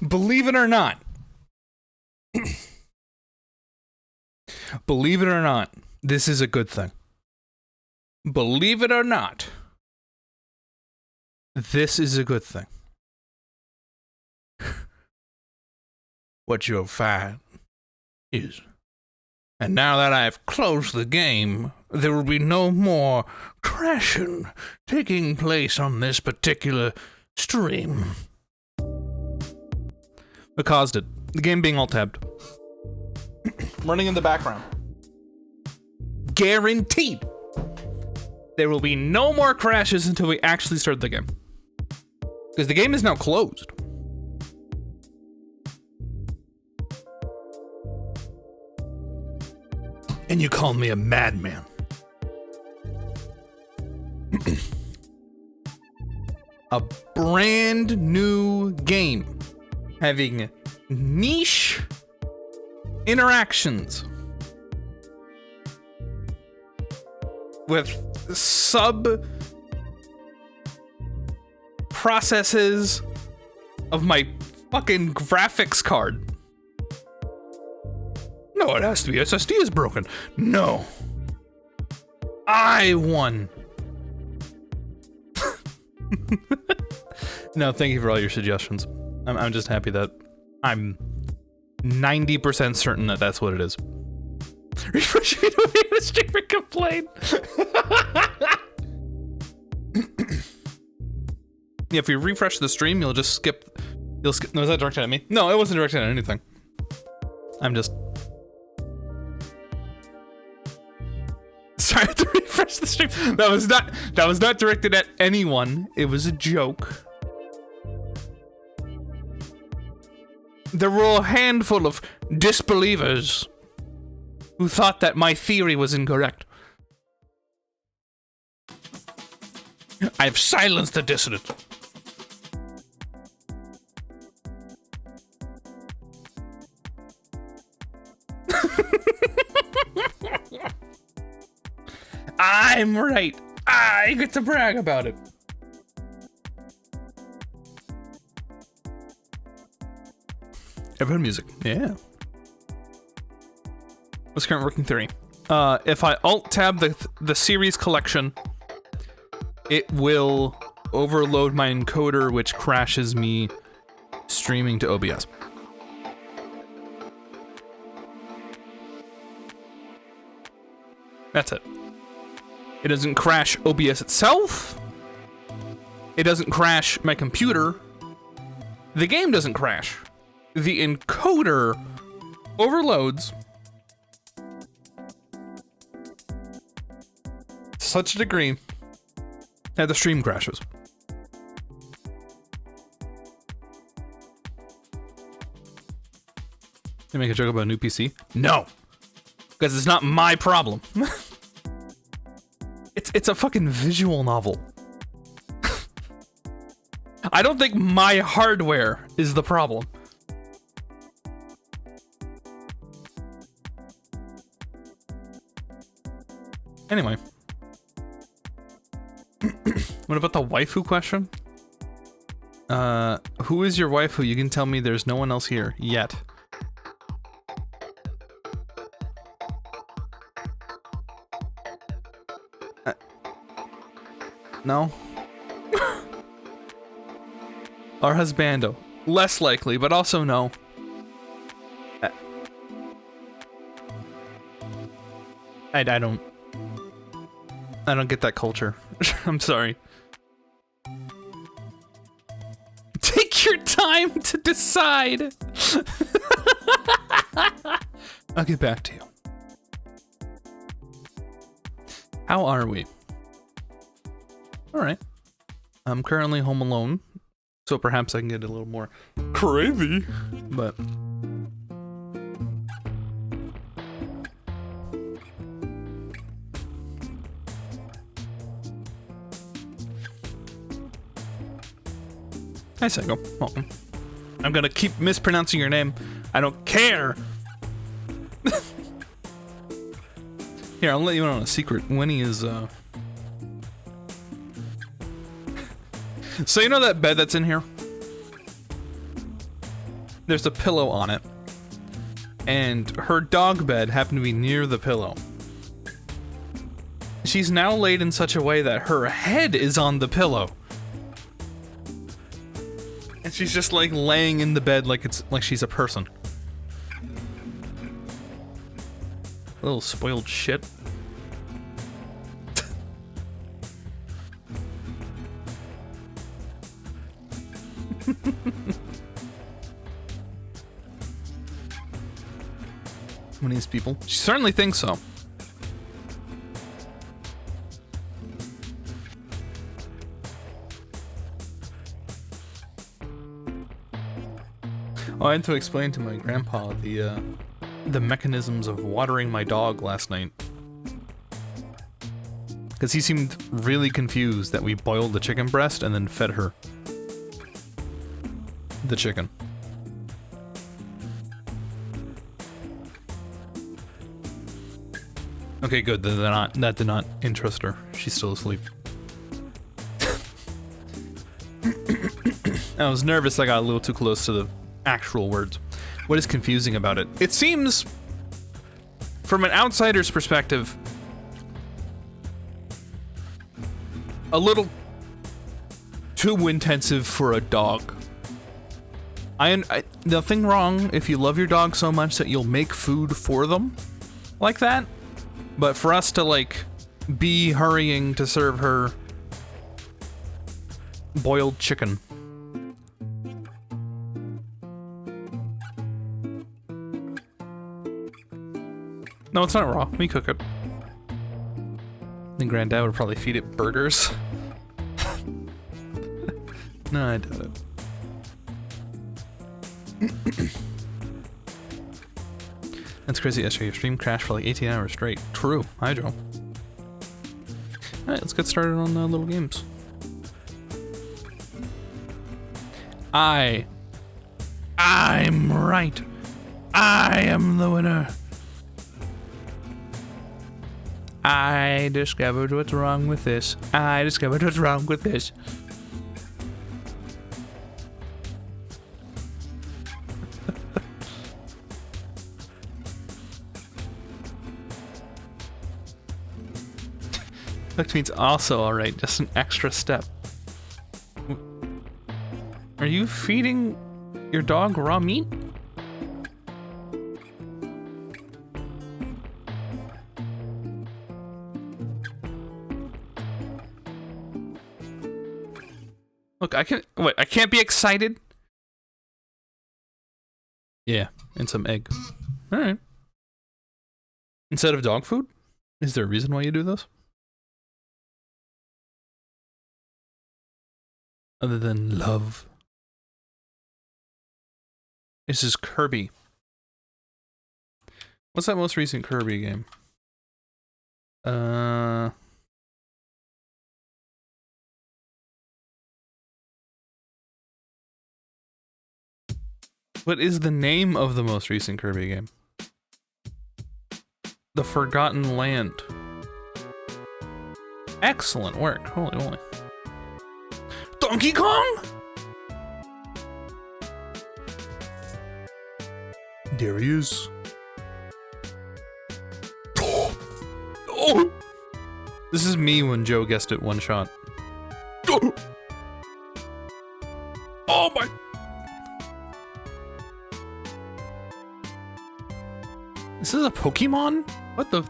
Believe it or not, believe it or not, this is a good thing. Believe it or not, this is a good thing. What you'll find is, and now that I've closed the game, there will be no more crashing taking place on this particular stream. What caused it? The game being alt-tabbed. Running in the background. Guaranteed. There will be no more crashes until we actually start the game. Because the game is now closed. And you call me a madman. A brand new game having niche interactions with sub processes of my fucking graphics card. No, it has to be. SSD is broken. No. I won. No, thank you for all your suggestions. I'm just happy that I'm 90% certain that that's what it is. Refresh if you don't hear the streamer complain. Yeah, if you refresh the stream, you'll just skip. You'll skip. No, is that directed at me? No, it wasn't directed at anything. I'm just. Sorry to refresh the stream. That was not directed at anyone. It was a joke. There were a handful of disbelievers who thought that my theory was incorrect. I've silenced the dissident. I'm right. I get to brag about it. Everyone music. Yeah. What's current working theory? If I alt-tab the series collection, it will overload my encoder, which crashes me streaming to OBS. That's it. It doesn't crash OBS itself. It doesn't crash my computer. The game doesn't crash. The encoder overloads to such a degree that the stream crashes. They make a joke about a new PC? No, because it's not my problem. It's a fucking visual novel. I don't think my hardware is the problem. Anyway. What about the waifu question? Who is your waifu? You can tell me there's no one else here yet. No? Or husbando. Less likely, but also no. I don't get that culture. I'm sorry. Take your time to decide. I'll get back to you. How are we? Alright. I'm currently home alone, so perhaps I can get a little more crazy, but... Hi, Psycho. Welcome. I'm gonna keep mispronouncing your name. I don't care! Here, I'll let you in on a secret. Winnie is, So you know that bed that's in here? there's a pillow on it, and her dog bed happened to be near the pillow. She's now laid in such a way that her head is on the pillow. And she's just like laying in the bed like it's like she's a person. Little spoiled shit. One of these people. She certainly thinks so. Oh, I had to explain to my grandpa the mechanisms of watering my dog last night. Because he seemed really confused that we boiled the chicken breast and then fed her the chicken. Okay, good. That did not interest her. She's still asleep. I was nervous I got a little too close to the actual words. What is confusing about it? It seems, from an outsider's perspective, a little too intensive for a dog. Nothing wrong if you love your dog so much that you'll make food for them like that. But for us to, like, be hurrying to serve her boiled chicken. No, it's not raw. We cook it. Then Granddad would probably feed it burgers. No, I doubt it. That's crazy, yesterday your stream crashed for like 18 hours straight. True. Hi, Joe. Alright, let's get started on little games. I'm right. I am the winner. I discovered what's wrong with this. I discovered what's wrong with this. Cooked meat's also alright, just an extra step. Are you feeding your dog raw meat? Look, I can't be excited? Yeah, and some egg. Alright. Instead of dog food? Is there a reason why you do this? Other than love. This is Kirby. What's that most recent Kirby game? What is the name of the most recent Kirby game? The Forgotten Land. Excellent work. Holy moly. Donkey Kong? There he is. Oh! This is me when Joe guessed it one shot. Oh my... This is a Pokemon? What the...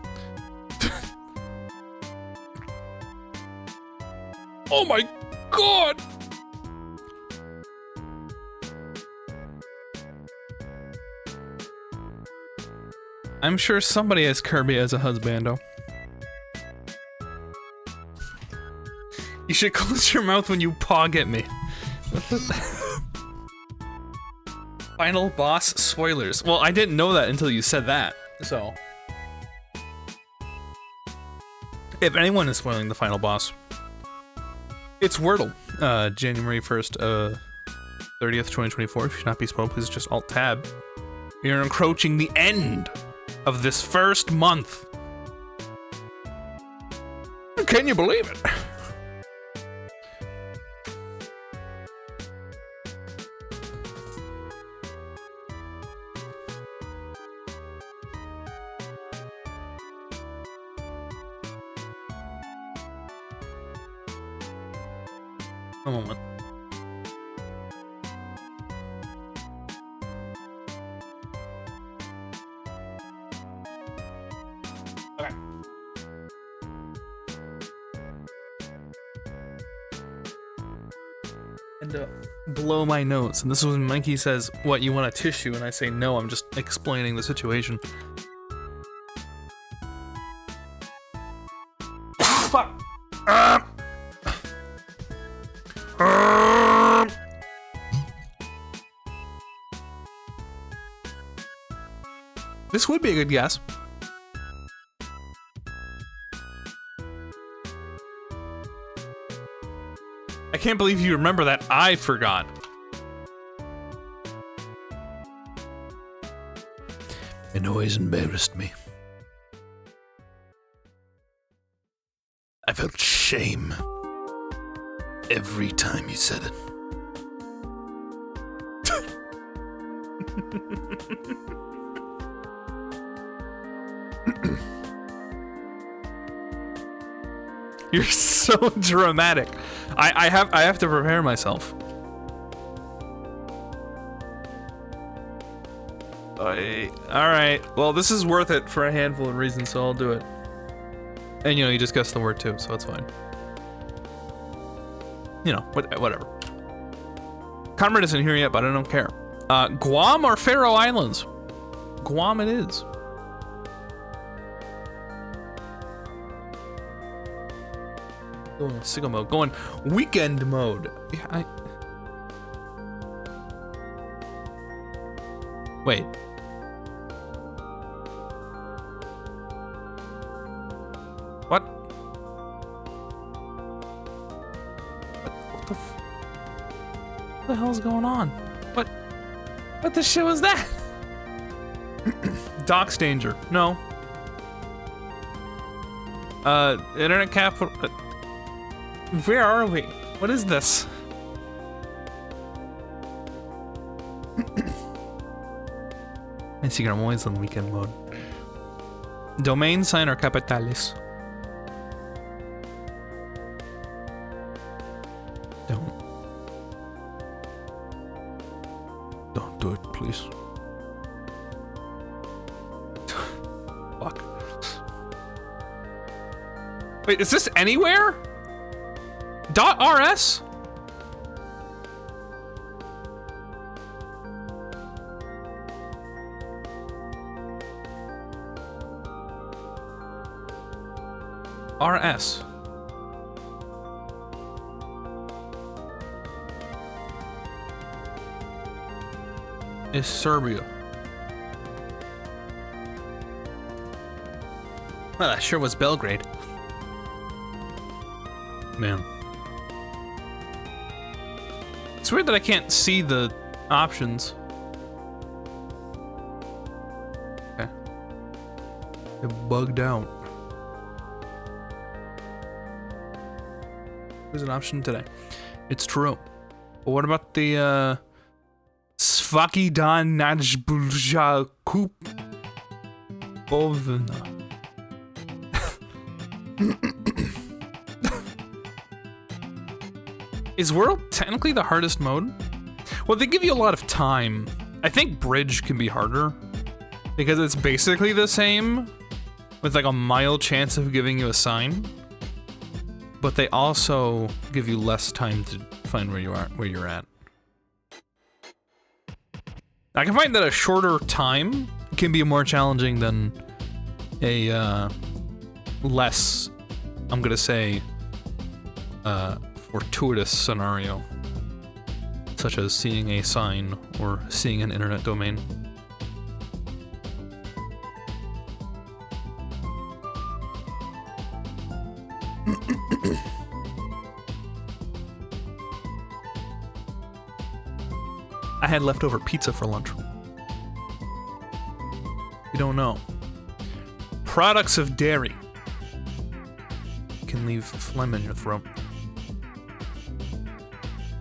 Oh my god! I'm sure somebody has Kirby as a husbando. You should close your mouth when you pog at me. Final boss spoilers. Well, I didn't know that until you said that, so. If anyone is spoiling the final boss, it's Wordle. January 1st, 30th, 2024. If you should not be spoiled, please just Alt-Tab. You're encroaching the end of this first month. Can you believe it? A moment. Okay. And blow my nose. And this is when Mikey says, "What, you want a tissue?" And I say, "No, I'm just explaining the situation." Fuck. This would be a good guess. I can't believe you remember that. I forgot. It always embarrassed me. I felt shame every time you said it. You're so dramatic. I have to prepare myself. Alright. Well, this is worth it for a handful of reasons, so I'll do it. And you know, you just guessed the word too, so it's fine. You know, whatever. Conrad isn't here yet, but I don't care. Guam or Faroe Islands? Guam it is. Going sicko mode. Going weekend mode. Yeah, Wait. What? What the hell is going on? What the shit was that? Docs danger. No. Internet cap. Where are we? What is this? I see, I'm always on weekend mode. Domain sign or capitales? Don't do it, please. Fuck. Wait, is this anywhere? .rs? RS. Is Serbia. Well, that sure was Belgrade. Man. It's weird that I can't see the options. Okay. It bugged out. There's an option today. It's true. But what about the Svakidan Najbulja Kupovna? Is World technically the hardest mode? Well, they give you a lot of time. I think Bridge can be harder because it's basically the same with like a mild chance of giving you a sign. But they also give you less time to find where you're at. I can find that a shorter time can be more challenging than a less, I'm gonna say, fortuitous scenario, such as seeing a sign or seeing an internet domain. I had leftover pizza for lunch. You don't know. Products of dairy can leave phlegm in your throat.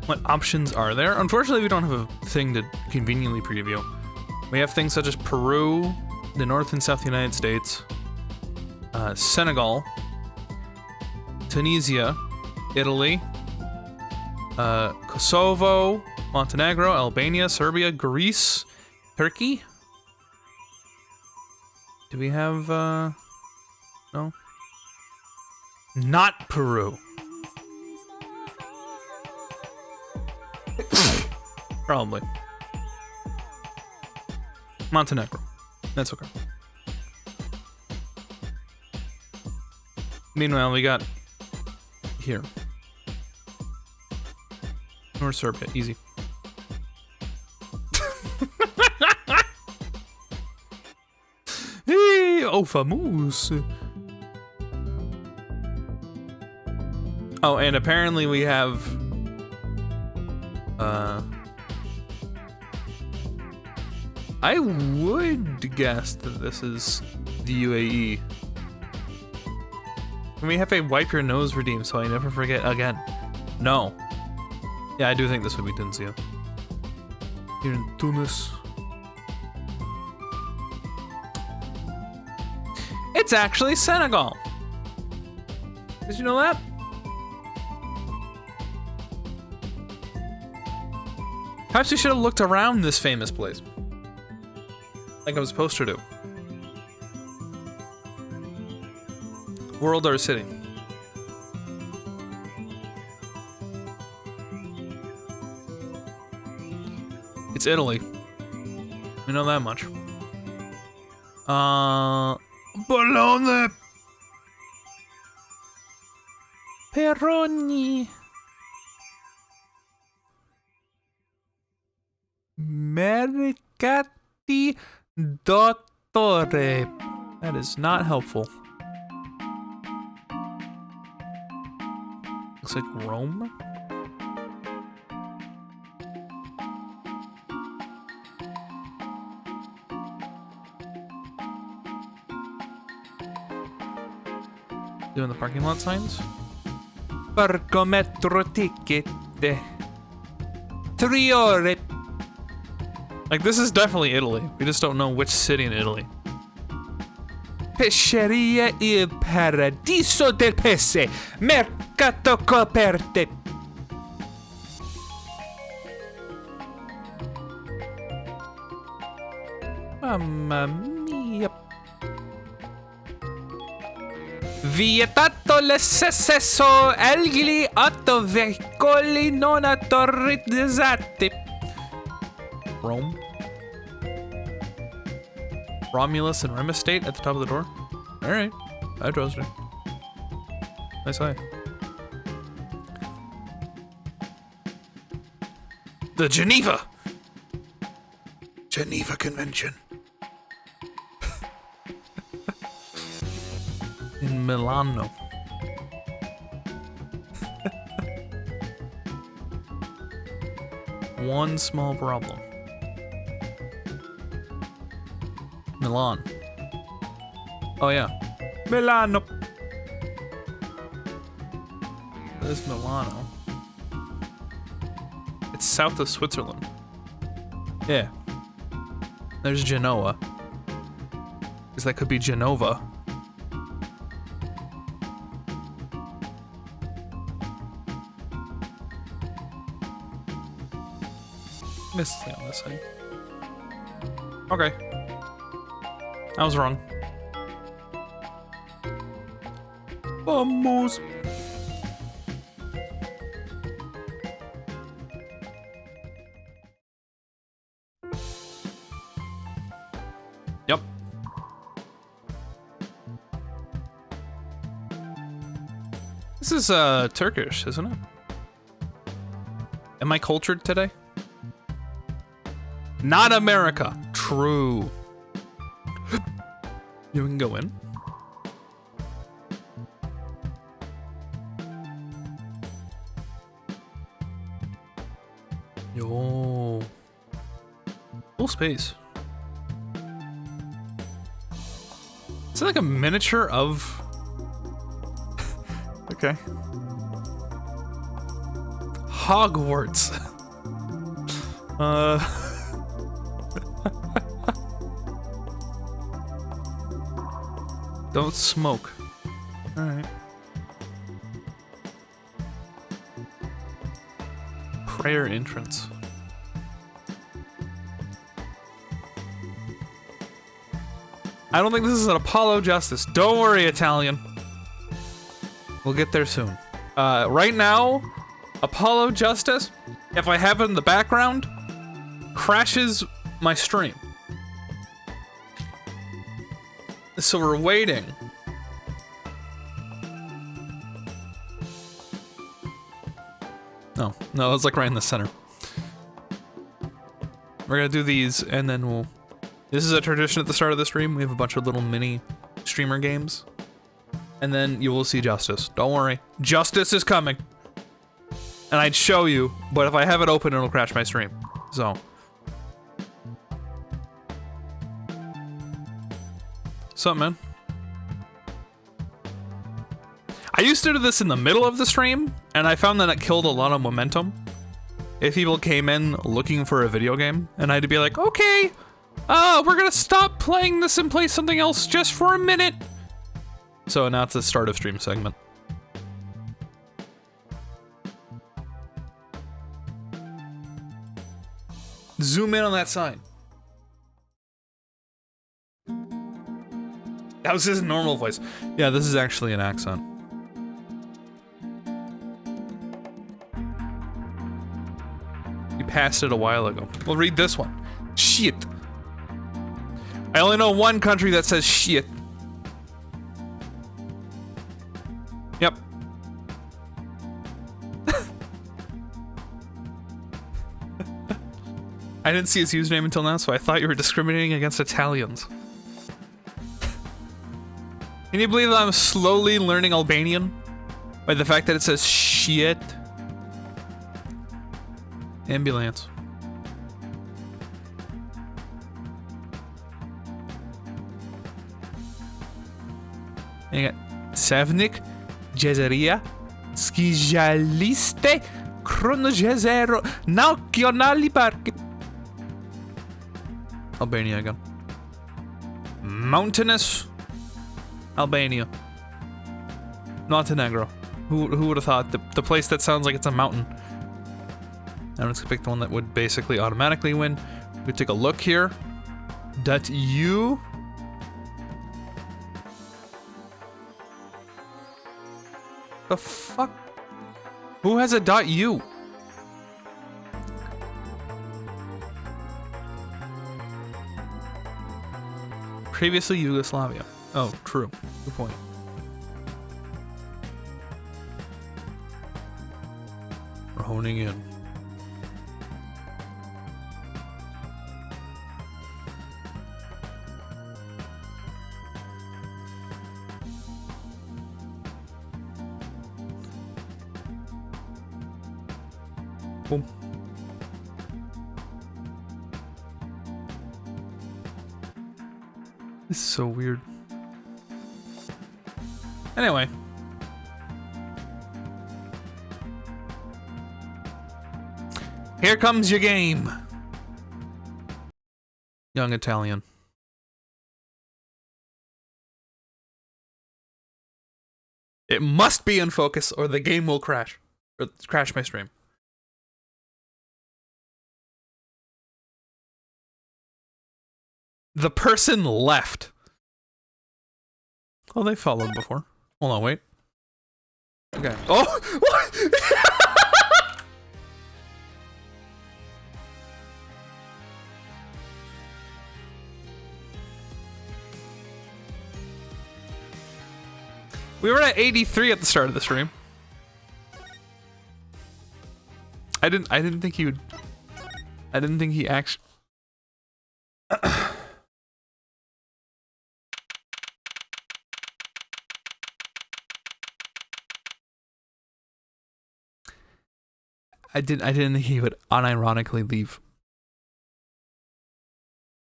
What options are there? Unfortunately, we don't have a thing to conveniently preview. We have things such as Peru, the North and South United States, Senegal, Tunisia, Italy, Kosovo, Montenegro, Albania, Serbia, Greece, Turkey. Do we have, no? Not Peru. Probably. Montenegro. That's okay. Meanwhile, we got here. North Serbia, easy. Hey, oh, famous. Oh, and apparently we have I would guess that this is the UAE. Can we have a wipe your nose redeem so I never forget again? No. Yeah, I do think this would be Tunisia. Here in Tunis. It's actually Senegal. Did you know that? Perhaps we should have looked around this famous place. Like I was supposed to do. World or city? It's Italy. We know that much. Bologna. Peroni. Mercati Dottore. That is not helpful. Looks like Rome. Doing the parking lot signs. Parcometro ticket. 3 ore. Like, this is definitely Italy. We just don't know which city in Italy. Pesceria il Paradiso del Pesce. Mercato coperte. Mamma mia. Vietato l'accesso agli autoveicoli non autorizzati. Rome. Romulus and Remus State at the top of the door. Alright. I trust it. Nice eye. The Geneva Convention. In Milano. One small problem. Milan. Oh yeah. Milano. There's Milano. It's south of Switzerland. Yeah. There's Genoa. Because that could be Genova. Mostly on this side. Okay. I was wrong. Vamos. Yep. This is Turkish, isn't it? Am I cultured today? Not America. True. You can go in. Yo. Full space. Is it like a miniature of... Okay. Hogwarts. Don't smoke. Alright. prayer entrance. I don't think this is an Apollo Justice. Don't worry, Italian. We'll get there soon. Right now, Apollo Justice, if I have it in the background, crashes my stream. So we're waiting. No, it's like right in the center. We're gonna do these and then we'll... This is a tradition at the start of the stream. We have a bunch of little mini streamer games. And then you will see Justice. Don't worry. Justice is coming. And I'd show you, but if I have it open, it'll crash my stream. So. What's up, man? I used to do this in the middle of the stream, and I found that it killed a lot of momentum. If people came in looking for a video game, and I had to be like, okay, we're gonna stop playing this and play something else just for a minute. So now it's a start of stream segment. Zoom in on that sign. That was his normal voice. Yeah, this is actually an accent. You passed it a while ago. We'll read this one. Shit. I only know one country that says shit. Yep. I didn't see his username until now, so I thought you were discriminating against Italians. Can you believe that I'm slowly learning Albanian? By the fact that it says shit. Ambulance. You got Savnik, Gezeria, Skijaliste, Kronogezero, Naukionali Park. Albania again. Mountainous Albania. Montenegro. Who would have thought? The place that sounds like it's a mountain. I'm just gonna pick the one that would basically automatically win. We take a look here. .u. The fuck? Who has a .u? Previously Yugoslavia. Oh, true. Good point. We're honing in. Boom. This is so weird. Anyway. Here comes your game. Young Italian. It must be in focus or the game will crash. Or crash my stream. The person left. Oh, they followed before. Hold on, wait. Okay. Oh! What? We were at 83 at the start of the stream. I didn't think he would. I didn't think he actually. I didn't think he would unironically leave.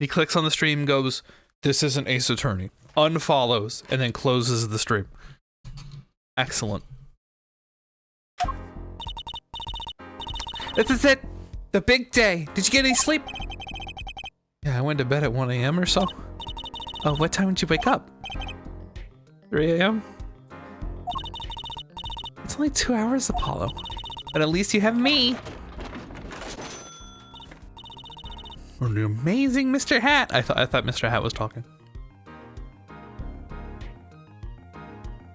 He clicks on the stream, goes, "This isn't Ace Attorney," unfollows, and then closes the stream. Excellent. This is it! The big day! Did you get any sleep? Yeah, I went to bed at 1 a.m. or so. Oh, what time did you wake up? 3 a.m.? It's only 2 hours, Apollo. But at least you have me. Or the amazing Mr. Hat. I thought Mr. Hat was talking.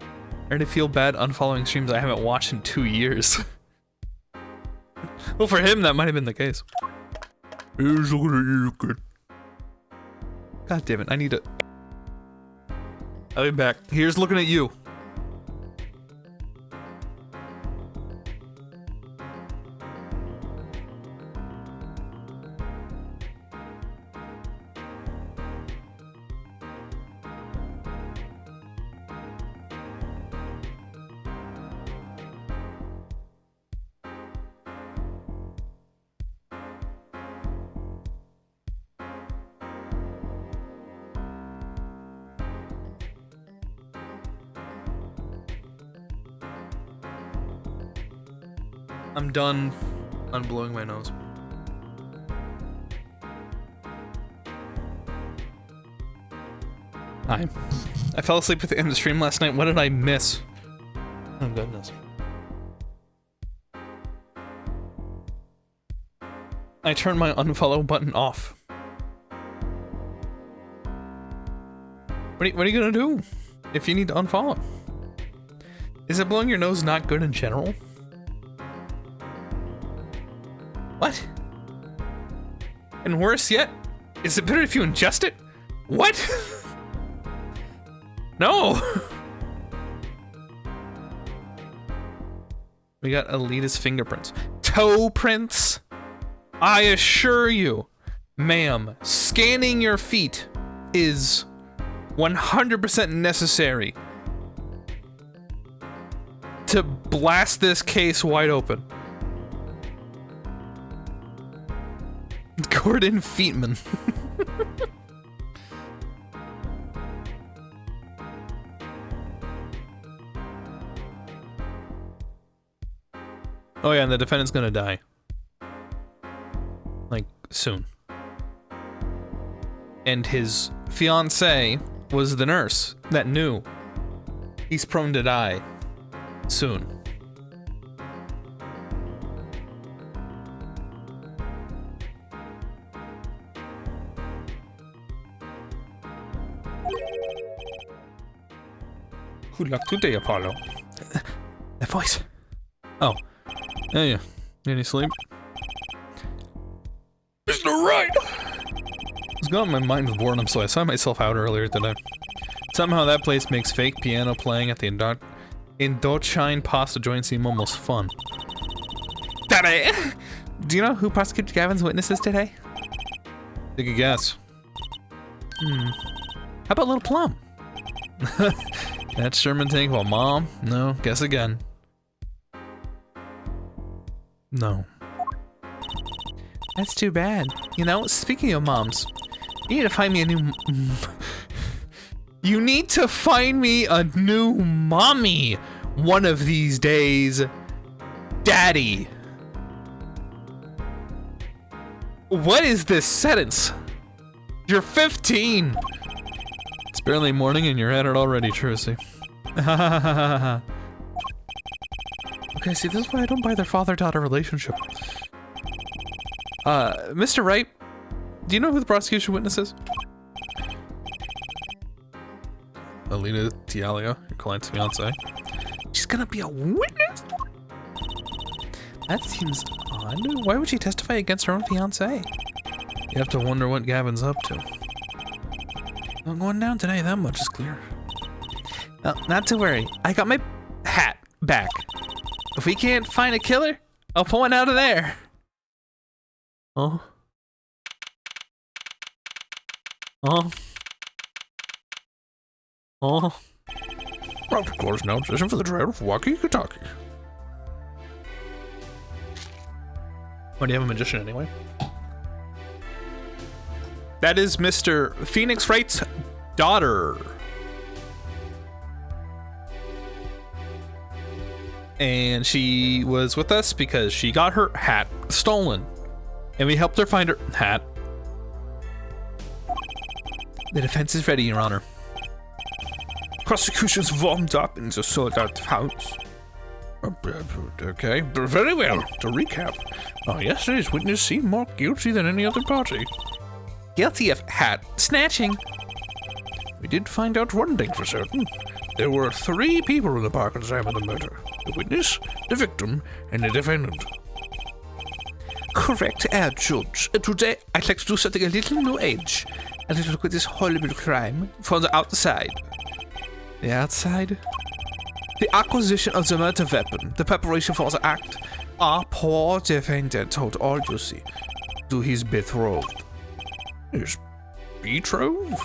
I already feel bad unfollowing streams I haven't watched in 2 years. Well, for him, that might have been the case. Here's looking at you, good. God damn it, I need to... I'll be back. Here's looking at you. I'm done unblowing my nose. I fell asleep at the end of the stream last night. What did I miss? Oh goodness. I turned my unfollow button off. What are you gonna do if you need to unfollow? Is it blowing your nose not good in general? What? And worse yet, is it better if you ingest it? What? No! We got elitist fingerprints. Toe prints? I assure you, ma'am, scanning your feet is 100% necessary to blast this case wide open. Gordon Feetman. Oh yeah, and the defendant's gonna die. Like, soon. And his fiancée was the nurse that knew he's prone to die soon. Good luck today, Apollo. That voice. Oh. Hey, any sleep? Mr. Right! I was going on my mind with boredom, so I saw myself out earlier today. Somehow that place makes fake piano playing at the Indochine pasta joint seem almost fun. Daddy! Do you know who prosecuted Gavin's witnesses today? Take a guess. How about Little Plum? That's Sherman tank while Mom? No, guess again. No. That's too bad. You know, speaking of moms, you need to find me a new... You need to find me a new mommy one of these days, Daddy. What is this sentence? You're 15. It's barely morning and you're at it already, Trucy. Okay, see, this is why I don't buy their father-daughter relationship. Mr. Wright, do you know who the prosecution witness is? Alina Tialia, your client's fiance. She's gonna be a witness? That seems odd. Why would she testify against her own fiance? You have to wonder what Gavin's up to. I'm going down today, that much is clear. Not to worry, I got my hat back. If we can't find a killer, I'll pull one out of there. Oh. Oh. Oh. Of course, now position for the trail of Waukee, Kentucky. Why do you have a magician anyway? That is Mr. Phoenix Wright's daughter. And she was with us because she got her hat stolen. And we helped her find her hat. The defense is ready, Your Honor. Prosecution's warmed up in the sold-out house. Okay, very well. To recap, yesterday's witness seemed more guilty than any other party. guilty of hat snatching. We did find out one thing for certain. There were 3 people in the park at the time of the murder. The witness, the victim, and the defendant. Correct, Judge. Today, I'd like to do something a little new age. I'd like to look at this horrible crime from the outside. The outside? The acquisition of the murder weapon, the preparation for the act. Our poor defendant told all you see to his betrothed. His betrothed?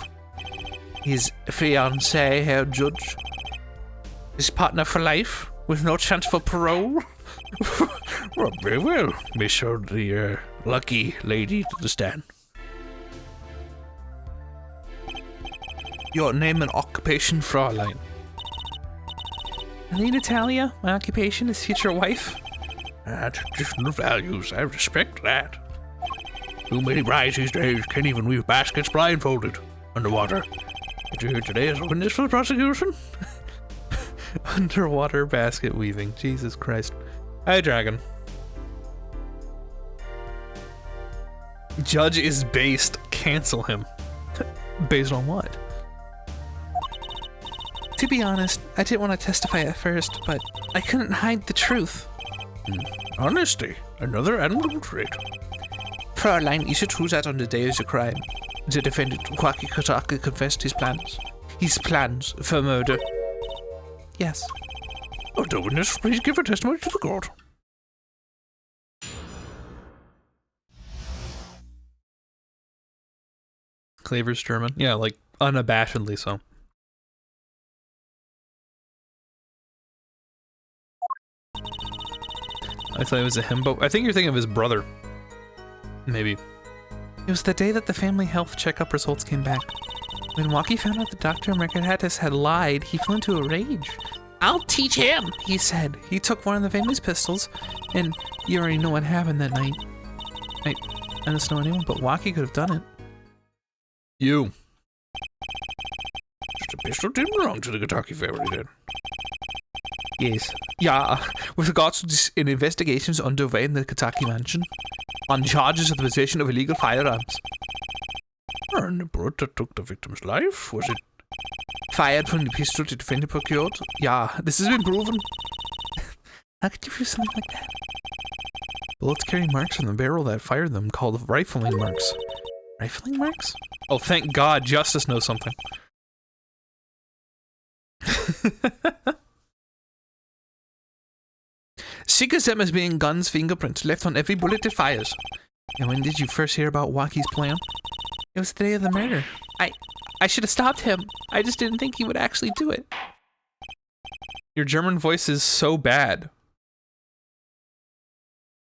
His fiancée, Herr Judge. His partner for life, with no chance for parole. Well, very well. May show the lucky lady to the stand. Your name and occupation, Fraulein? My name, Natalia. My occupation is future wife. Traditional values. I respect that. Too many brides these days can't even weave baskets blindfolded underwater. Did you hear today as a witness for the prosecution? Underwater basket weaving. Jesus Christ. Hi, Dragon. Judge is based. Cancel him. Based on what? To be honest, I didn't want to testify at first, but I couldn't hide the truth. Honesty. Another admirable trait. Fraulein, is it true that on the day of the crime, the defendant Waki Kotaka confessed his plans? His plans for murder? Yes. Oh, the witness, please give her testimony to the court. Claver's German? Yeah, like, unabashedly so. I thought it was a himbo. I think you're thinking of his brother. Maybe. It was the day that the family health checkup results came back. When Waki found out the Dr. Mercatus had lied, he flew into a rage. I'll teach him, he said. He took one of the family's pistols, and you already know what happened that night. I don't know anyone, but Waki could have done it. You. Just a pistol didn't belong to the Gataki family then. Yes. Yeah, with regards to this, an investigations underway in the Kataki mansion on charges of the possession of illegal firearms. And the bullet that took the victim's life, was it fired from the pistol the defendant procured? Yeah, this has been proven. How could you do something like that? Bullets carry marks on the barrel that fired them called rifling marks. Rifling marks? Oh, thank God, Justice knows something. Think of them as being Gunn's fingerprints left on every bullet it fires. And when did you first hear about Waki's plan? It was the day of the murder. I should have stopped him. I just didn't think he would actually do it. Your German voice is so bad.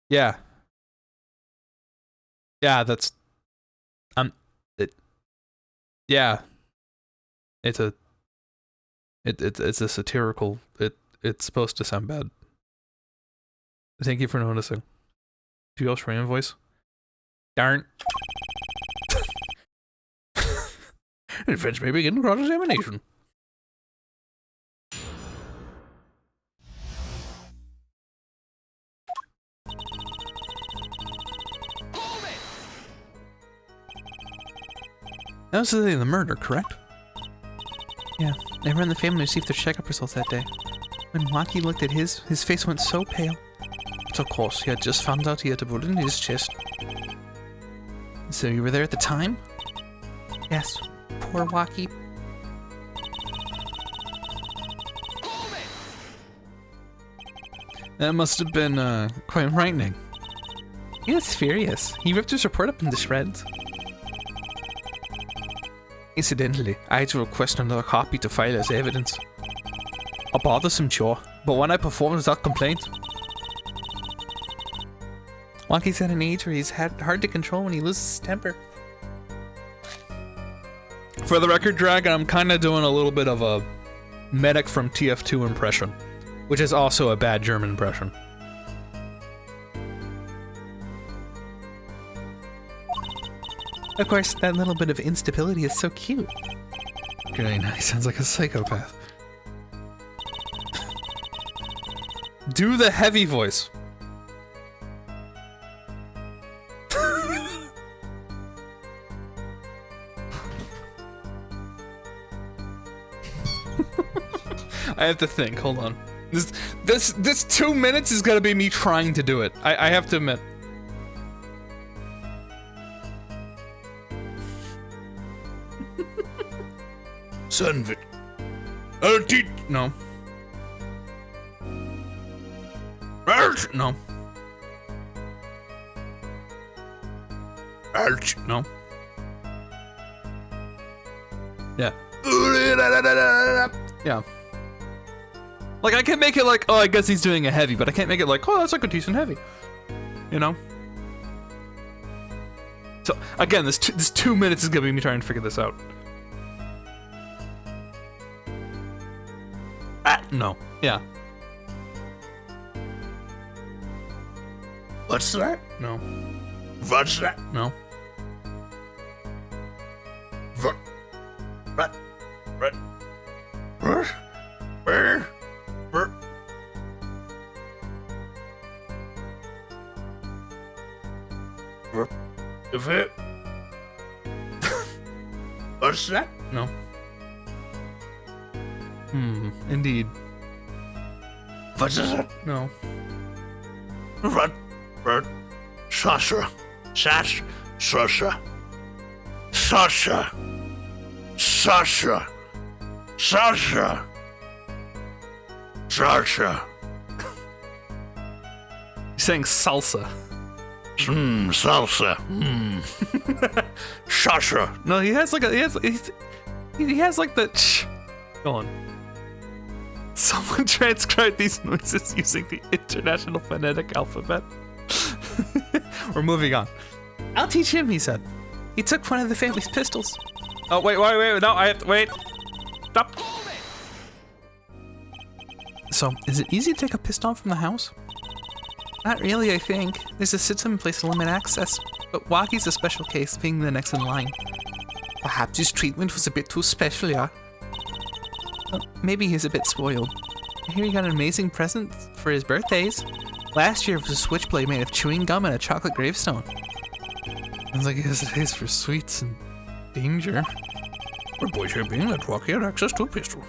Yeah. Yeah, that's... yeah. It's a satirical... It's supposed to sound bad. Thank you for noticing. Do you Australian voice? Darn. The defense may begin cross-examination. That was the day of the murder, correct? Yeah, everyone in the family received their checkup results that day. When Waki looked at his face went so pale. But of course, he had just found out he had a bullet in his chest. So you were there at the time? Yes. Poor Waki. That must have been, quite frightening. He was furious. He ripped his report up into shreds. Incidentally, I had to request another copy to file as evidence. A bothersome chore, but one I performed without complaint. Waki's at an age where he's hard to control when he loses his temper. For the record, Dragon, I'm kind of doing a little bit of a medic from TF2 impression, which is also a bad German impression. Of course, that little bit of instability is so cute. Okay, now he sounds like a psychopath. Do the heavy voice. I have to think. Hold on. This 2 minutes is gonna be me trying to do it. I have to admit. Sunvit. No. No. No. Yeah. Yeah. Like, I can make it like, oh, I guess he's doing a heavy, but I can't make it like, oh, that's like a decent heavy. You know? So, again, this 2 minutes is gonna be me trying to figure this out. No. Yeah. What's that? No. What's that? No. What? Where? If it? What's that? No. Indeed. What's that? No. What? Sasha. Sasha. Sasha. Sasha. Sasha. Sasha. Sasha. He's saying salsa. Salsa. Sasha. No, he has like a he has like the Go on. Someone transcribed these noises using the International Phonetic Alphabet. We're moving on. I'll teach him, he said. He took one of the family's pistols. Oh, wait, no, I have to, wait. Stop. So, is it easy to take a pistol from the house? Not really, I think. There's a system in place to limit access, but Waki's a special case, being the next in line. Perhaps his treatment was a bit too special, yeah? Well, maybe he's a bit spoiled. I hear he got an amazing present for his birthdays. Last year it was a switchblade made of chewing gum and a chocolate gravestone. Sounds like he has a taste for sweets and danger. But boys here being that Waki had access to a pistol.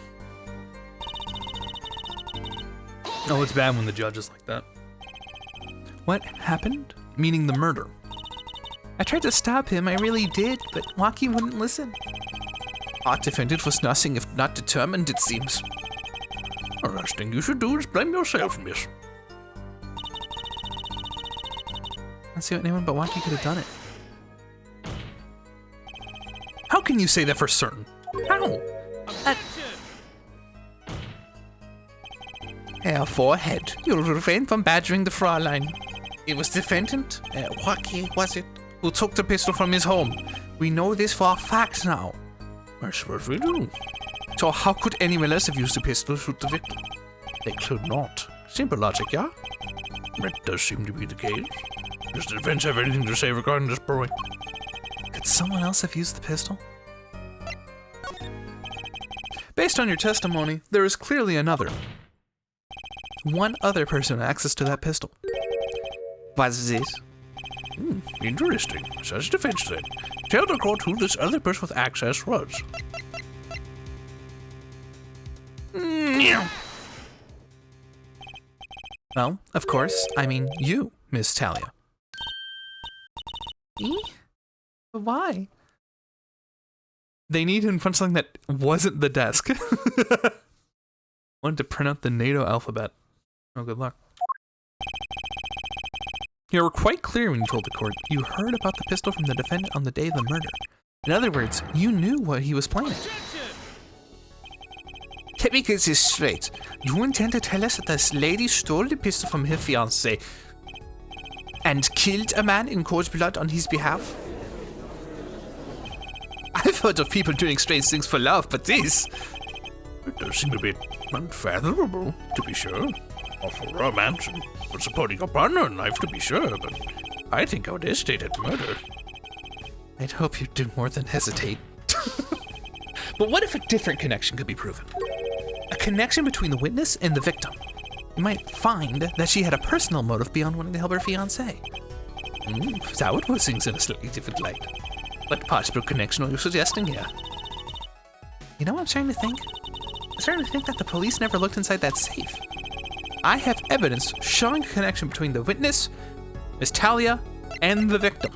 Oh, it's bad when the judge is like that. What happened? Meaning the murder. I tried to stop him, I really did, but Waki wouldn't listen. Our defendant was nothing if not determined, it seems. The last thing you should do is blame yourself, miss. Let's see what anyone but Waki could have done it. How can you say that for certain? How? Herr Forehead, you'll refrain from badgering the Fraulein. It was defendant, Waki, was it, who took the pistol from his home. We know this for a fact now. I suppose we do. So how could anyone else have used the pistol to shoot the victim? They could not. Simple logic, yeah? That does seem to be the case. Does the defense have anything to say regarding this boy? Could someone else have used the pistol? Based on your testimony, there is clearly another. One other person with access to that pistol. What's this? Interesting. Says defense then. Tell the court who this other person with access was. Well, of course, I mean you, Miss Talia. But why? They need to punch something that wasn't the desk. Wanted to print out the NATO alphabet. Oh, good luck. You were quite clear when you told the court you heard about the pistol from the defendant on the day of the murder. In other words, you knew what he was planning. Let me get this straight. You intend to tell us that this lady stole the pistol from her fiancé and killed a man in cold blood on his behalf? I've heard of people doing strange things for love, but this... It does seem a bit unfathomable, to be sure. Or for romance and for supporting your partner in life, to be sure, but I think I would hesitate at murder. I'd hope you'd do more than hesitate. But what if a different connection could be proven? A connection between the witness and the victim. You might find that she had a personal motive beyond wanting to help her fiancé. That would put things in a slightly different light. What possible connection are you suggesting here? You know what I'm starting to think? I'm starting to think that the police never looked inside that safe. I have evidence showing a connection between the witness, Miss Talia, and the victim.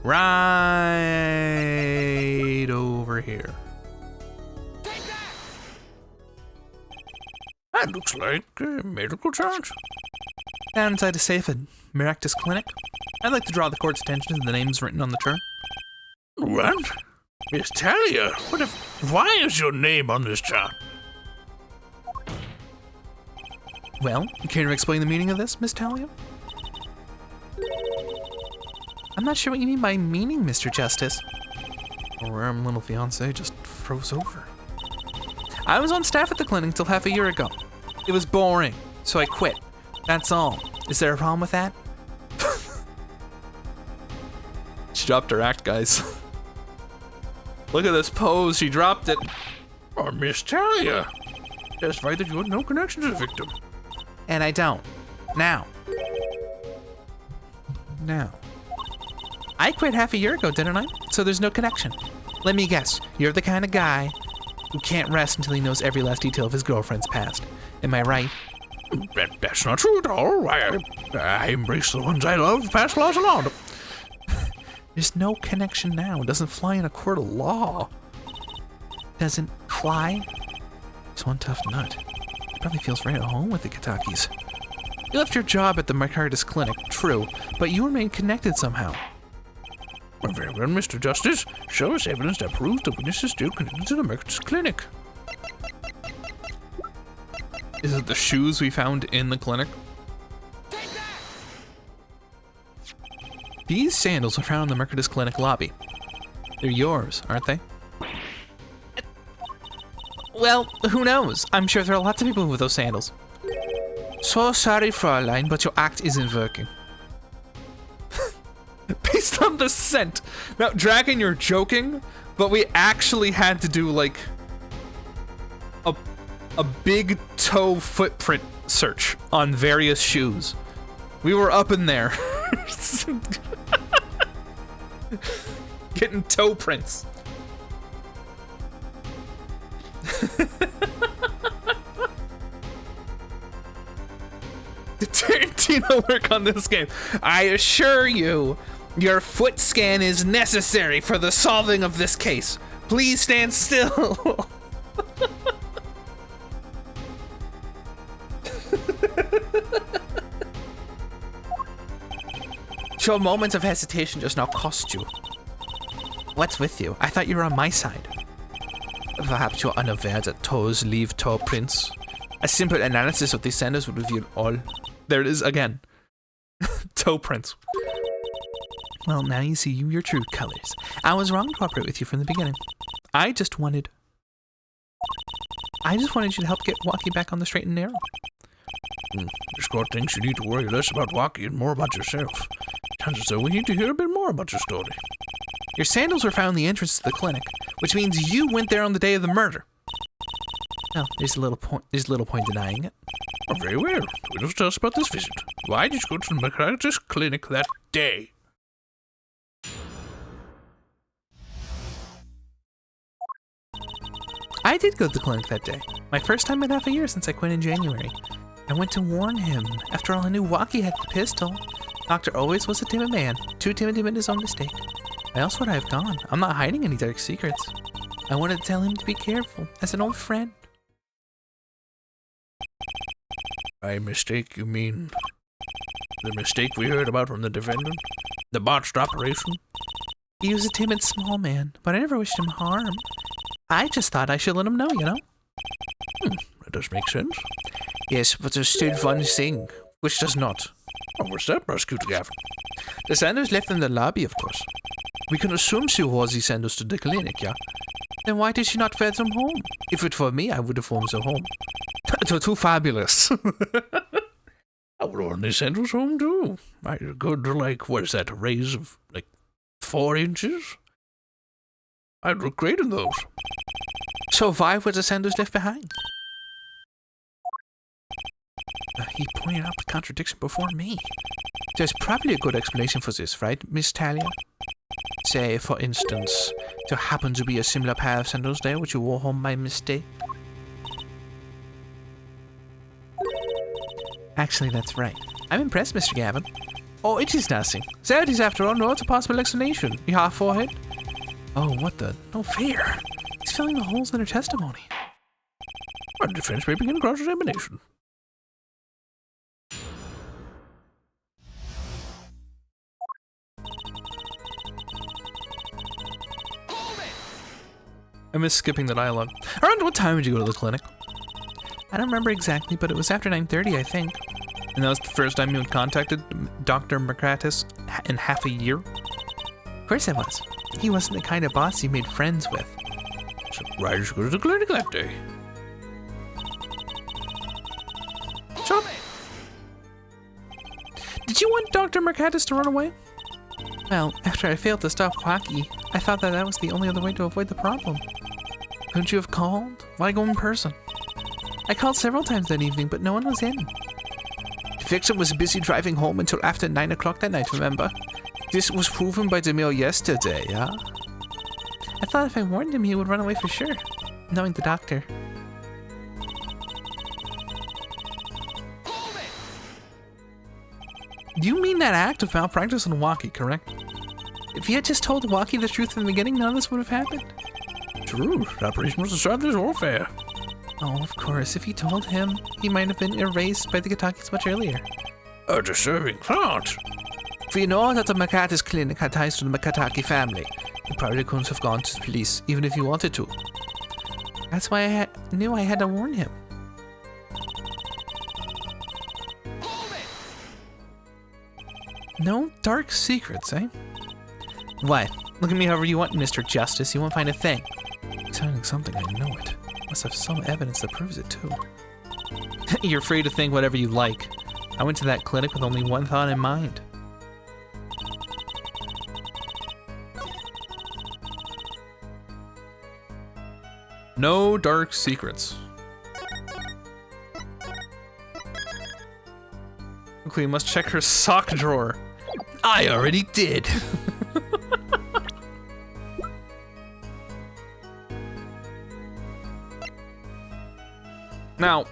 Right over here. That looks like a medical charge. Down inside a safe at Maractus Clinic. I'd like to draw the court's attention to the names written on the chart. What? Miss Talia, why is your name on this chart? Well, care to explain the meaning of this, Miss Talia? I'm not sure what you mean by meaning, Mr. Justice. Our little fiance just froze over. I was on staff at the clinic until half a year ago. It was boring, so I quit. That's all. Is there a problem with that? She dropped her act, guys. Look at this pose. She dropped it. Oh, Miss Talia. That's right that you had no connection to the victim. And I don't. Now. I quit half a year ago, didn't I? So there's no connection. Let me guess. You're the kind of guy who can't rest until he knows every last detail of his girlfriend's past. Am I right? That's not true at all. I embrace the ones I love, pass laws along. There's no connection now. It doesn't fly in a court of law. Doesn't fly? He's one tough nut. He probably feels right at home with the Katakis. You left your job at the Maractus Clinic, true, but you remain connected somehow. Well, very well, Mr. Justice. Show us evidence that proves the witness is still connected to the Maractus Clinic. Is it the shoes we found in the clinic? These sandals were found in the Maractus Clinic lobby. They're yours, aren't they? Well, who knows? I'm sure there are lots of people with those sandals. So sorry, Fräulein, but your act isn't working. Based on the scent. Now, Dragon, you're joking, but we actually had to do, like, a big toe footprint search on various shoes. We were up in there. Getting toe prints. Did Tarantino work on this game? I assure you, your foot scan is necessary for the solving of this case. Please stand still. Your moment of hesitation just now cost you. What's with you? I thought you were on my side. Perhaps you're unaware that toes leave toe prints. A simple analysis of these sandals would reveal all. There it is again. Toe prints. Well, now you see your true colors. I was wrong to cooperate with you from the beginning. I just wanted you to help get Waki back on the straight and narrow. This court thinks you need to worry less about Waki and more about yourself. Chances are we need to hear a bit more about your story. Your sandals were found in the entrance to the clinic, which means you went there on the day of the murder. Well, there's little point denying it. Oh, very well. Just tell us about this visit. Why did you go to the Maractus Clinic that day? I did go to the clinic that day. My first time in half a year since I quit in January. I went to warn him. After all, I knew Waki had the pistol. Doctor always was a timid man. Too timid to admit his own mistake. Why else would I have gone? I'm not hiding any dark secrets. I wanted to tell him to be careful, as an old friend. By mistake, you mean the mistake we heard about from the defendant? The botched operation? He was a timid small man, but I never wished him harm. I just thought I should let him know, you know? That does make sense. Yes, but there's still one thing, which does not. Oh, what's that, Prosecutor Gavin? The sandals left in the lobby, of course. We can assume she wore these sandals to the clinic, yeah? Then why did she not wear them home? If it were me, I would have worn them home. They're too fabulous. I would wear these sandals home, too. I good to, like, what is that, a raise of, like, 4 inches? I'd look great in those. So why were the sandals left behind? He pointed out the contradiction before me. There's probably a good explanation for this, right, Miss Talia? Say, for instance, there happened to be a similar pair of sandals there which you wore home by mistake. Actually, that's right. I'm impressed, Mr. Gavin. Oh, it is nothing. There it is after all. No, it's a possible explanation. You half forehead? Oh, what the? No fair. He's filling the holes in her testimony. Our defense may begin cross-examination. I miss skipping the dialogue. Around what time did you go to the clinic? I don't remember exactly, but it was after 9:30, I think. And that was the first time you had contacted Dr. Mercatus in half a year? Of course it was. He wasn't the kind of boss you made friends with. So why did you go to the clinic that day? Shut up! Did you want Dr. Mercatus to run away? Well, after I failed to stop Quacky, I thought that was the only other way to avoid the problem. Couldn't you have called? Why go in person? I called several times that evening, but no one was in. Vixen was busy driving home until after 9 o'clock that night, remember? This was proven by DeMille yesterday, yeah? I thought if I warned him, he would run away for sure, knowing the doctor. You mean that act of malpractice on Waki, correct? If he had just told Waki the truth in the beginning, none of this would have happened. True, the operation was a sadness warfare. Oh, of course, if he told him, he might have been erased by the Katakis much earlier. A disturbing thought. For you know that the Mercatus clinic had ties to the Makataki family. You probably couldn't have gone to the police, even if you wanted to. That's why I knew I had to warn him. No dark secrets, eh? What? Look at me however you want, Mr. Justice. You won't find a thing. It's sounding something, I know it. Must have some evidence that proves it, too. You're free to think whatever you like. I went to that clinic with only one thought in mind. No dark secrets. Okay, must check her sock drawer. I already did. Now,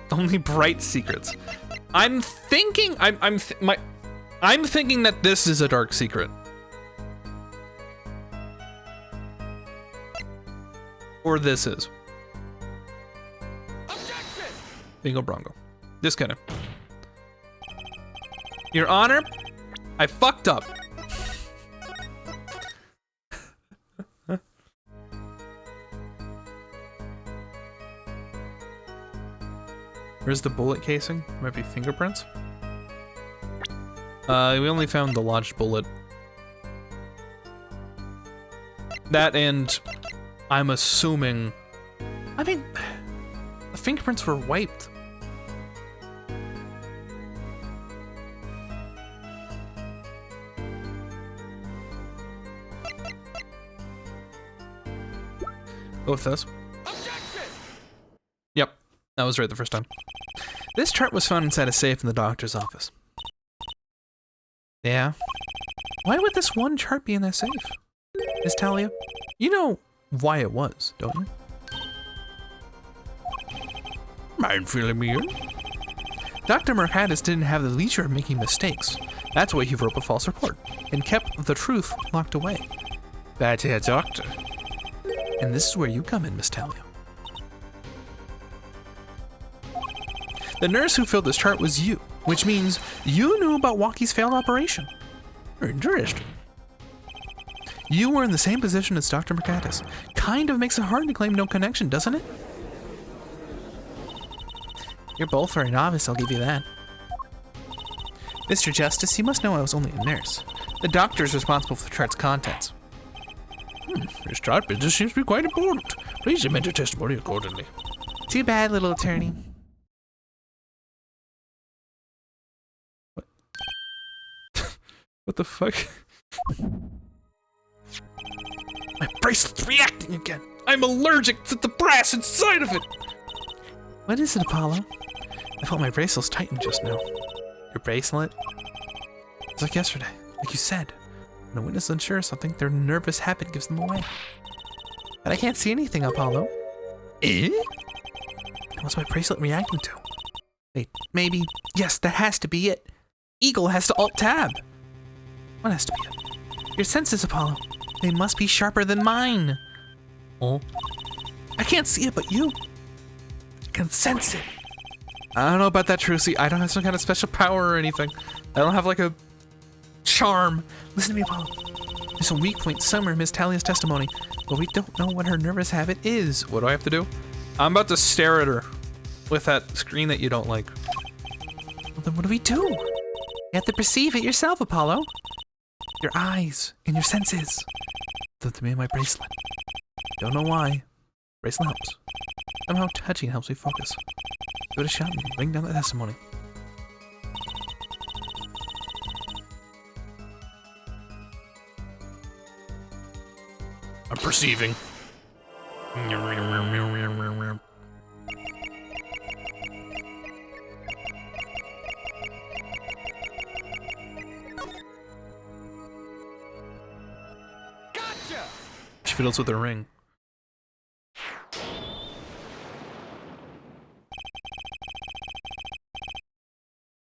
only bright secrets. I'm thinking I'm thinking that this is a dark secret. Or this is. Objection! Bingo Brongo. Just kidding. Your Honor, I fucked up. Where's the bullet casing? Might be fingerprints. We only found the lodged bullet. That and I'm assuming... I mean, the fingerprints were wiped. Go with this. Yep, that was right the first time. This chart was found inside a safe in the doctor's office. Yeah? Why would this one chart be in that safe? Miss Talia, you know why it was, don't you? Mind filling me in? Dr. Mercatus didn't have the leisure of making mistakes. That's why he wrote a false report and kept the truth locked away. Bad hair doctor. And this is where you come in, Miss Talia. The nurse who filled this chart was you, which means you knew about Waki's failed operation. Interesting. You were in the same position as Dr. Mercatus. Kind of makes it hard to claim no connection, doesn't it? You're both very novice, I'll give you that. Mr. Justice, you must know I was only a nurse. The doctor is responsible for the chart's contents. This chart business seems to be quite important. Please amend your testimony accordingly. Too bad, little attorney. What? What the fuck? My bracelet's reacting again. I'm allergic to the brass inside of it. What is it, Apollo? I felt my bracelets tighten just now. Your bracelet? It's like yesterday, like you said. When a witness is unsure of something, their nervous habit gives them away. But I can't see anything, Apollo. Eh? What's my bracelet reacting to? Wait, maybe... Yes, that has to be it. Eagle has to Alt-Tab. What has to be it? Your senses, Apollo. They must be sharper than mine. Oh? I can't see it, but you can sense it. I don't know about that, Trucy. I don't have some kind of special power or anything. I don't have like a charm. Listen to me, Apollo. There's a weak point somewhere in Miss Talia's testimony, but we don't know what her nervous habit is. What do I have to do? I'm about to stare at her with that screen that you don't like. Well, then what do we do? You have to perceive it yourself, Apollo. Your eyes and your senses. That's me and my bracelet. Don't know why. Bracelet helps. Somehow touching helps me focus. Give it a shot and bring down the testimony. I'm perceiving. Gotcha! She fiddles with her ring.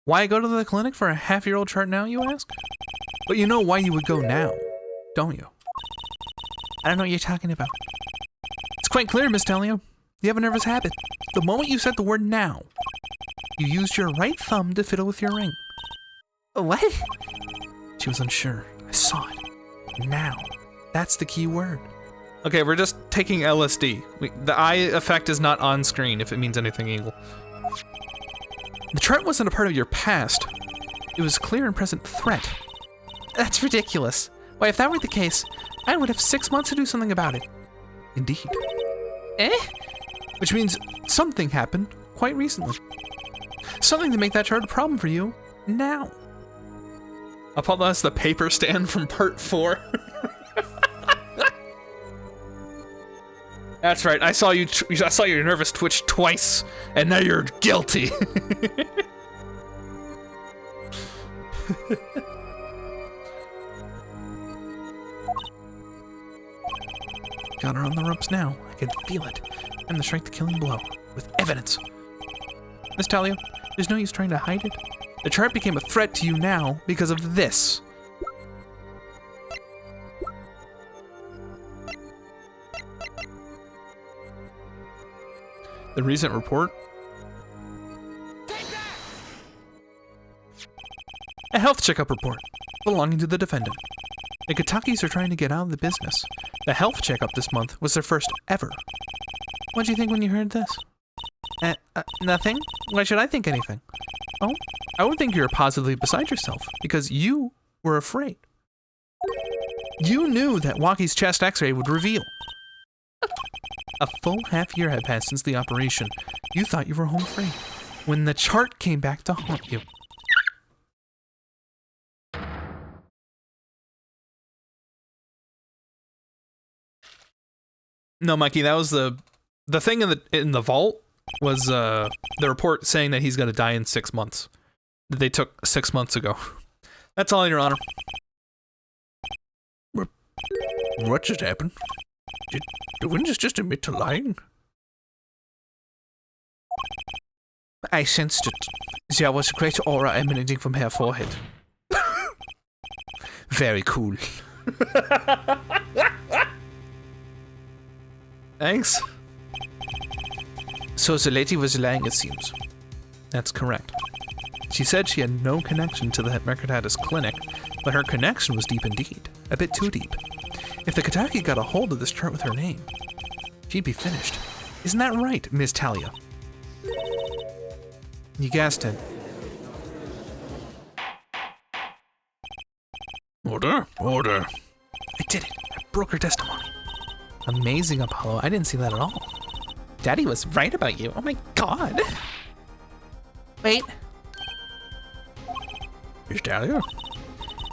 Why go to the clinic for a half-year-old chart now, you ask? But you know why you would go now, don't you? I don't know what you're talking about. It's quite clear, Miss Talia. You have a nervous habit. The moment you said the word now, you used your right thumb to fiddle with your ring. What? She was unsure. I saw it. Now. That's the key word. Okay, we're just taking LSD. The eye effect is not on screen, if it means anything, Eagle. The chart wasn't a part of your past. It was a clear and present threat. That's ridiculous. Why, if that were the case, I would have 6 months to do something about it. Indeed. Eh? Which means something happened quite recently. Something to make that chart a problem for you now. Apollo has the paper stand from part 4. That's right. I saw you. I saw your nervous twitch twice, and now you're guilty. Got her on the ropes now. I can feel it. I'm to strike the killing blow with evidence. Miss Talia, there's no use trying to hide it. The chart became a threat to you now because of this. The recent report? A health checkup report belonging to the defendant. The Katakis are trying to get out of the business. The health checkup this month was their first ever. What did you think when you heard this? Nothing? Why should I think anything? Oh, I would think you're positively beside yourself because you were afraid. You knew that Waki's chest x-ray would reveal. A full half year had passed since the operation. You thought you were home free when the chart came back to haunt you. No, Mikey, that was the thing in the vault was the report saying that he's gonna die in 6 months. That they took 6 months ago. That's all, Your Honor. What just happened? Did the witness just admit to lying? I sensed it. There was a great aura emanating from her forehead. Very cool. Thanks. So the lady was lying, it seems. That's correct. She said she had no connection to the Mercatatis clinic, but her connection was deep indeed. A bit too deep. If the Kataki got a hold of this chart with her name, she'd be finished. Isn't that right, Miss Talia? You guessed it. Order, order. I did it. I broke her testimony. Amazing, Apollo. I didn't see that at all. Daddy was right about you. Oh my god. Wait. Miss Talia?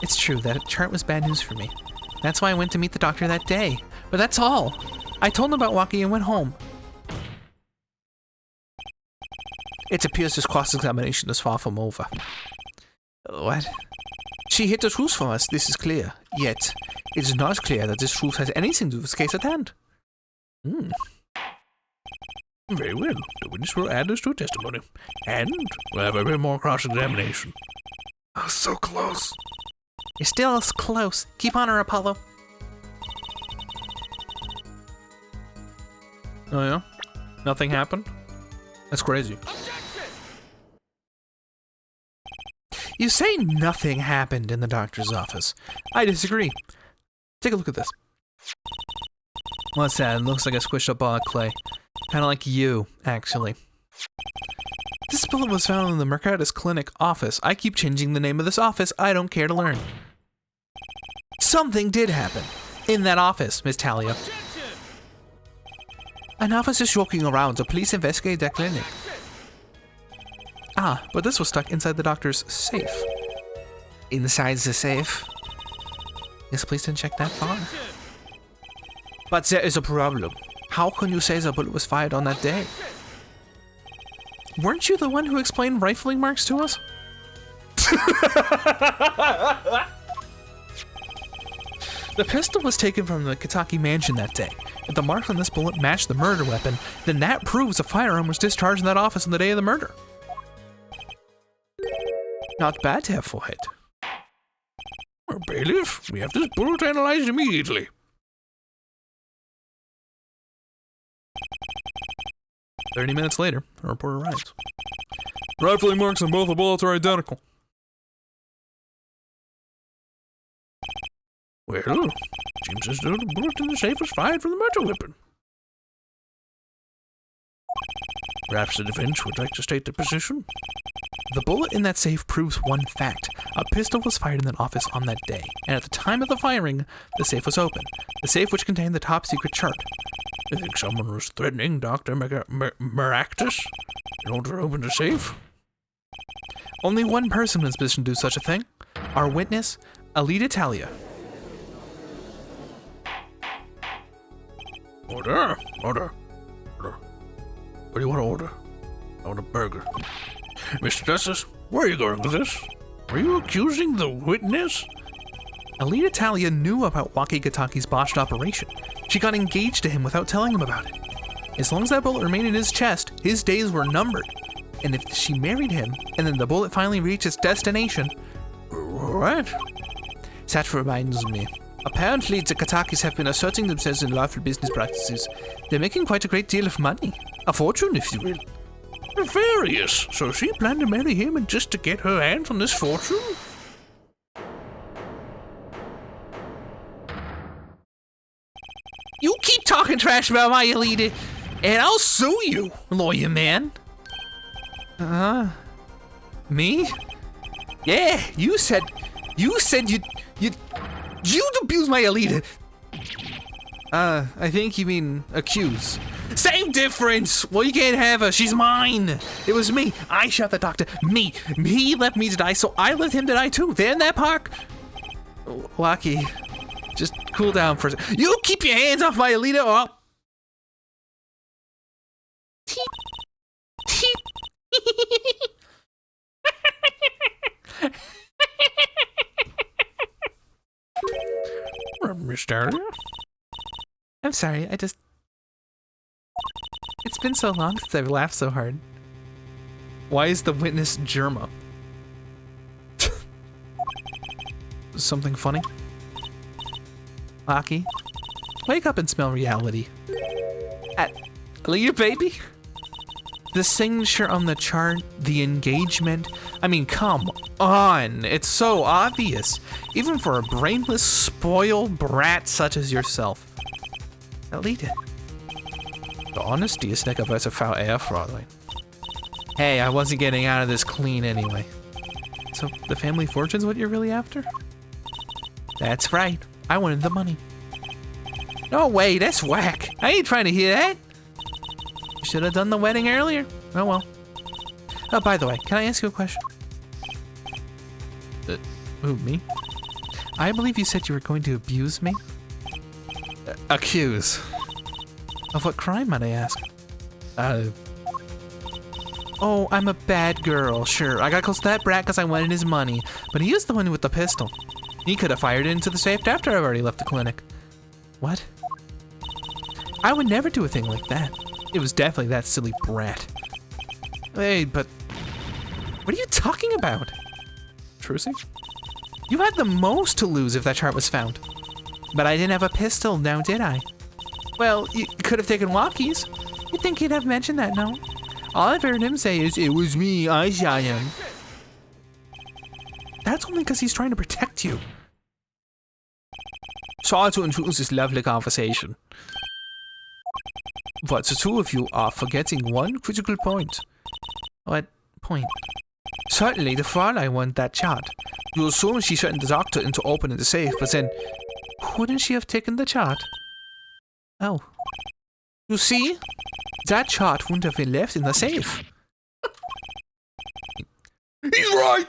It's true, that chart was bad news for me. That's why I went to meet the doctor that day. But that's all. I told him about Waki and went home. It appears this cross-examination is far from over. What? She hid the truth from us, this is clear. Yet, it is not clear that this truth has anything to do with the case at hand. Very well. The witness will add this to her testimony. And we'll have a bit more cross-examination. Oh, so close. You're still close. Keep on her, Apollo. Oh, yeah? Nothing happened? That's crazy. Objection! You say nothing happened in the doctor's office. I disagree. Take a look at this. What's that? It looks like a squished up ball of clay. Kind of like you, actually. This bullet was found in the Mercatus Clinic office. I keep changing the name of this office. I don't care to learn. Something did happen in that office, Miss Talia. Objection! An officer joking around. The police investigate that clinic. Ah, but this was stuck inside the doctor's safe. Inside the safe? Yes, please didn't check that far. But there is a problem. How can you say the bullet was fired on that day? Weren't you the one who explained rifling marks to us? The pistol was taken from the Kitaki mansion that day. If the marks on this bullet matched the murder weapon, then that proves a firearm was discharged in that office on the day of the murder. Not bad to have forehead. Well, bailiff, we have this bullet analyzed immediately. 30 minutes later, a reporter arrives. Rifling marks on both the bullets are identical. Well, seems as though the bullet in the safe was fired from the murder weapon. Perhaps the defense would like to state their position? The bullet in that safe proves one fact. A pistol was fired in that office on that day, and at the time of the firing, the safe was open. The safe which contained the top secret chart. You think someone was threatening Dr. Maractus in order to open the safe? Only one person was in position to do such a thing. Our witness, Alita Talia. Order. What do you want to order? I want a burger. Mr. Justice, where are you going with this? Are you accusing the witness? Alita Talia knew about Waki Gataki's botched operation. She got engaged to him without telling him about it. As long as that bullet remained in his chest, his days were numbered. And if she married him, and then the bullet finally reached its destination... What? That reminds me. Apparently, the Katakis have been asserting themselves in lawful business practices. They're making quite a great deal of money. A fortune, if you will. Nefarious. So she planned to marry him and just to get her hands on this fortune? You keep talking trash about my Alita, and I'll sue you, lawyer man. Me? Yeah, you said you'd abuse my Alita. I think you mean accuse. Same difference. Well, you can't have her. She's mine. It was me. I shot the doctor. Me. He left me to die, so I let him to die too. There in that park. Waki, just cool down for a second. You keep your hands off my Alita, or I'll... Teep. Teep. Mr. I'm sorry, it's been so long since I've laughed so hard. Why is the witness Germa? Something funny? Aki, wake up and smell reality. Alita, baby? The signature on the chart, the engagement. I mean, come on. It's so obvious. Even for a brainless, spoiled brat such as yourself. Alita. The honesty is like a foul air fraud. Hey, I wasn't getting out of this clean anyway. So the family fortune's what you're really after? That's right. I wanted the money. No way, that's whack. I ain't trying to hear that. Should have done the wedding earlier. Oh well. Oh, by the way, can I ask you a question? Who, me? I believe you said you were going to abuse me? Accuse. Of what crime, might I ask? Oh, I'm a bad girl, sure. I got close to that brat because I wanted his money, but he was the one with the pistol. He could have fired it into the safe after I've already left the clinic. What? I would never do a thing like that. It was definitely that silly brat. Hey, but what are you talking about? Trucy? You had the most to lose if that chart was found. But I didn't have a pistol, now did I? Well, you could have taken walkies. You'd think he'd have mentioned that, no? All I've heard him say is, "It was me, I shot him." That's only because he's trying to protect you. Sorry to intrude this lovely conversation, but the two of you are forgetting one critical point. What point? Certainly, the Fräulein wanted that chart. You assume she sent the doctor into opening the safe, but then couldn't she have taken the chart? Oh. You see? That chart wouldn't have been left in the safe. He's right!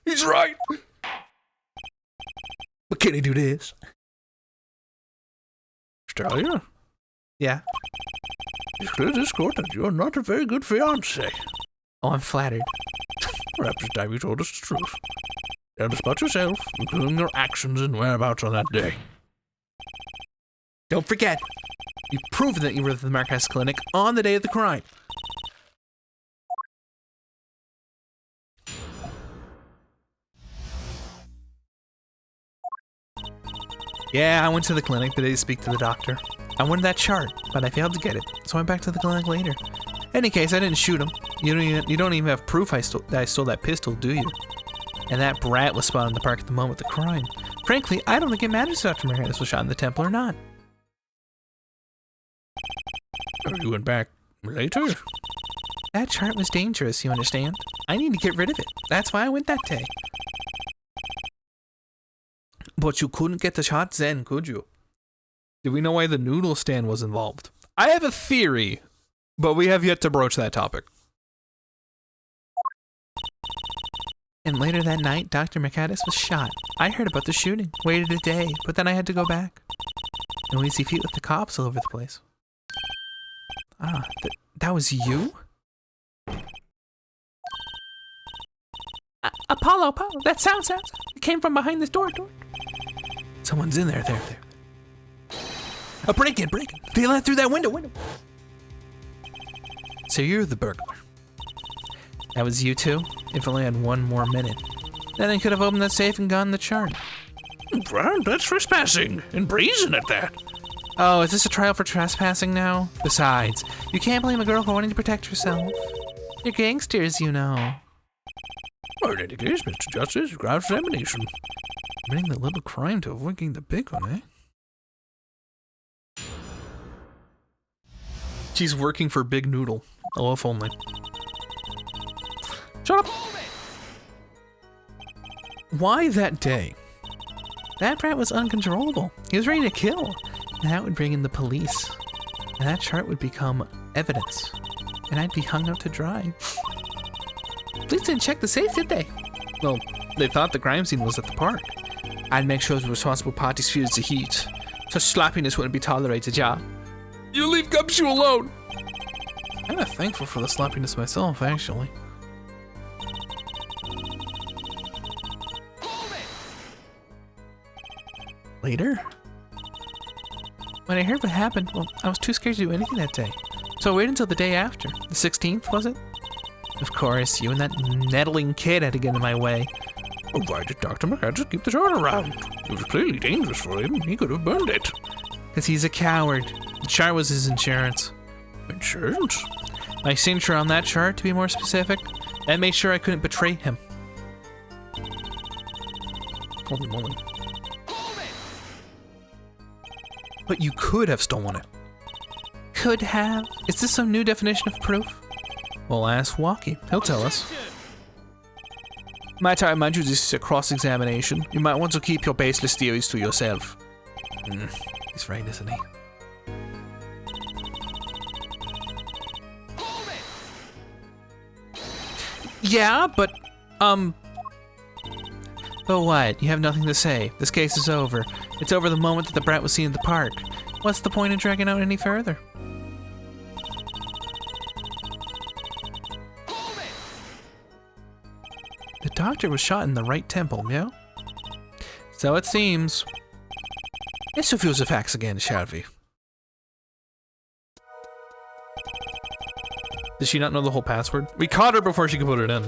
He's right! But can he do this? Stalia? Yeah. It's clear to this court that you're not a very good fiancé. Oh, I'm flattered. Perhaps it's time you told us the truth. Tell us about yourself, including your actions and whereabouts on that day. Don't forget, you've proven that you were at the Marquez Clinic on the day of the crime. Yeah, I went to the clinic the day to speak to the doctor. I wanted that chart, but I failed to get it, so I went back to the clinic later. In any case, I didn't shoot him. You don't even have proof that I stole that pistol, do you? And that brat was spotted in the park at the moment of the crime. Frankly, I don't think it matters if Dr. Marquez was shot in the temple or not. You went back later? That chart was dangerous, you understand? I need to get rid of it. That's why I went that day. But you couldn't get the chart then, could you? Do we know why the noodle stand was involved? I have a theory, but we have yet to broach that topic. And later that night, Dr. Mercatus was shot. I heard about the shooting, waited a day, but then I had to go back. No easy feat with the cops all over the place. Ah, that was you? Apollo, that sound. It came from behind this door. Someone's in there, there. A break-in. They let through that window. So you're the burglar. That was you too? If only I had one more minute. Then I could have opened that safe and gotten the chart. Well, that's trespassing, and brazen at that. Oh, is this a trial for trespassing now? Besides, you can't blame a girl for wanting to protect herself. You're gangsters, you know. Well, in any case, Mr. Justice, cross-examination. Bring the little crime to avoiding the big one, eh? She's working for Big Noodle. Oh, if only. Shut up! Why that day? That brat was uncontrollable. He was ready to kill. And that would bring in the police. And that chart would become evidence. And I'd be hung out to dry. Police didn't check the safe, did they? Well, they thought the crime scene was at the park. I'd make sure the responsible parties feels the heat. Such sloppiness wouldn't be tolerated, yeah? You leave Gumshoe alone! I'm kind of thankful for the sloppiness myself, actually. Later? When I heard what happened, well, I was too scared to do anything that day. So I waited until the day after. The 16th, was it? Of course, you and that meddling kid had to get in my way. Oh, why did Dr. McAdams keep the chart around? It was clearly dangerous for him. He could have burned it. Because he's a coward. The chart was his insurance. Insurance? My signature on that chart, to be more specific. That made sure I couldn't betray him. Holy moly. But you could have stolen it. Could have? Is this some new definition of proof? Well, ask Walkie. He'll tell us. Might I remind you this is a cross-examination? You might want to keep your baseless theories to yourself. He's right, isn't he? Yeah, but, But what? You have nothing to say. This case is over. It's over the moment that the brat was seen in the park. What's the point in dragging out any further? doctor was shot in the right temple, yeah? So it seems. Let's review the facts again, shall we? Did she not know the whole password? We caught her before she could put it in.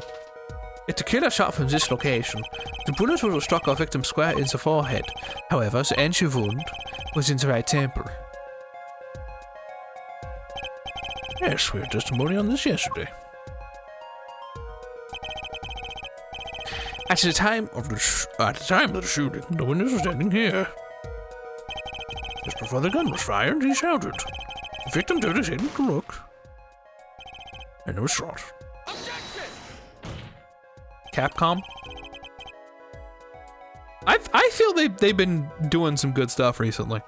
If the killer shot from this location, the bullet would have struck our victim square in the forehead. However, the entry wound was in the right temple. Yes, we had testimony on this yesterday. At the time At the time of the shooting, the witness was standing here. Just before the gun was fired, he shouted. The victim turned his head to look, and was shot. Capcom? I feel they've been doing some good stuff recently.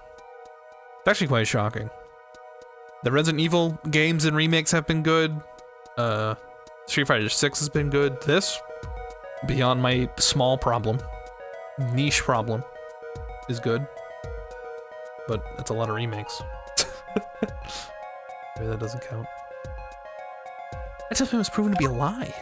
It's actually quite shocking. The Resident Evil games and remakes have been good. Street Fighter 6 has been good. This, beyond my small problem, niche problem, is good. But it's a lot of remakes. Maybe that doesn't count. that something was proven to be a lie.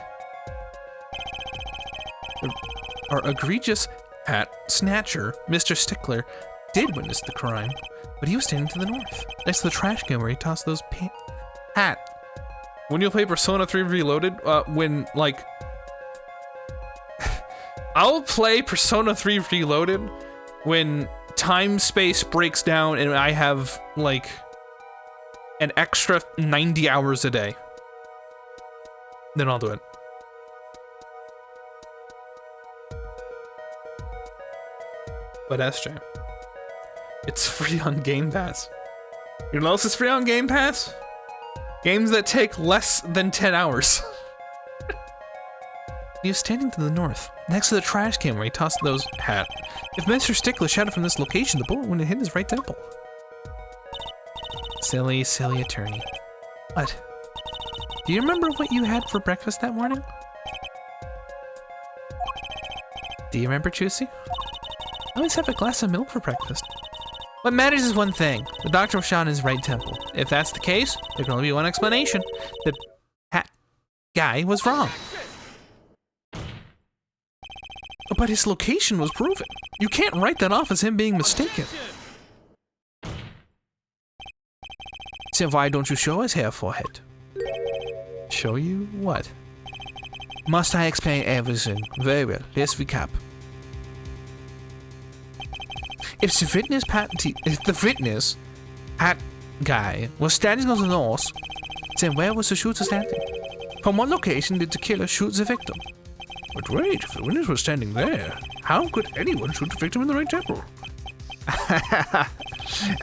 Our egregious hat snatcher, Mr. Stickler, did witness the crime, but he was standing to the north, next to the trash can where he tossed those hat. When you play Persona 3 Reloaded, like... I'll play Persona 3 Reloaded when time-space breaks down and I have, like, an extra 90 hours a day. Then I'll do it. But SJ, it's free on Game Pass. You know what else is free on Game Pass? Games that take less than 10 hours. He was standing to the north, next to the trash can where he tossed those hat. If Mr. Stickler shot it from this location, the bullet wouldn't have hit his right temple. Silly, silly attorney. What? Do you remember what you had for breakfast that morning? Do you remember, Juicy? I always have a glass of milk for breakfast. What matters is one thing. The doctor was shot in his right temple. If that's the case, there can only be one explanation. The hat guy was wrong. But his location was proven. You can't write that off as him being mistaken. So why don't you show us hair forehead? Show you what? Must I explain everything? Very well, let's recap. If the witness hat guy was standing on the north, then where was the shooter standing? From what location did the killer shoot the victim? But wait, if the witness was standing there, how could anyone shoot the victim in the right temple?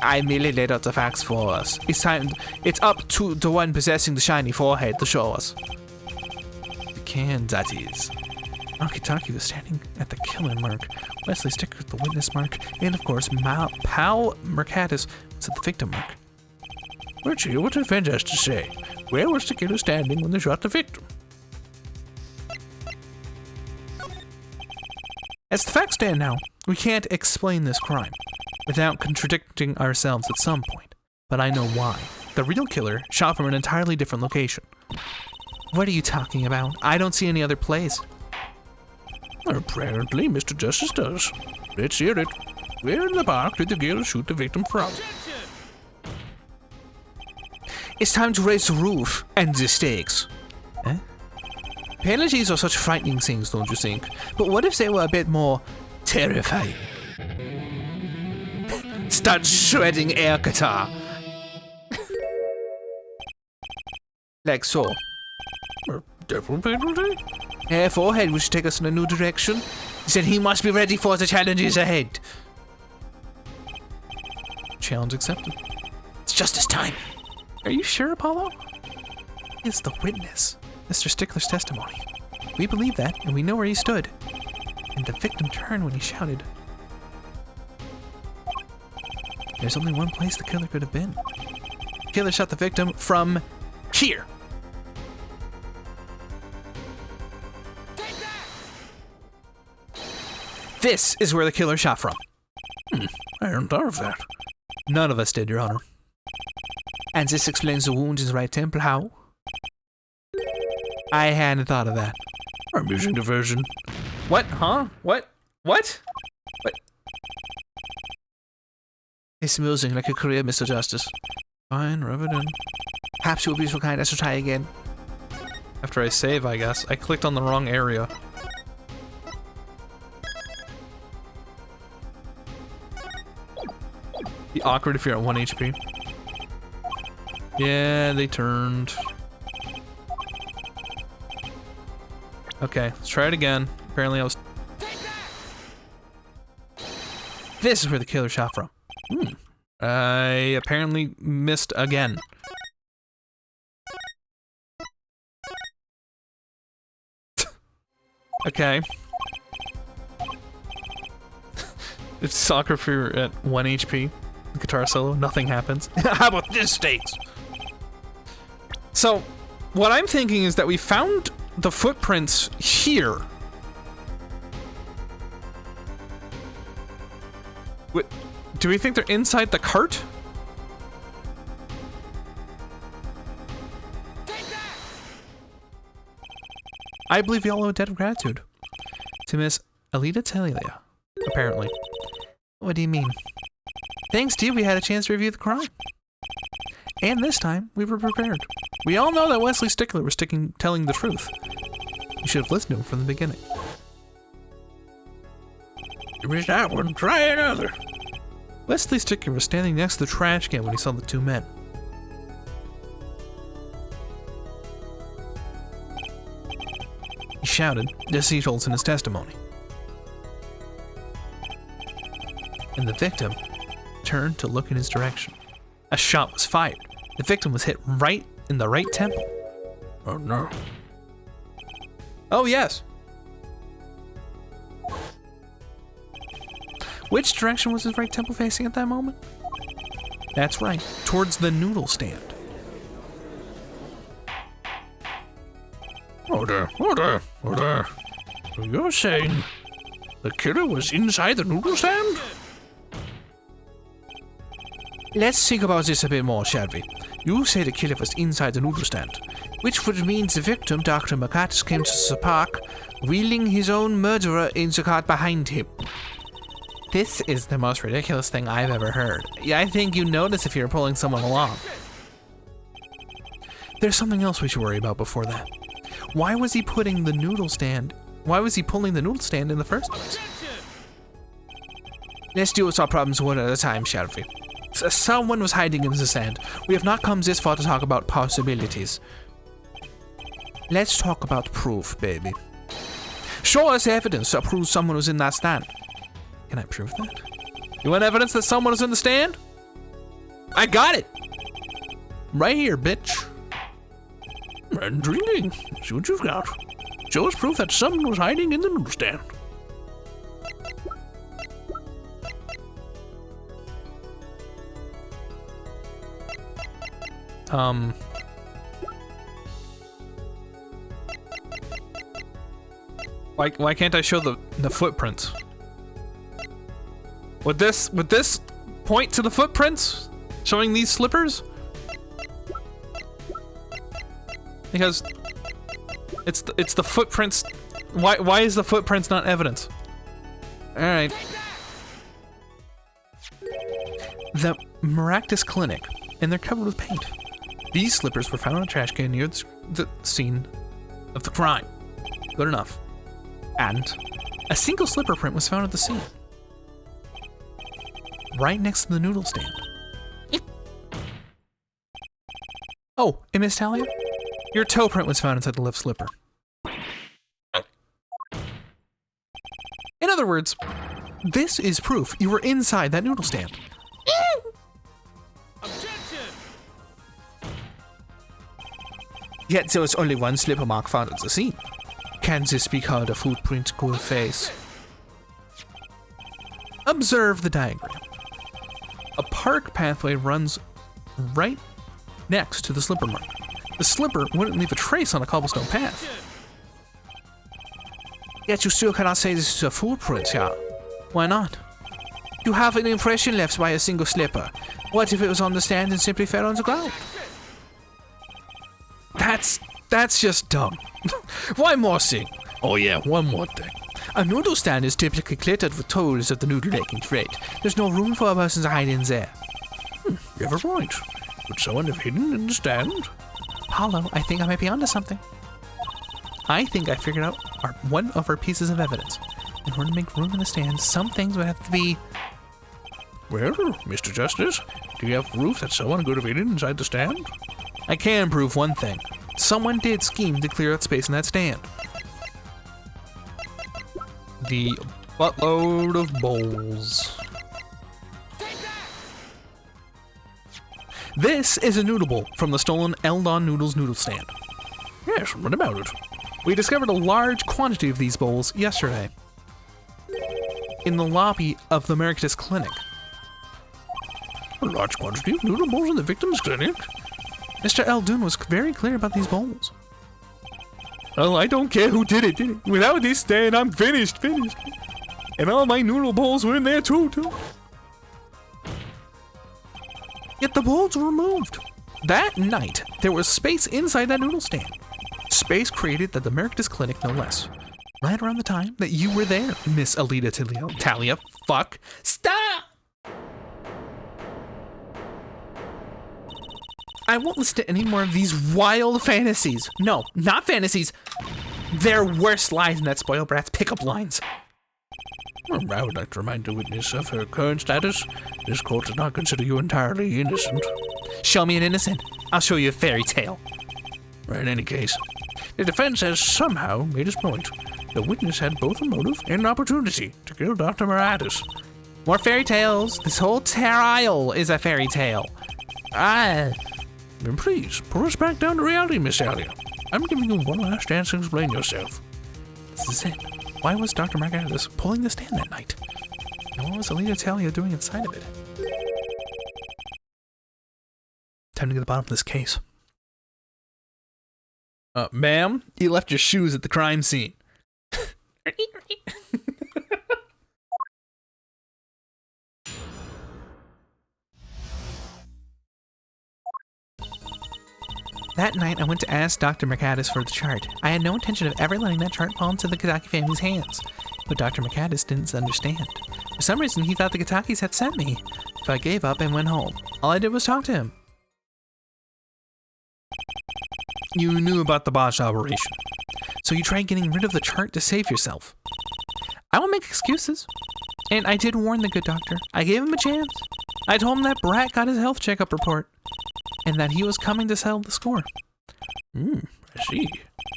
I merely laid out the facts for us. It's up to the one possessing the shiny forehead to show us. The can, that is. Akitaki was standing at the killer mark, Wesley Sticker at the witness mark, and of course, Pal Mercatus was at the victim mark. Let's hear what the defense has to say. Where was the killer standing when they shot the victim? As the facts stand now, we can't explain this crime without contradicting ourselves at some point. But I know why. The real killer shot from an entirely different location. What are you talking about? I don't see any other place. Apparently, Mr. Justice does. Let's hear it. Where in the park did the killer shoot the victim from? It's time to raise the roof and the stakes. Eh? Penalties are such frightening things, don't you think? But what if they were a bit more terrifying? Start shredding air guitar. Like so. Devil penalty? Hair forehead wish to take us in a new direction. He said he must be ready for the challenges ahead. Challenge accepted. It's justice time. Are you sure, Apollo? It's the witness, Mr. Stickler's testimony. We believe that, and we know where he stood. And the victim turned when he shouted. There's only one place the killer could have been. The killer shot the victim from here. This is where the killer shot from. I hadn't thought of that. None of us did, Your Honor. And this explains the wound in the right temple. How? I hadn't thought of that. I'm using diversion. What? Huh? What? What? What? It's amusing, like a career, Mr. Justice. Fine, rub it in. Perhaps you will be so kind as to try again. After I save, I guess. I clicked on the wrong area. Be awkward if you're at 1 HP. Yeah, they turned. Okay, let's try it again. Apparently I was... This is where the killer shot from. I apparently missed again. Okay. It's soccer if you're at 1 HP. Guitar solo, nothing happens. How about this stakes? So, what I'm thinking is that we found the footprints here. What, do we think they're inside the cart? I believe we all owe a debt of gratitude to Miss Alita Talia, apparently. What do you mean? Thanks to you, we had a chance to review the crime. And this time, we were prepared. We all know that Wesley Stickler was telling the truth. You should have listened to him from the beginning. You missed that one. Try another. Wesley Stickler was standing next to the trash can when he saw the two men. He shouted, as he told in his testimony. And the victim turned to look in his direction. A shot was fired. The victim was hit right in the right temple. Oh no. Oh, yes. Which direction was his right temple facing at that moment? That's right, towards the noodle stand. Order. So you're saying the killer was inside the noodle stand? Let's think about this a bit more, shall we? You say the killer was inside the noodle stand, which would mean the victim, Dr. McCartus, came to the park, wheeling his own murderer in the cart behind him. This is the most ridiculous thing I've ever heard. Yeah, I think you notice if you're pulling someone along. There's something else we should worry about before that. Why was he putting the noodle stand? Why was he pulling the noodle stand in the first place? Let's deal with our problems one at a time, shall we? Someone was hiding in the sand. We have not come this far to talk about possibilities. Let's talk about proof, baby. Show us evidence that proves someone was in that stand. Can I prove that? You want evidence that someone was in the stand? I got it! Right here, bitch. Intriguing. See what you've got. Show us proof that someone was hiding in the noodle stand. Why can't I show the footprints? Would this point to the footprints? Showing these slippers? Because it's the footprints. Why is the footprints not evidence? Alright. The Maractus Clinic, and they're covered with paint. These slippers were found in a trash can near the scene of the crime. Good enough. And a single slipper print was found at the scene. Right next to the noodle stand. Oh, and Miss Talia? Your toe print was found inside the left slipper. In other words, this is proof you were inside that noodle stand. Yet there was only one slipper mark found at the scene. Can this be called a footprint good face? Observe the diagram. A park pathway runs right next to the slipper mark. The slipper wouldn't leave a trace on a cobblestone path. Yet you still cannot say this is a footprint, yeah? Why not? You have an impression left by a single slipper. What if it was on the stand and simply fell on the ground? That's just dumb. One more thing. Oh yeah, one more thing. A noodle stand is typically cluttered with toys of the noodle-making trade. There's no room for a person to hide in there. You're right. Would someone have hidden in the stand? Paulo, I think I might be onto something. I think I figured out one of our pieces of evidence. In order to make room in the stand, some things would have to be... Well, Mr. Justice, do you have proof that someone could have hidden inside the stand? I can prove one thing. Someone did scheme to clear out space in that stand. The buttload of bowls. This is a noodle bowl from the stolen Eldon Noodles noodle stand. Yes, what about it? We discovered a large quantity of these bowls yesterday in the lobby of the Meritus Clinic. A large quantity of noodle bowls in the victim's clinic? Mr. Eldon was very clear about these bowls. Well, I don't care who did it. Without this stand, I'm finished. And all my noodle bowls were in there too. Yet the bowls were removed. That night, there was space inside that noodle stand. Space created at the Meritus Clinic, no less. Right around the time that you were there, Miss Alita Talia. Fuck. Stop! I won't listen to any more of these wild fantasies. No, not fantasies. They're worse lies than that spoiled brat's pickup lines. Well, I would like to remind the witness of her current status. This court does not consider you entirely innocent. Show me an innocent. I'll show you a fairy tale. In any case, the defense has somehow made its point. The witness had both a motive and an opportunity to kill Dr. Maratus. More fairy tales. This whole trial is a fairy tale. Then please, pull us back down to reality, Miss Talia. I'm giving you one last chance to explain yourself. This is it. Why was Dr. Maratus pulling the stand that night? And what was Alita Talia doing inside of it? Time to get to the bottom of this case. Ma'am, you left your shoes at the crime scene. That night, I went to ask Dr. Mercatus for the chart. I had no intention of ever letting that chart fall into the Kataki family's hands. But Dr. Mercatus didn't understand. For some reason, he thought the Katakis had sent me. So I gave up and went home. All I did was talk to him. You knew about the botched operation. So you tried getting rid of the chart to save yourself. I won't make excuses. And I did warn the good doctor. I gave him a chance. I told him that Brat got his health checkup report. And that he was coming to settle the score. I see.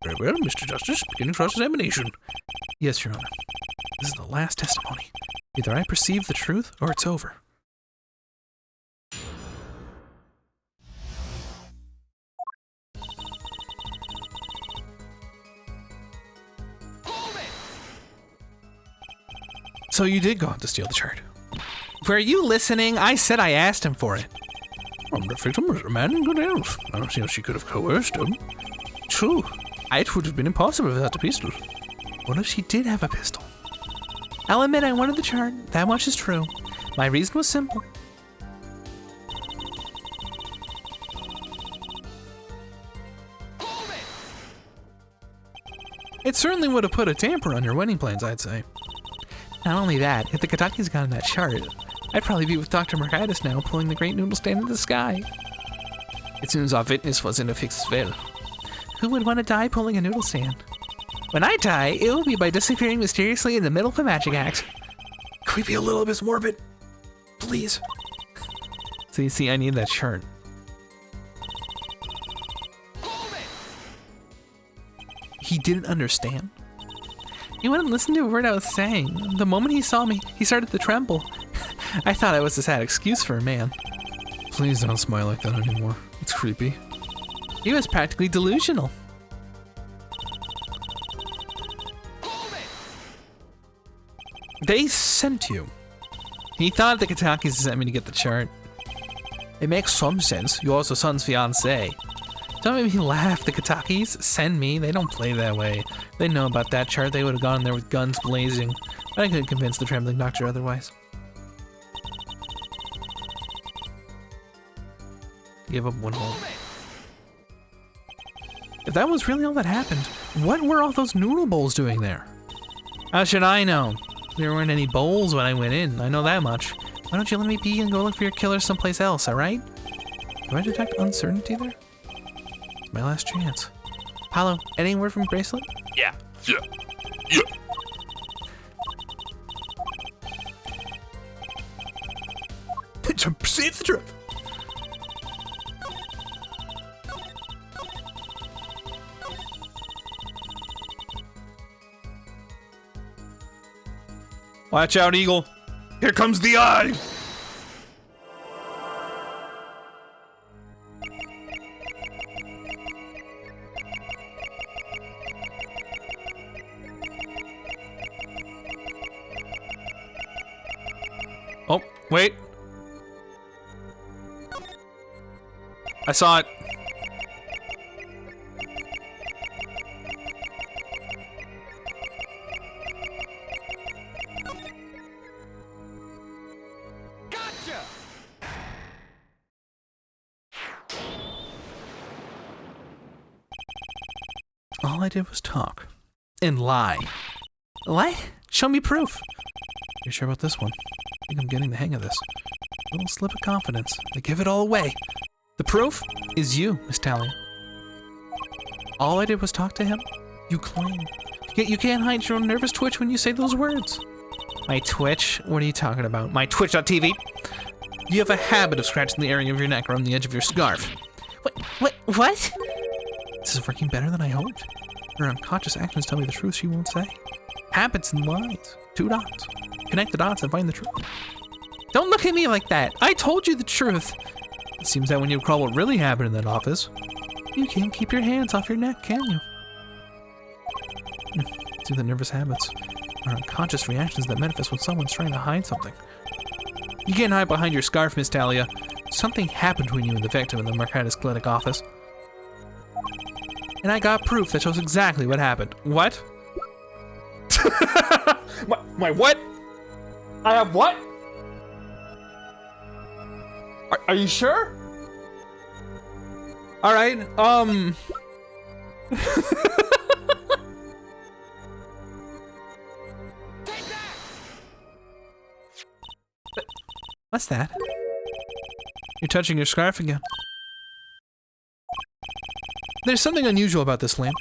Very well, Mr. Justice. Beginning cross-examination. Yes, Your Honor. This is the last testimony. Either I perceive the truth, or it's over. So you did go out to steal the chart. Were you listening? I said I asked him for it. The victim was a man in good health. I don't see how she could have coerced him. True. It would have been impossible without the pistol. What if she did have a pistol? I'll admit I wanted the chart. That much is true. My reason was simple. It certainly would have put a tamper on your wedding plans, I'd say. Not only that, if the Katakis got in that chart, I'd probably be with Dr. Mercatus now, pulling the great noodle stand in the sky. It seems our witness was in a fix as well. Who would want to die pulling a noodle stand? When I die, it will be by disappearing mysteriously in the middle of a magic act. Could we be a little bit morbid? Please. So you see, I need that chart. He didn't understand. He wouldn't listen to a word I was saying. The moment he saw me, he started to tremble. I thought I was a sad excuse for a man. Please don't smile like that anymore. It's creepy. He was practically delusional. They sent you. He thought the Katakis sent me to get the chart. It makes some sense. You're the son's fiancé. Don't make me laugh. The Katakis send me. They don't play that way. If they know about that chart, they would have gone there with guns blazing. But I couldn't convince the trembling doctor otherwise. Give up one hole. If that was really all that happened, what were all those noodle bowls doing there? How should I know? There weren't any bowls when I went in. I know that much. Why don't you let me be and go look for your killer someplace else, alright? Do I detect uncertainty there? It's my last chance. Paolo, any word from Bracelet? Yeah. Save the trip. Watch out, Eagle. Here comes the eye. Oh, wait. I saw it. Gotcha! All I did was talk. And lie. What? Show me proof. You sure about this one? I think I'm getting the hang of this. A little slip of confidence. They give it all away. The proof is you, Miss Talia. All I did was talk to him. You claim. Yet you can't hide your own nervous twitch when you say those words. My twitch? What are you talking about? My twitch.tv? You have a habit of scratching the area of your neck or on the edge of your scarf. What? This is working better than I hoped. Her unconscious actions tell me the truth she won't say. Habits and lies. 2 dots. Connect the dots and find the truth. Don't look at me like that. I told you the truth. It seems that when you recall what really happened in that office, you can't keep your hands off your neck, can you? See the nervous habits are unconscious reactions that manifest when someone's trying to hide something. You can't hide behind your scarf, Miss Talia. Something happened between you and the victim in the Mercatus Clinic office. And I got proof that shows exactly what happened. What? My what? I have what? Are you sure? All right. Take that! What's that? You're touching your scarf again. There's something unusual about this lamp.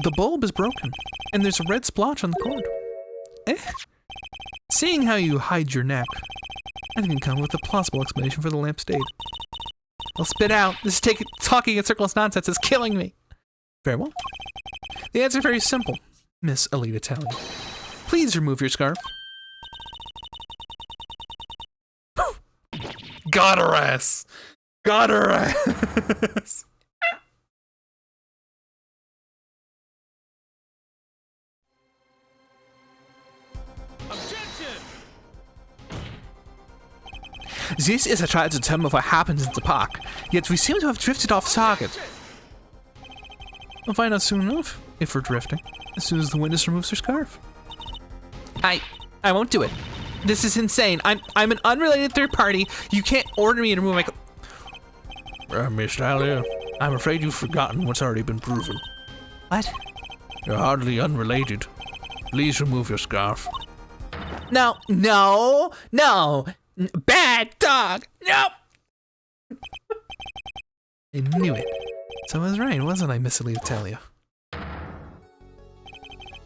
The bulb is broken, and there's a red splotch on the cord. Seeing how you hide your neck, I can come with a plausible explanation for the lamp's state. I'll spit out. This talking in circles nonsense is killing me. Very well. The answer is very simple, Miss Alita Talia. Please remove your scarf. Got her ass. Got her ass. Objection! This is a try to determine what happens in the park, yet we seem to have drifted off target. We'll find out soon enough if we're drifting, as soon as the witness removes her scarf. I won't do it. This is insane. I'm an unrelated third party. You can't order me to remove my Miss Talia, I'm afraid you've forgotten what's already been proven. What? You're hardly unrelated. Please remove your scarf. No. Bad dog. No. I knew it. So I was right, wasn't I, Miss Alita Talia?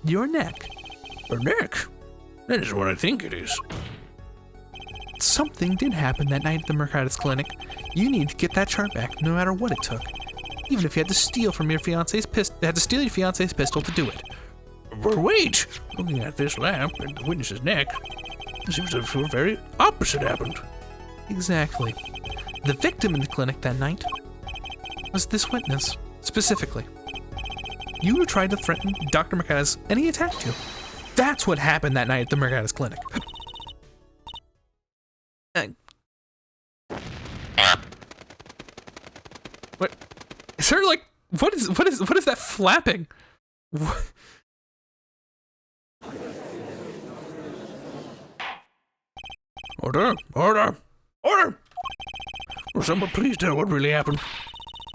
Your neck. Her neck? That is what I think it is. Something did happen that night at the Mercatus Clinic. You need to get that chart back, no matter what it took. Even if you had to steal your fiance's pistol to do it. But wait! Looking at this lamp and the witness's neck, it seems the very opposite happened. Exactly. The victim in the clinic that night was this witness, specifically. You tried to threaten Dr. Mercatus, and he attacked you. That's what happened that night at the Mercatus Clinic. What? Is there like what is that flapping? What? Order! Will someone please tell what really happened?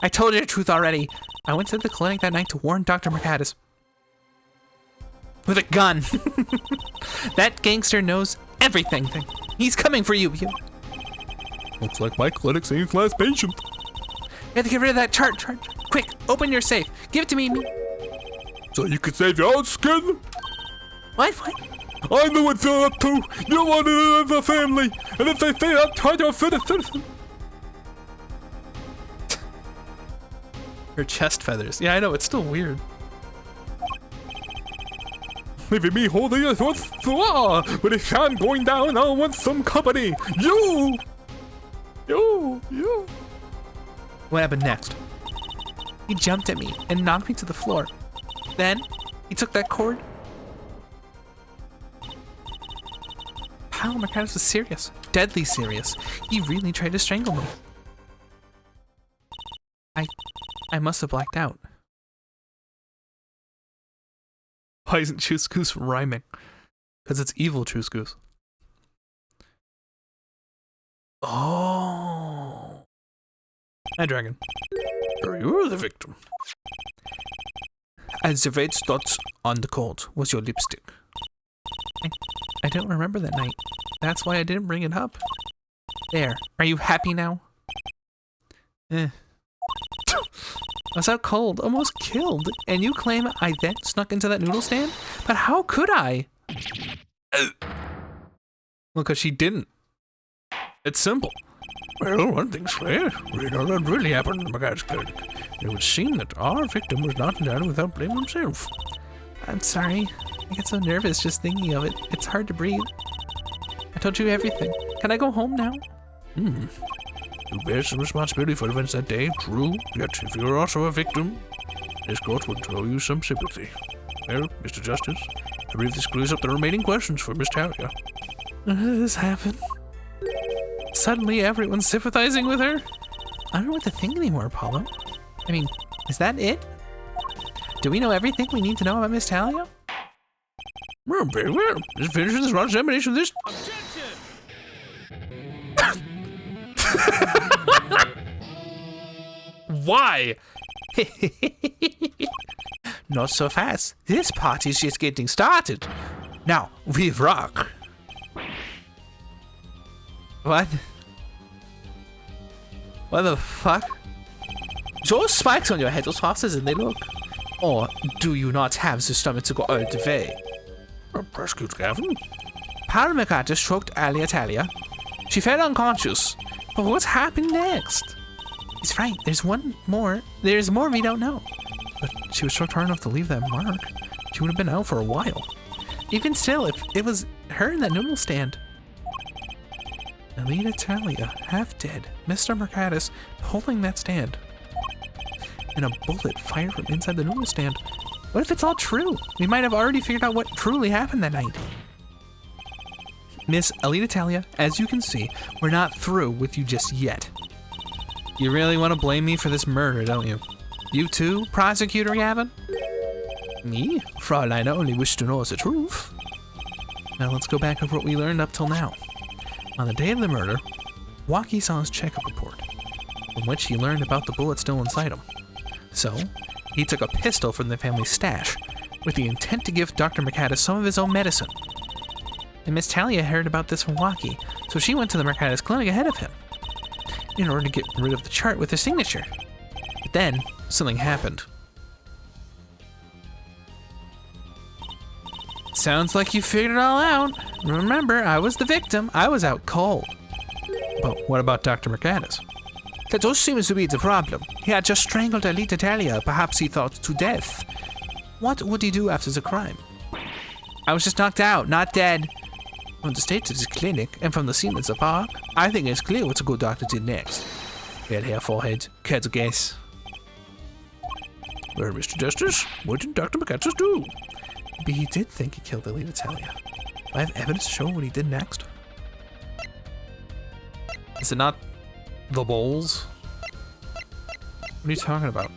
I told you the truth already. I went to the clinic that night to warn Dr. Mercatus. with a gun. That gangster knows everything. He's coming for you. Looks like my clinic's ain't last patient. You have to get rid of that chart. Quick, open your safe. Give it to me. So you can save your own skin? What? I know what they're up to. You want it in the family. And if they fail, I'll try to finish it. Her chest feathers. Yeah, I know, it's still weird. Leaving me holding it with the law. But if I'm going down, I'll want some company. You. What happened next? He jumped at me and knocked me to the floor. Then, he took that cord. Paolo Mercatus was serious. Deadly serious. He really tried to strangle me. I must have blacked out. Why isn't Chuscus rhyming? Because it's evil Chuscus. Oh. Hi, Dragon. You're the victim. As the red dots on the cord was your lipstick. I don't remember that night. That's why I didn't bring it up. There. Are you happy now? I was out cold, almost killed, and you claim I then snuck into that noodle stand? But how could I? Well, because she didn't. It's simple. Well, one thing's clear. We know what really happened in McCart's clinic. It would seem that our victim was not endowed without blame himself. I'm sorry. I get so nervous just thinking of it. It's hard to breathe. I told you everything. Can I go home now? You bear some responsibility for events that day, true. Yet, if you're also a victim, this court would owe you some sympathy. Well, Mr. Justice, I believe this clears up the remaining questions for Miss Talia. This happened. Suddenly, everyone's sympathizing with her. I don't know what to think anymore, Apollo. I mean, is that it? Do we know everything we need to know about Miss Talia? Well, very well. Just finishing this cross-examination of this. Why? Not so fast. This party's just getting started. Now, we rock. What? What the fuck? Those spikes on your head, those fast as they look. Or do you not have the stomach to go all the way? Prosecute Gavin. Paolo Mercatus stroked Alia Talia. She fell unconscious. But what's happened next? He's right. There's more we don't know. But she was struck hard enough to leave that mark. She would have been out for a while. Even still, if it was her in that noodle stand. Alita Talia, half dead. Mr. Mercatus holding that stand. And a bullet fired from inside the noodle stand. What if it's all true? We might have already figured out what truly happened that night. Miss Alita Talia, as you can see, we're not through with you just yet. You really want to blame me for this murder, don't you? You too, Prosecutor Gavin? Me? Fraulein only wished to know the truth. Now let's go back over what we learned up till now. On the day of the murder, Waki saw his checkup report, from which he learned about the bullet still inside him. So, he took a pistol from the family's stash, with the intent to give Dr. Mercatus some of his own medicine. And Miss Talia heard about this from Waki, so she went to the Mercatus clinic ahead of him, in order to get rid of the chart with her signature. But then, something happened. Sounds like you figured it all out. Remember, I was the victim. I was out cold. But what about Dr. Mercatus? That just seems to be the problem. He had just strangled Alita Talia, perhaps he thought to death. What would he do after the crime? I was just knocked out, not dead. From the state of this clinic, and from the scene at the park, I think it's clear what a good doctor did next. Red hair, forehead, care to guess? Well, Mr. Justice, what did Dr. Mercatus do? Maybe he did think he killed Alita Talia. Do I have evidence to show what he did next? Is it not the bowls? What are you talking about?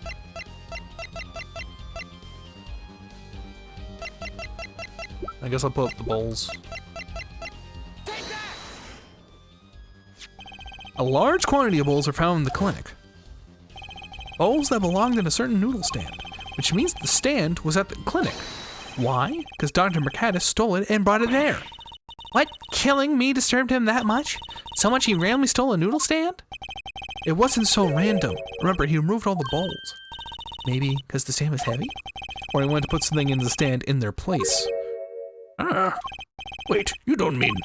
I guess I'll put up the bowls. A large quantity of bowls are found in the clinic. Bowls that belonged in a certain noodle stand, which means the stand was at the clinic. Why? Because Dr. Mercatus stole it and brought it there. What? Killing me disturbed him that much? So much he randomly stole a noodle stand? It wasn't so random. Remember, he removed all the bowls. Maybe because the stand was heavy? Or he wanted to put something in the stand in their place. Wait, you don't mean...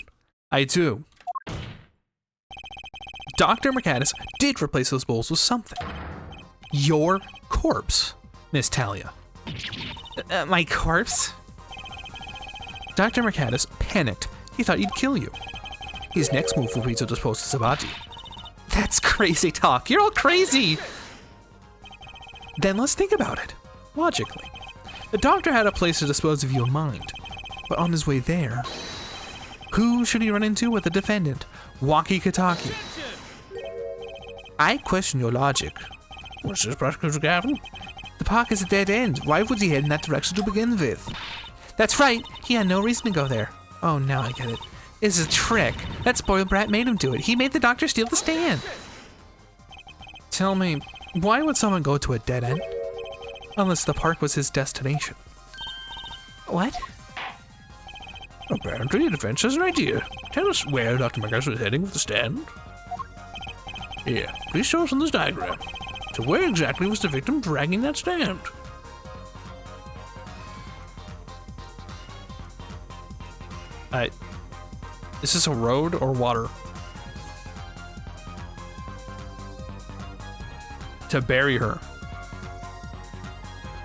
I do. Dr. Mercatus did replace those bowls with something. Your corpse, Miss Talia. My corpse? Dr. Mercatus panicked. He thought he'd kill you. His next move would be to dispose of Sabaji. That's crazy talk. You're all crazy. Then let's think about it. Logically. The doctor had a place to dispose of your mind. But on his way there, who should he run into with the defendant? Waki Kataki. I question your logic. What's this, Prosecutor Gavin? The park is a dead end. Why would he head in that direction to begin with? That's right. He had no reason to go there. Oh, now I get it. It's a trick. That spoiled brat made him do it. He made the doctor steal the stand. Tell me, why would someone go to a dead end? Unless the park was his destination. What? Apparently, the defense has an idea. Tell us where Dr. Mercatus was heading with the stand. Here, please show us on this diagram. So where exactly was the victim dragging that stand? Is this a road or water? To bury her.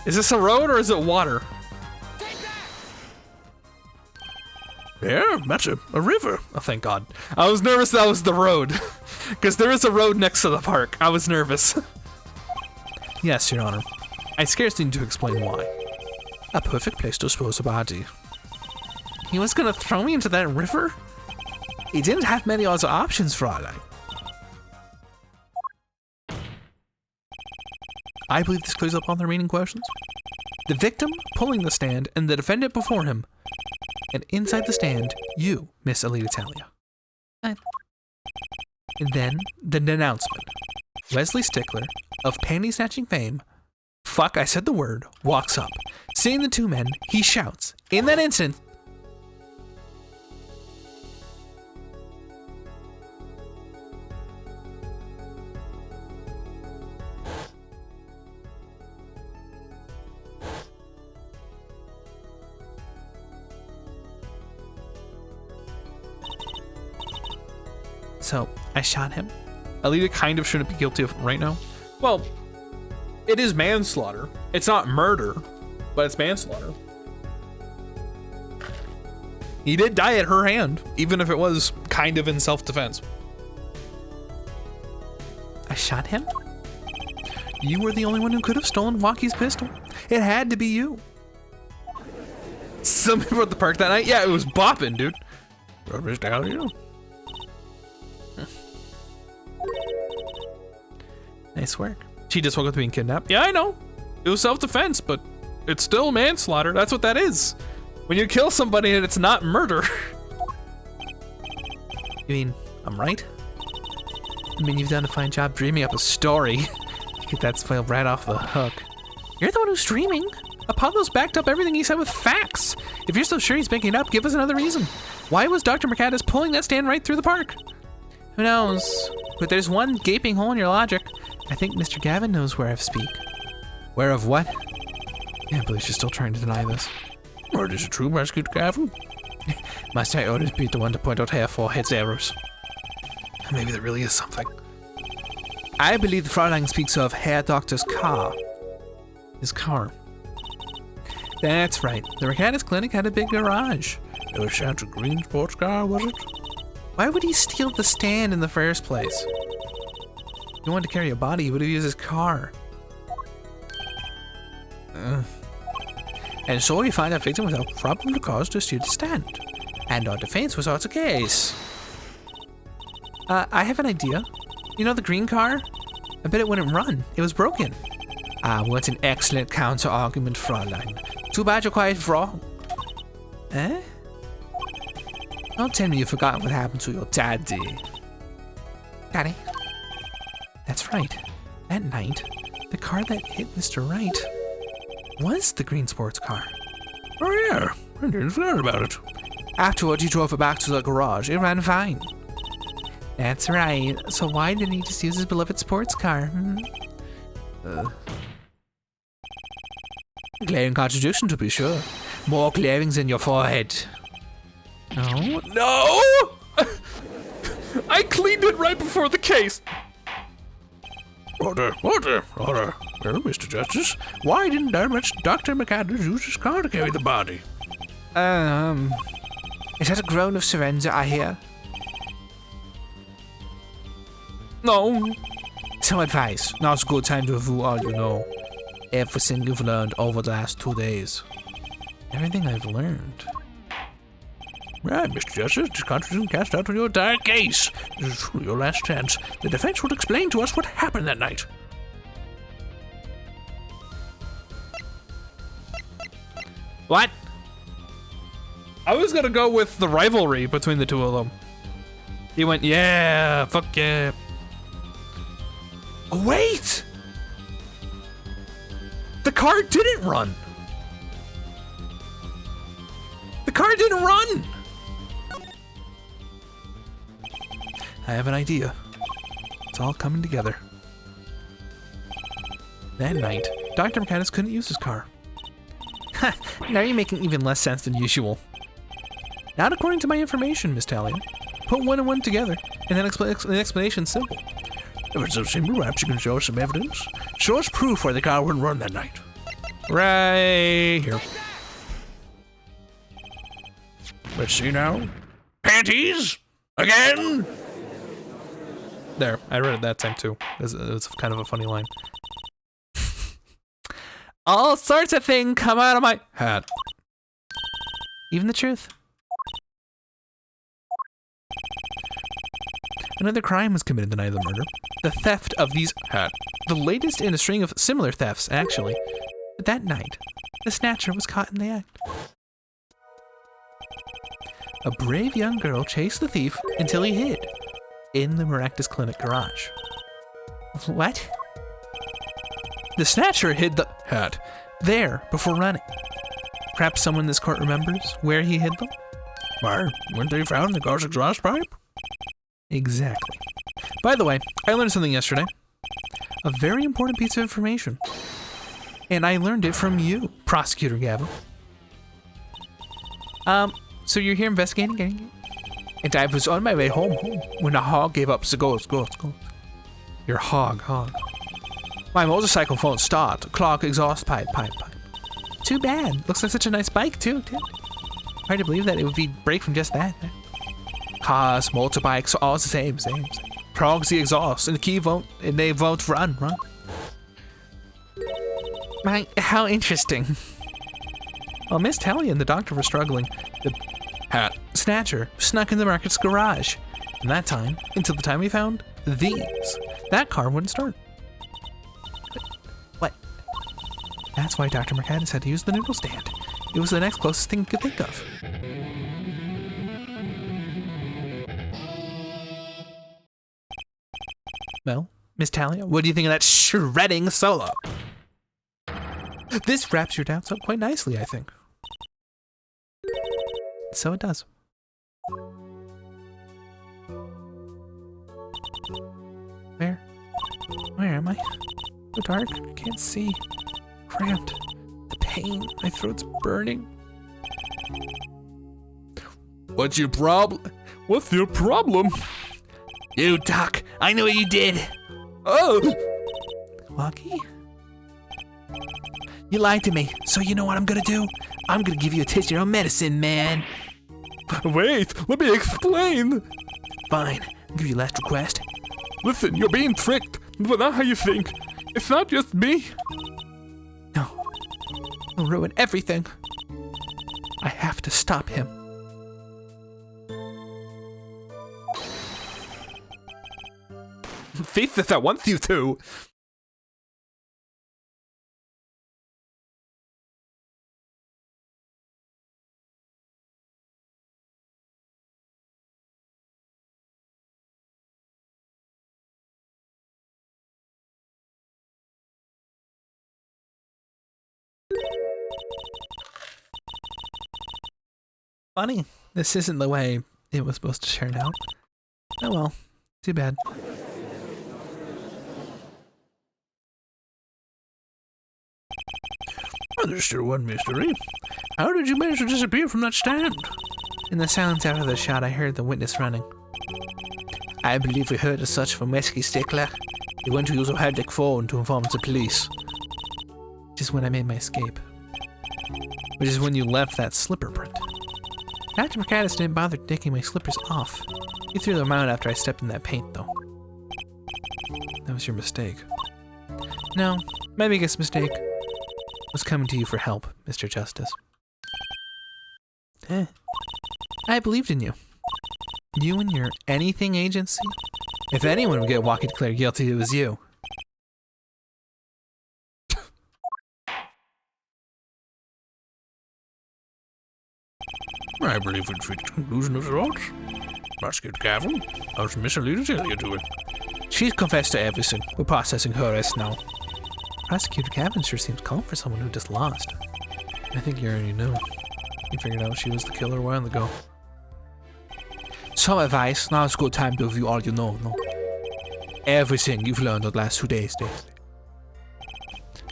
Is this a road or is it water? Yeah, that's a river. Oh, thank God. I was nervous that was the road. Because there is a road next to the park. I was nervous. Yes, Your Honor. I scarcely need to explain why. A perfect place to dispose of a body. He was gonna throw me into that river? He didn't have many other options, Fräulein. I believe this clears up all the remaining questions. The victim pulling the stand and the defendant before him. And inside the stand, you, Miss Alita Talia. And then, the denouncement. Wesley Stickler, of panty snatching fame, fuck, I said the word, walks up. Seeing the two men, he shouts, in that instant, so I shot him. Alita kind of shouldn't be guilty of it right now. Well, it is manslaughter. It's not murder, but it's manslaughter. He did die at her hand, even if it was kind of in self-defense. I shot him? You were the only one who could have stolen Waki's pistol. It had to be you. Some people at the park that night? Yeah, it was bopping, dude. Miss Talia? Nice work. She just woke up to being kidnapped. Yeah, I know. It was self-defense, but it's still manslaughter. That's what that is. When you kill somebody and it's not murder. You mean, I'm right? I mean, you've done a fine job dreaming up a story. Get that spoiled right off the hook. You're the one who's dreaming. Apollo's backed up everything he said with facts. If you're still sure he's making it up, give us another reason. Why was Dr. Mercatus pulling that stand right through the park? Who knows? But there's one gaping hole in your logic. I think Mr. Gavin knows where I speak. Where of what? Can't believe she's still trying to deny this. Or is it true, Prosecutor Gavin? Must I always be the one to point out Herr Forehead's errors? Maybe there really is something. I believe the Fräulein speaks of Herr Doctor's car. His car. That's right. The Mercatus Clinic had a big garage. It was Santa Green sports car, was it? Why would he steal the stand in the first place? If he wanted to carry a body, he would have used his car. And so we find our victim without probable cause to steal the stand. And our defense was also the case. I have an idea. You know the green car? I bet it wouldn't run. It was broken. Ah, what an excellent counter-argument, Fräulein. Too bad you're quite wrong. Eh? Don't tell me you've forgotten what happened to your daddy. Daddy? That's right. That night, the car that hit Mr. Wright was the green sports car. Oh, yeah. I didn't forget about it. Afterwards, you drove it back to the garage. It ran fine. That's right. So why didn't he just use his beloved sports car? Glaring contradiction, to be sure. More glarings in your forehead. No? No! I cleaned it right before the case. Order. Well, Mr. Justice, why didn't Dr. McAdams use his car to carry the body? Is that a groan of surrender I hear? No. Some advice. Now's a good time to review all you know. Everything you've learned over the last 2 days. Everything I've learned. Right, Mr. Justice, this contradiction cast out on your entire case. This is truly your last chance. The defense will explain to us what happened that night. What? I was gonna go with the rivalry between the two of them. He went, yeah, fuck yeah. Oh, wait! The car didn't run. The car didn't run. I have an idea. It's all coming together. That night, Dr. McAdams couldn't use his car. Ha! Now you're making even less sense than usual. Not according to my information, Miss Talia. Put one and one together, and then the explanation's simple. If it's so simple, perhaps you can show us some evidence. Show us proof why the car wouldn't run that night. Right here. Let's see now. Panties? Again? There, I read it that time too. It's kind of a funny line. All sorts of things come out of my hat. Even the truth. Another crime was committed the night of the murder. The theft of these hat. The latest in a string of similar thefts, actually. But that night, the snatcher was caught in the act. A brave young girl chased the thief until he hid in the Maractus Clinic garage. What? The snatcher hid the hat there before running. Perhaps someone in this court remembers where he hid them? Why, weren't they found in the car's exhaust pipe? Exactly. By the way, I learned something yesterday. A very important piece of information. And I learned it from you, Prosecutor Gavin. So you're here investigating gang? And I was on my way home when a hog gave up. So go. Your hog. My motorcycle phone stopped. Clogged exhaust pipe. Too bad. Looks like such a nice bike too. Hard to believe that it would be break from just that. Cars, motorbikes, all the same. Clogs the exhaust and the key won't, and they won't run. How interesting. While Miss Talia and the doctor were struggling, the hat snatcher snuck in the market's garage. From that time, until the time we found these, that car wouldn't start. What? That's why Dr. McAdams had to use the noodle stand. It was the next closest thing he could think of. Well, Miss Talia, what do you think of that shredding solo? This wraps your doubts up quite nicely, I think. So it does. Where am I? So dark, I can't see. Cramped. The pain, my throat's burning. What's your problem? What's your problem? You, Doc, I know what you did. Oh! Lucky? You lied to me, so you know what I'm gonna do? I'm gonna give you a taste of your own medicine, man. Wait, let me explain. Fine, I'll give you last request. Listen, you're being tricked, but not how you think. It's not just me. No, he'll ruin everything. I have to stop him. Face this, I want you to. Funny. This isn't the way it was supposed to turn out. Oh well. Too bad. Well, there's still one mystery. How did you manage to disappear from that stand? In the silence after the shot, I heard the witness running. I believe we heard as such from Whiskey Stickler. He went to use a haptic phone to inform the police. Just when I made my escape. Which is when you left that slipper print. Dr. Mercatus didn't bother taking my slippers off. He threw them out after I stepped in that paint, though. That was your mistake. No, my biggest mistake was coming to you for help, Mr. Justice. I believed in you. You and your anything agency? If anyone would get Walkie declared guilty, it was you. I believe we've reached the conclusion of the results. Prosecutor Gavin, how's Miss Alita Celia doing? She's confessed to everything. We're processing her arrest now. Prosecutor Gavin sure seems calm for someone who just lost. I think you already knew. You figured out she was the killer a while ago. Some advice. Now it's a good time to review all you know, no? Everything you've learned the last 2 days, Daisy.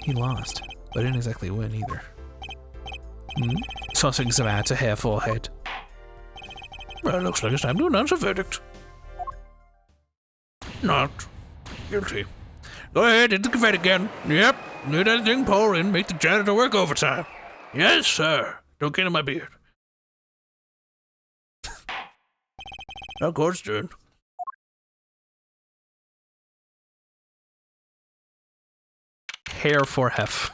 He lost, but didn't exactly win either. Something's the matter here, forehead. Well, looks like it's time to announce a verdict. Not guilty. Go ahead, hit the confetti again. Yep, let that thing pour in, make the janitor work overtime. Yes, sir. Don't get in my beard. Now, court's turn. Hair for Hef.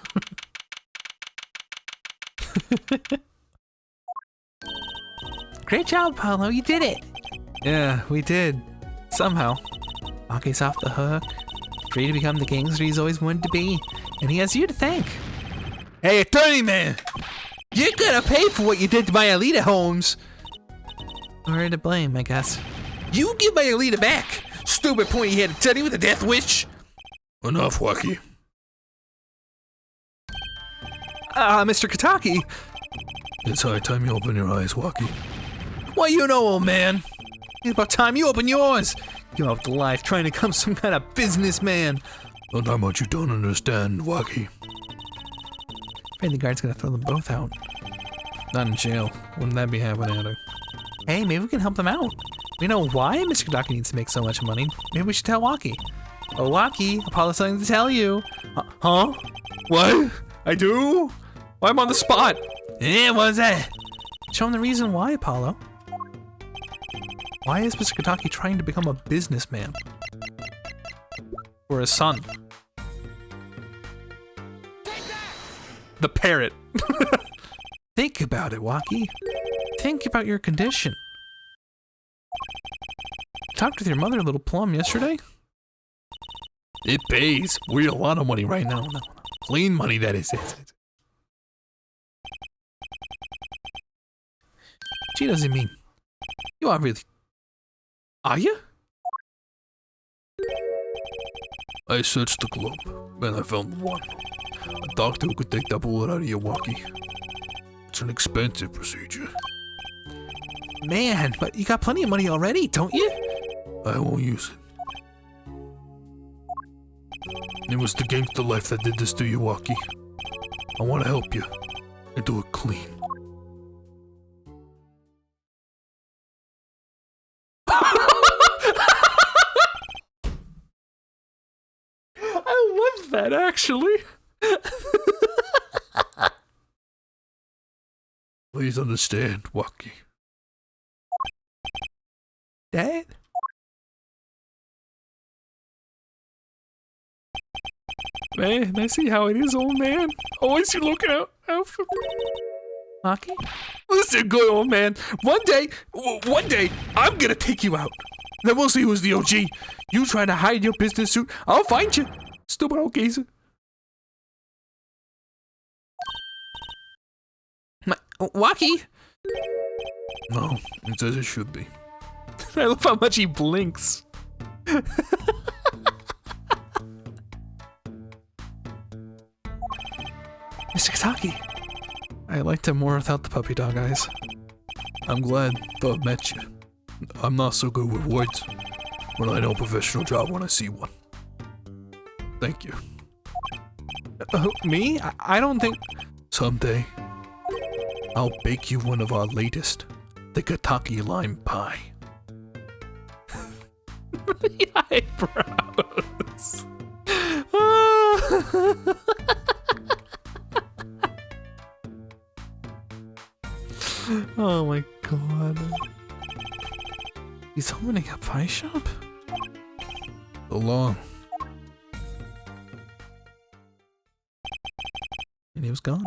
Great job, Paulo. You did it. Yeah, we did. Somehow. Walkie's off the hook. Free to become the gangster he's always wanted to be. And he has you to thank. Hey, attorney man! You're gonna pay for what you did to my Alita, Holmes! Or to blame, I guess. You give my Alita back! Stupid pointy-headed teddy with a death wish! Enough, Wacky. Mr. Kataki! It's high time you open your eyes, Wacky. What you know, old man? It's about time you open yours! You're out to life trying to become some kind of businessman. Not how much you don't understand, Wacky. Afraid the guard's gonna throw them both out. Not in jail. Wouldn't that be happening? Hey, maybe we can help them out. We know why Mr. Kataki needs to make so much money. Maybe we should tell Wacky. Oh, Wacky, Apollo's something to tell you. Huh? What? I do? Why am I on the spot? Yeah, what's that? Show him the reason why, Apollo. Why is Mr. Kataki trying to become a businessman? Or his son? The parrot. Think about it, Wacky. Think about your condition. Talked with your mother, Little Plum, yesterday? It pays. We're in a lot of money right now. No. Clean money, that is. She doesn't mean. You are really. Are you? I searched the globe, and I found one. A doctor who could take that bullet out of your Wacky. It's an expensive procedure. Man, but you got plenty of money already, don't you? I won't use it. It was the gangster life that did this to you, Wacky. I want to help you and do it clean. I love that, actually. Please understand, Wacky. Dad? Man, I see how it is, old man. Always you looking out for me. Wacky? Listen, good old man. One day, I'm gonna take you out. Then we'll see who's the OG. You trying to hide your business suit, I'll find you. Stupid old geezer. Wacky? No, it's as it should be. I love how much he blinks. Mr. Kataki. I liked him more without the puppy dog eyes. I'm glad to have met you. I'm not so good with words, but I know a professional job when I see one. Thank you. Me? I don't think... Someday, I'll bake you one of our latest, the Gataki lime pie. The eyebrows. Oh my god. He's opening a pie shop? So long. And he was gone.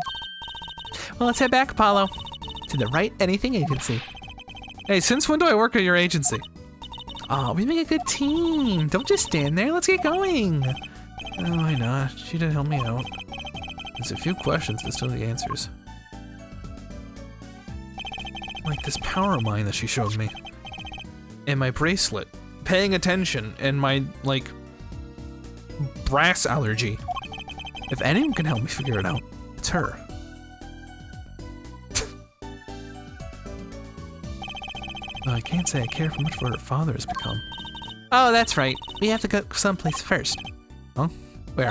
Well, let's head back, Apollo. To the Right Anything Agency. Hey, since when do I work at your agency? Oh, we make a good team. Don't just stand there. Let's get going. Oh, why not? She did help me out. There's a few questions that still need answers. Like this power of mine that she showed me. And my bracelet. Paying attention. And my, like, brass allergy. If anyone can help me figure it out, it's her. I can't say I care for much for what her father has become. Oh, that's right. We have to go someplace first. Huh? Where?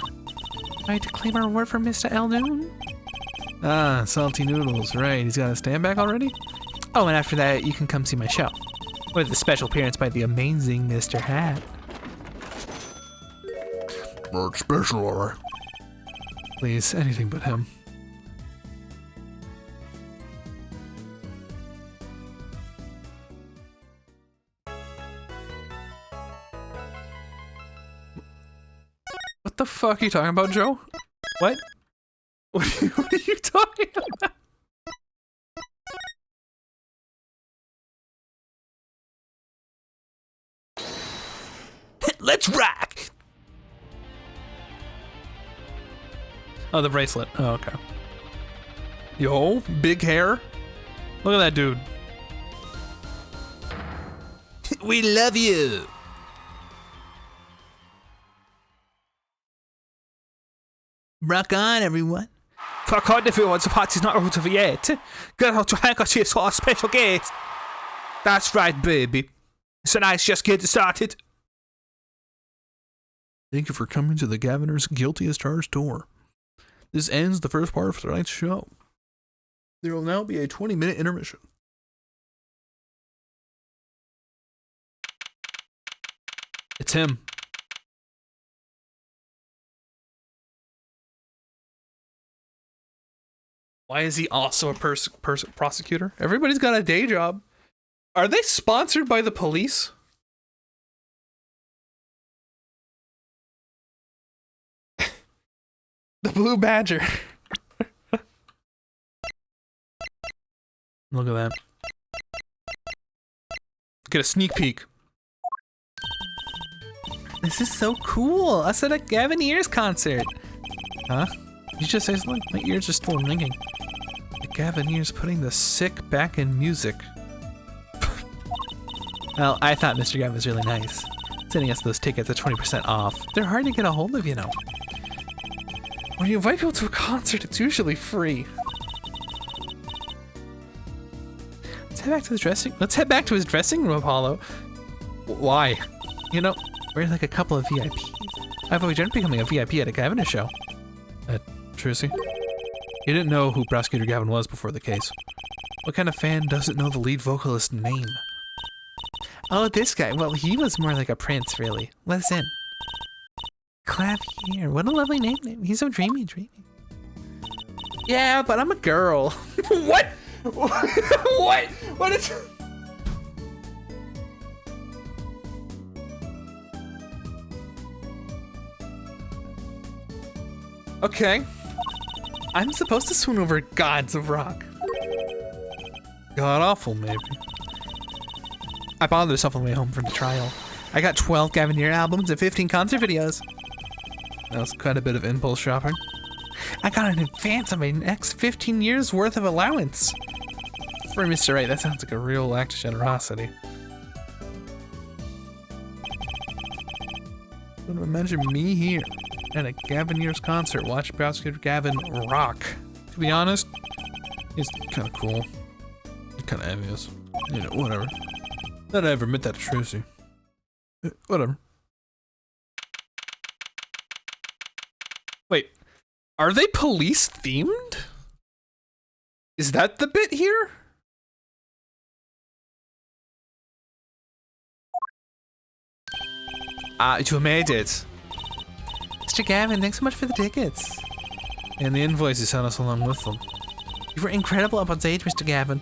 I had to claim our reward from Mr. Eldoon. Ah, salty noodles. Right, he's got a stand back already? Oh, and after that, you can come see my show. With a special appearance by the amazing Mr. Hat. Merch special, alright. Please, anything but him. What the fuck are you talking about, Joe? What? What are you talking about? Let's rock! Oh, the bracelet. Oh, okay. Yo, big hair. Look at that dude. We love you. Rock on, everyone. Fuck on, everyone. The party's not over yet. Get out your handkerchiefs for our special guest. That's right, baby. So nice, just getting started. Thank you for coming to the Governor's Guilty as Charged tour. This ends the first part of tonight's show. There will now be a 20-minute intermission. It's him. Why is he also a prosecutor? Everybody's got a day job. Are they sponsored by the police? The Blue Badger. Look at that. Get a sneak peek. This is so cool. Us at a Gavin Ears concert. Huh? You just say, look, my ears are still ringing. The Gavin Ears putting the sick back in music. Well, I thought Mr. Gavin was really nice. Sending us those tickets at 20% off. They're hard to get a hold of, you know. When you invite people to a concert, it's usually free. Let's head back to his dressing room, Apollo. Why? You know, we're like a couple of VIPs. I've always dreamt of becoming a VIP at a Gavin show. Trucy? You didn't know who Prosecutor Gavin was before the case. What kind of fan doesn't know the lead vocalist's name? Oh, this guy. Well, he was more like a prince, really. Let us in. Clavier. What a lovely name. He's so dreamy. Yeah, but I'm a girl. What? What? What is... Okay. I'm supposed to swoon over gods of rock. God awful, maybe. I bought this stuff on the way home from the trial. I got 12 Gavin Ear albums and 15 concert videos. That was quite a bit of impulse shopping. I got an advance on my next 15 years worth of allowance. For Mr. Right, that sounds like a real act of generosity. But imagine me here at a Gavin Ears concert, watch Prosecutor Gavin rock. To be honest, it's kind of cool. Kind of envious. You know, whatever. Not I ever admit that to Tracy. Whatever. Wait, are they police themed? Is that the bit here? You made it. Mr. Gavin, thanks so much for the tickets. And the invoice you sent us along with them. You were incredible up on stage, Mr. Gavin.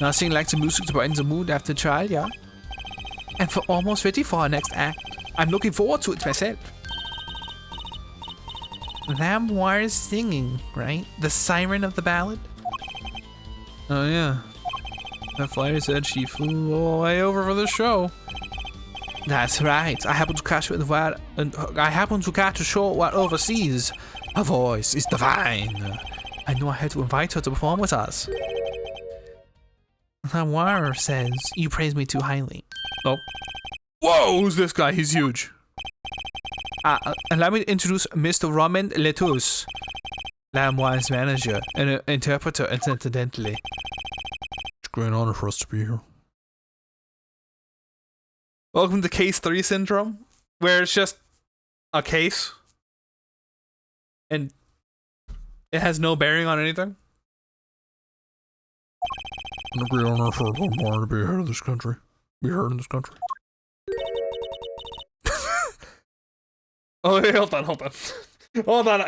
Nothing like the music to brighten the mood after trial, yeah? And for almost ready for our next act. I'm looking forward to it myself. Lamoire is singing, right? The siren of the ballad? Oh yeah. That flyer said she flew all the way over for the show. That's right. I happen to catch a show while overseas. Her voice is divine. I know I had to invite her to perform with us. Lamoire says you praise me too highly. Oh. Whoa, who's this guy? He's huge. Allow me to introduce Mr. Romain Letous, Lamoire's manager and an interpreter, incidentally. It's a great honor for us to be here. Welcome to Case 3 Syndrome, where it's just a case and it has no bearing on anything. It's a great honor for Lamoire to be heard of this country. Be heard in this country. Oh, wait, hold on. Hold on,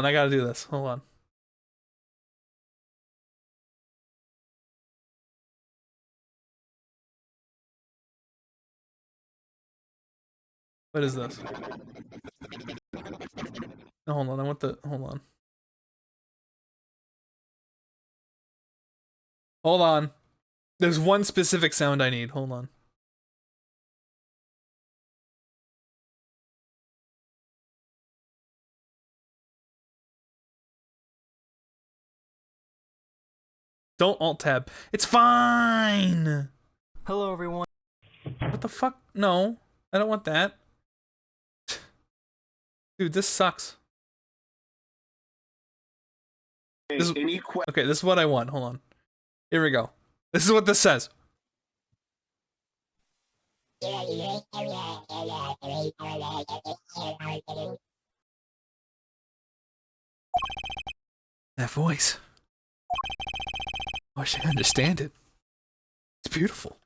I gotta do this. Hold on. What is this? No, hold on, hold on. Hold on. There's one specific sound I need. Hold on. Don't alt tab. It's fine. Hello, everyone. What the fuck? No, I don't want that. Dude, this sucks. Okay, this is what I want. Hold on. Here we go. This is what this says. That voice. I wish I understand it. It's beautiful.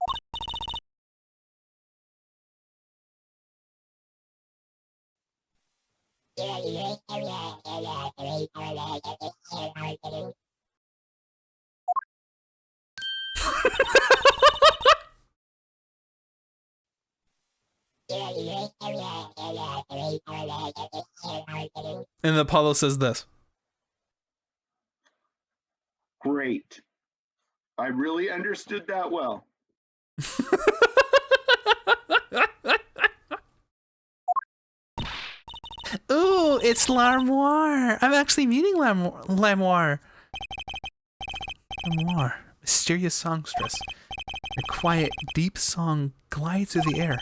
And Apollo says this. Great. I really understood that well. Ooh, it's Lamoire. I'm actually meeting Lamoire. Lamoire, mysterious songstress. A quiet, deep song glides through the air.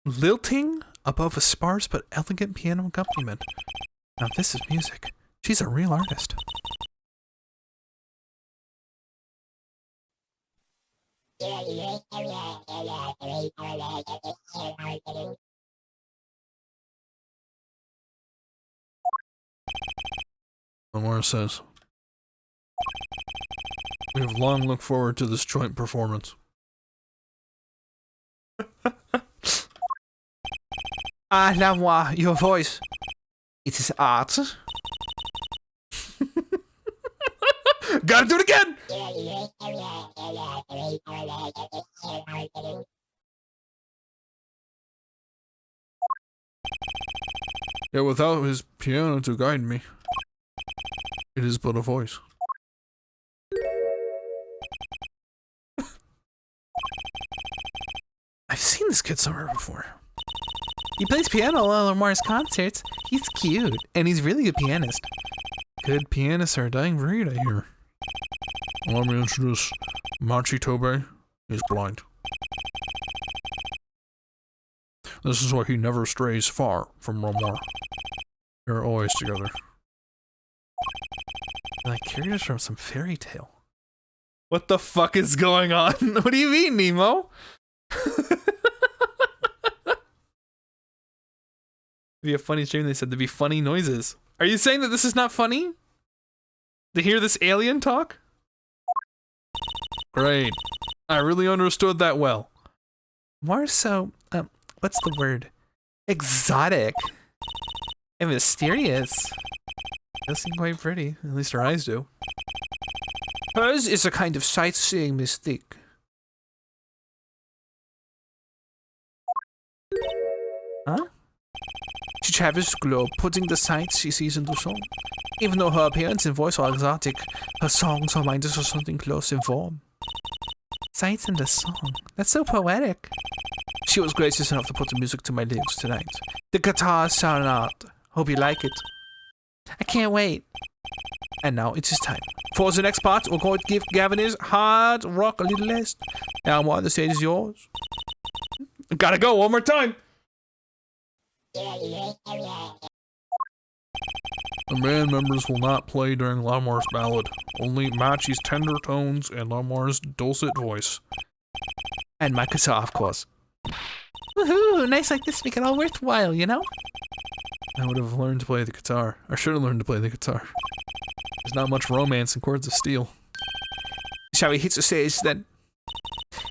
Lilting above a sparse but elegant piano accompaniment. Now this is music. She's a real artist. Lamoire says, we have long looked forward to this joint performance. Lamoire, your voice. It is art. Gotta do it again! Yet without his piano to guide me, it is but a voice. I've seen this kid somewhere before. He plays piano at Lamoire's concerts. He's cute, and he's really a good pianist. Good pianists are a dying breed, I hear. Let me introduce Machi Tobe. He's blind. This is why he never strays far from Lamoire. They're always together. Like characters from some fairy tale. What the fuck is going on? What do you mean, Nemo? Be a funny stream, they said there'd be funny noises. Are you saying that this is not funny? To hear this alien talk? Great. I really understood that well. More so, what's the word? Exotic. And mysterious. Does seem quite pretty. At least her eyes do. Hers is a kind of sightseeing mystique. Huh? She travels the globe, putting the sights she sees into song. Even though her appearance and voice are exotic, her songs remind us of something close in form. Sights in the song. That's so poetic. She was gracious enough to put the music to my lyrics tonight. The guitar sound art. Hope you like it. I can't wait. And now it is time. For the next part, we're going to give Gavin his hard rock a little list. Now, Martin, the stage is yours. Gotta go one more time. The band members will not play during Lamar's ballad. Only Machi's tender tones and Lamar's dulcet voice. And my guitar, of course. Woohoo! Nights like this make it all worthwhile, you know? I would have learned to play the guitar. I should have learned to play the guitar. There's not much romance in Chords of Steel. Shall we hit the stage then?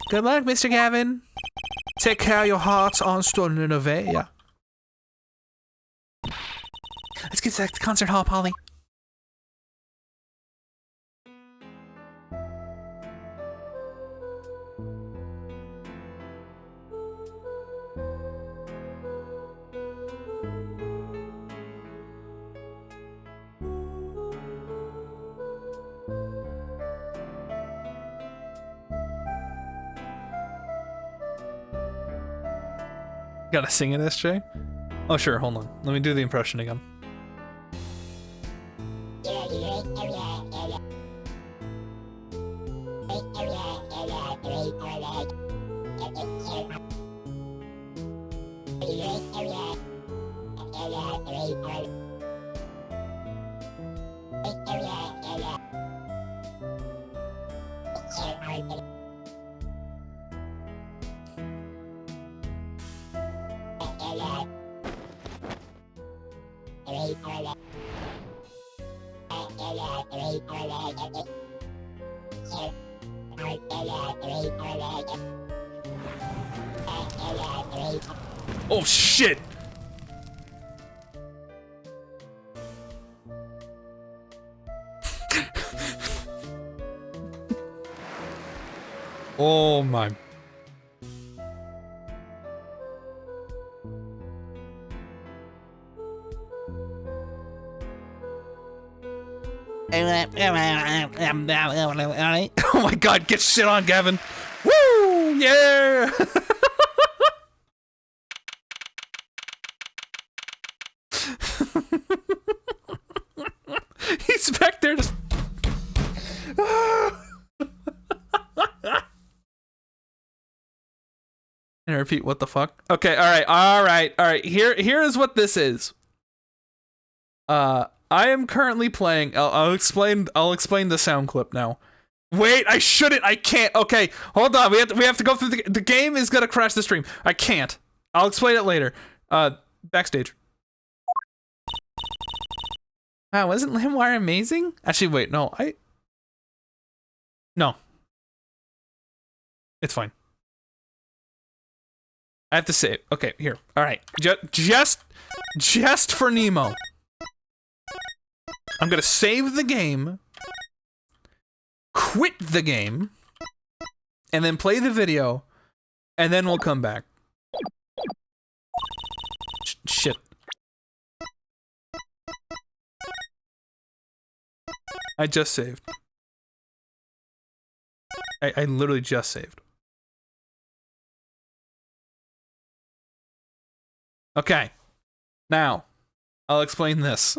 Good luck, Mr. Gavin. Take care of your hearts on stolen Novea. Let's get to the concert hall, Polly. Gotta sing it, SJ? Oh, sure, hold on. Let me do the impression again. Oh shit! Oh my. Oh my god, get shit on, Gavin! Woo! Yeah! He's back there just... And I repeat, what the fuck? Okay, alright. Here is what this is. I am currently playing... I'll explain the sound clip now. Wait, I shouldn't. I can't. Okay, hold on. We have to go through the game is gonna crash the stream. I can't. I'll explain it later. Backstage. Wow, wasn't LimeWire amazing? Actually, wait. No. It's fine. I have to save. Okay, here. All right. Just for Nemo. I'm gonna save the game. Quit the game, and then play the video, and then we'll come back. Shit. I just saved. I literally just saved. Okay. Now, I'll explain this.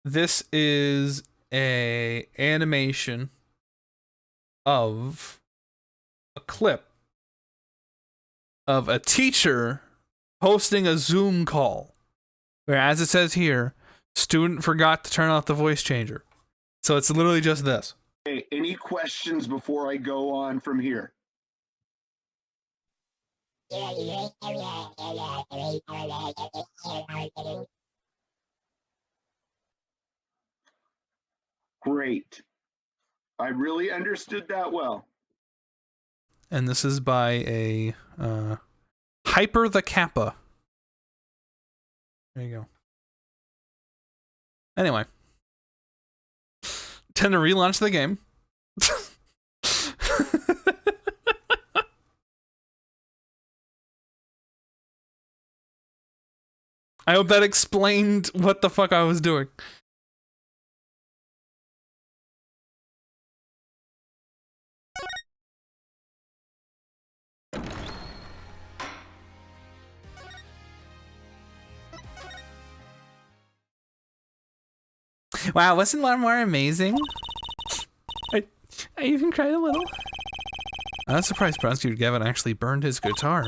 This is a animation of a clip of a teacher hosting a Zoom call Whereas it says here, student forgot to turn off the voice changer. So it's literally just this. Okay, any questions before I go on from here? Great. I really understood that well. And this is by a Hyper the Kappa. There you go. Anyway. Tend to relaunch the game. I hope that explained what the fuck I was doing. Wow, wasn't one more amazing? I even cried a little. I'm surprised Prosecutor Gavin actually burned his guitar.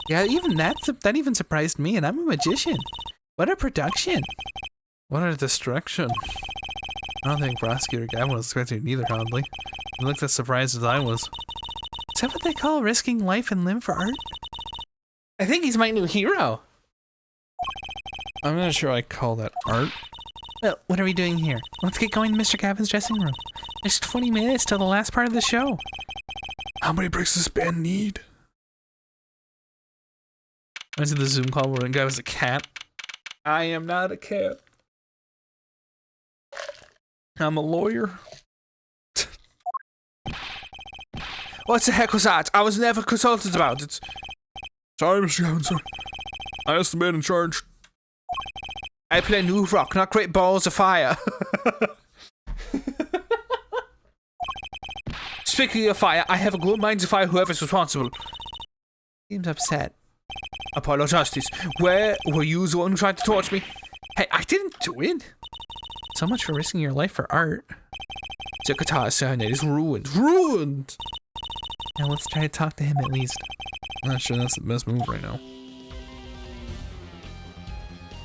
Yeah, even that even surprised me, and I'm a magician. What a production. What a distraction. I don't think Prosecutor Gavin was expecting it either, oddly. He looked as surprised as I was. Is that what they call risking life and limb for art? I think he's my new hero. I'm not sure I call that art. Well, what are we doing here? Let's get going to Mr. Gavin's dressing room. There's 20 minutes till the last part of the show. How many breaks does this band need? I see the Zoom call where the guy was a cat. I am not a cat. I'm a lawyer. What the heck was that? I was never consulted about it. Sorry, Mr. Gavin, sir. I asked the man in charge. I play new rock, not great balls of fire. Speaking of fire, I have a good mind to fire whoever's responsible. Seems upset. Apologize. Where were you the one who tried to torch me? Hey, I didn't do it. So much for risking your life for art. The guitar serenade is ruined. Ruined! Now let's try to talk to him at least. I'm not sure that's the best move right now.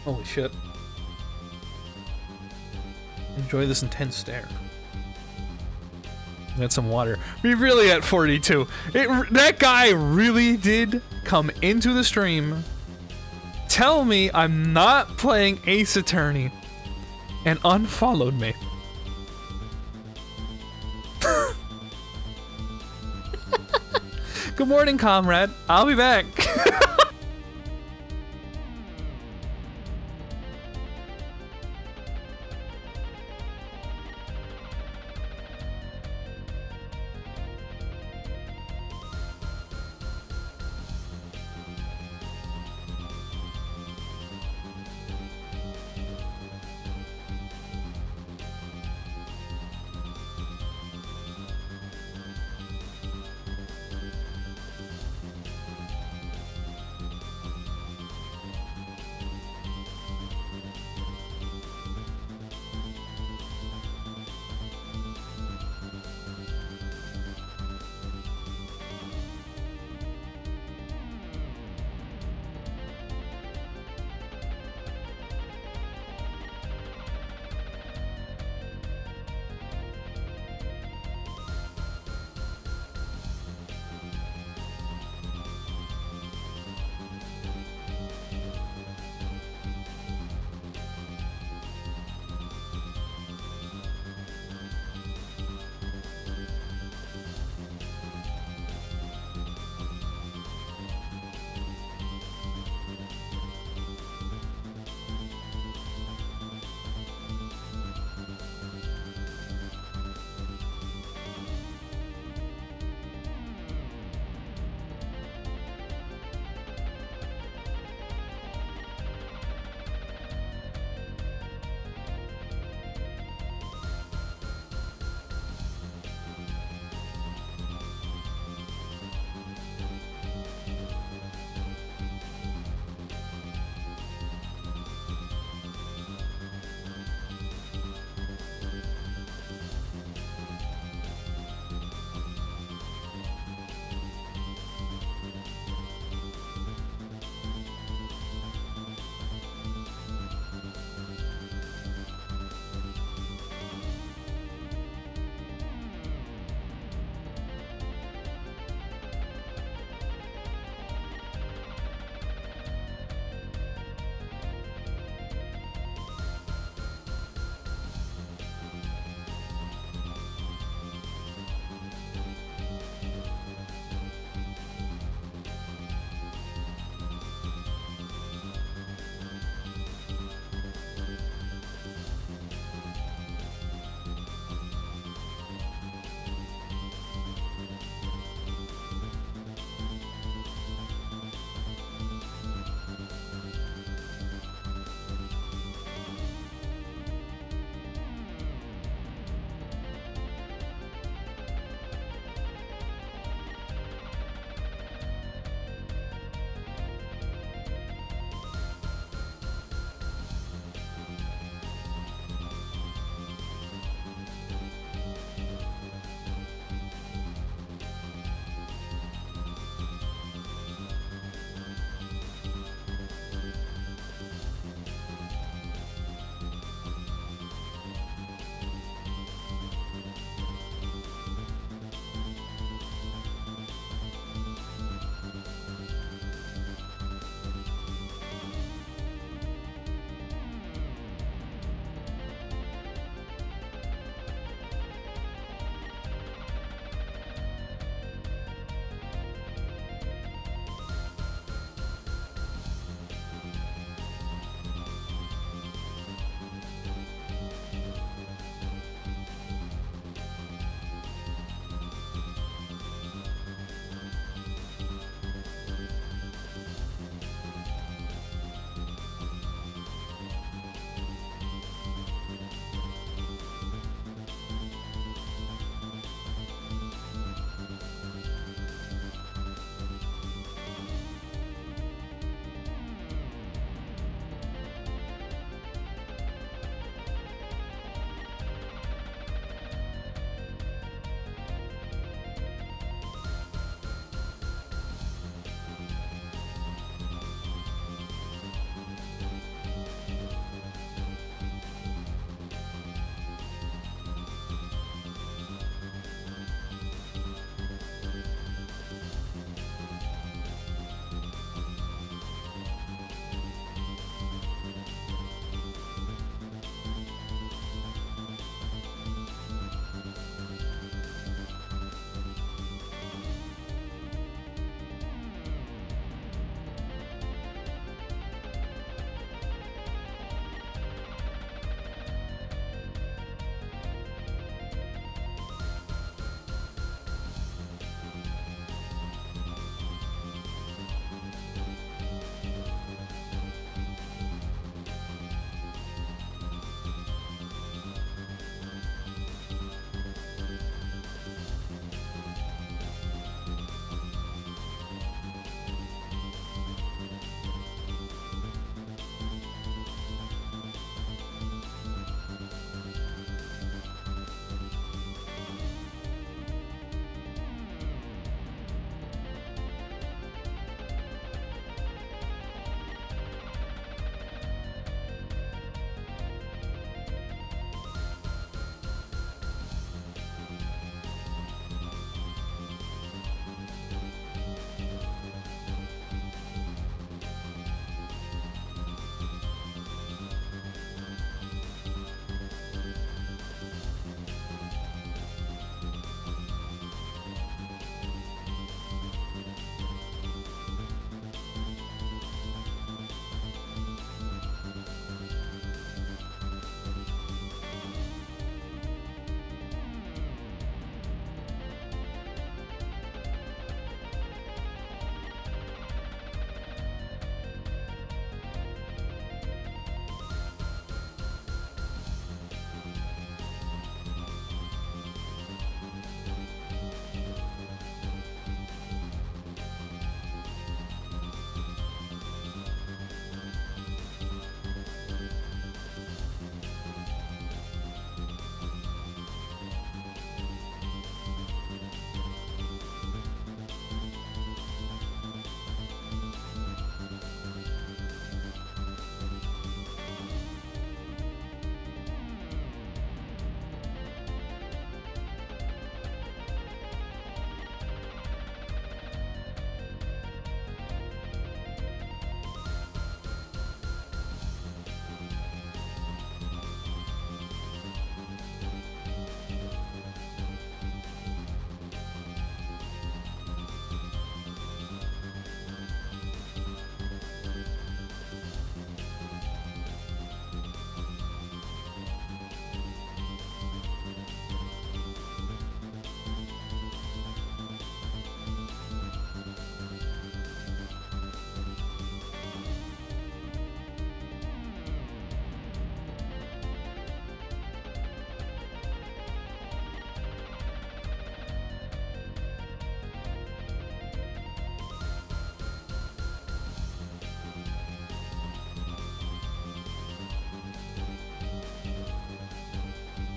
Holy shit. Enjoy this intense stare. Got some water. We really at 42. That guy really did come into the stream, tell me I'm not playing Ace Attorney, and unfollowed me. Good morning, comrade. I'll be back.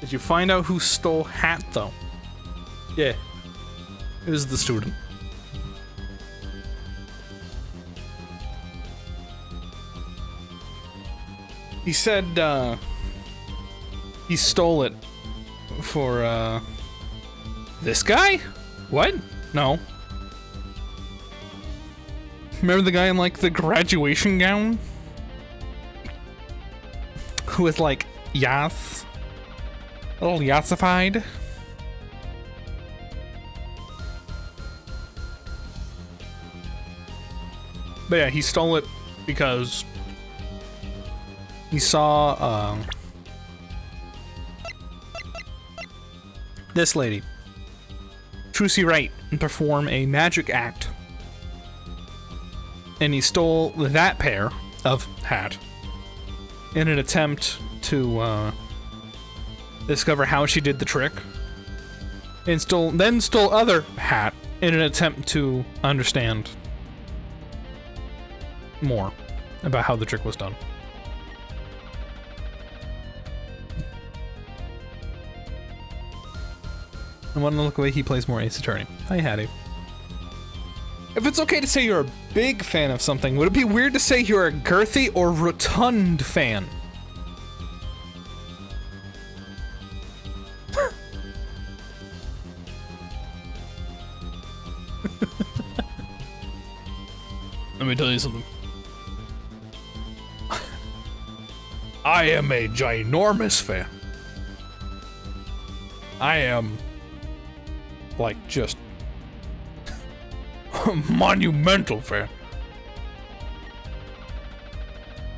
Did you find out who stole Hat, though? Yeah. It was the student. He said, he stole it for, this guy? What? No. Remember the guy in, like, the graduation gown? With, like, yachts? A little yatsified? But yeah, he stole it because he saw, this lady, Trucy Wright, perform a magic act. And he stole that pair of hat in an attempt to discover how she did the trick, and then stole other hat in an attempt to understand more about how the trick was done. I want to look away. He plays more Ace Attorney. Hi, Hattie. If it's okay to say you're a big fan of something, would it be weird to say you're a girthy or rotund fan? Let me tell you something. I am a ginormous fan. I am, like, just a monumental fan.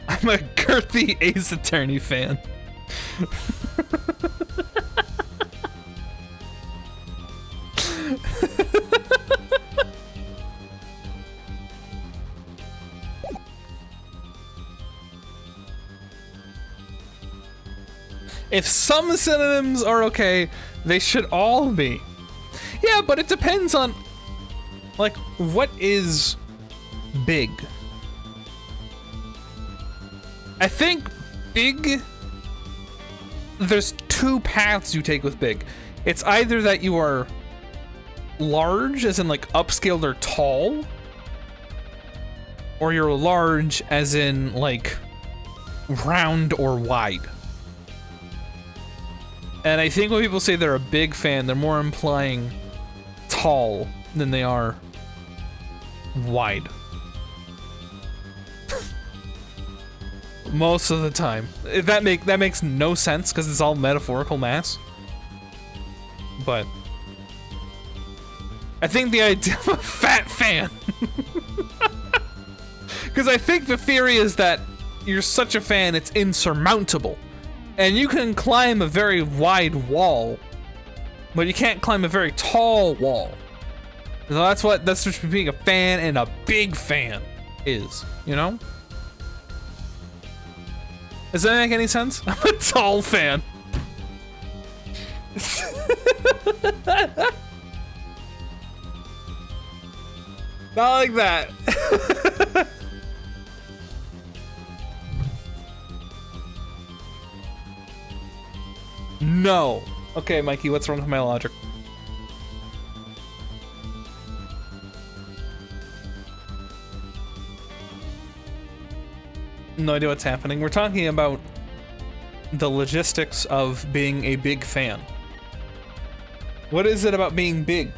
I'm a girthy Ace Attorney fan. If some synonyms are okay, they should all be. Yeah, but it depends on, like, what is big? I think big, there's two paths you take with big. It's either that you are large, as in, like, upscaled or tall, or you're large, as in, like, round or wide. And I think when people say they're a big fan, they're more implying tall than they are wide. Most of the time. That makes no sense because it's all metaphorical mass. But I think the idea of a fat fan, because I think the theory is that you're such a fan it's insurmountable. And you can climb a very wide wall, but you can't climb a very tall wall. So that's what being a fan and a big fan is, you know? Does that make any sense? I'm a tall fan. Not like that. No. Okay, Mikey, what's wrong with my logic? No idea what's happening. We're talking about the logistics of being a big fan. What is it about being big?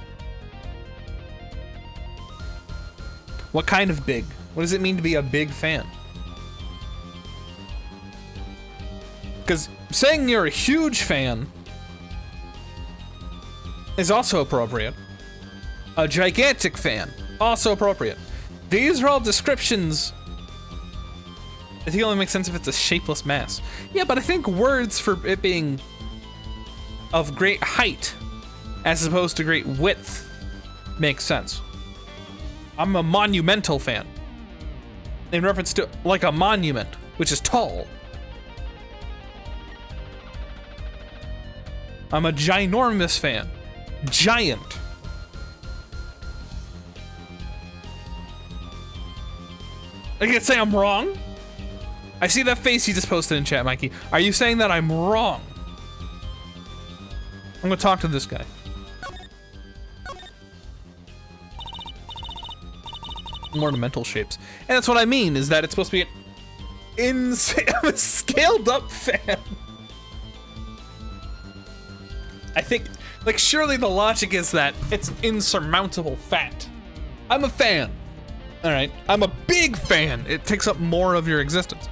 What kind of big? What does it mean to be a big fan? Because saying you're a huge fan is also appropriate. A gigantic fan, also appropriate. These are all descriptions. I think it only makes sense if it's a shapeless mass. Yeah, but I think words for it being of great height as opposed to great width makes sense. I'm a monumental fan. In reference to, like, a monument, which is tall. I'm a ginormous fan. Giant. I can't say I'm wrong. I see that face you just posted in chat, Mikey. Are you saying that I'm wrong? I'm gonna talk to this guy. More mental shapes. And that's what I mean, is that it's supposed to be an insane, a scaled up fan. I think, like, surely the logic is that it's insurmountable fat. I'm a fan. All right, I'm a big fan. It takes up more of your existence.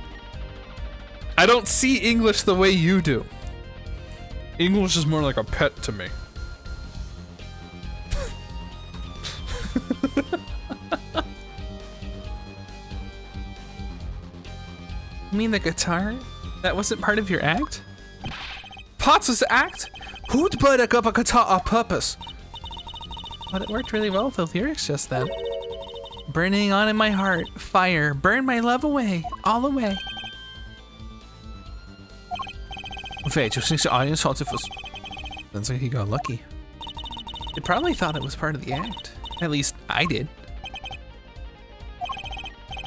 I don't see English the way you do. English is more like a pet to me. You mean the guitar? That wasn't part of your act? Parts was the act? Who'd put up a guitar on purpose? But it worked really well with the lyrics just then. Burning on in my heart, fire, burn my love away, all away. Wait, just thinks the audience thought it was... Sounds like he got lucky. They probably thought it was part of the act. At least, I did.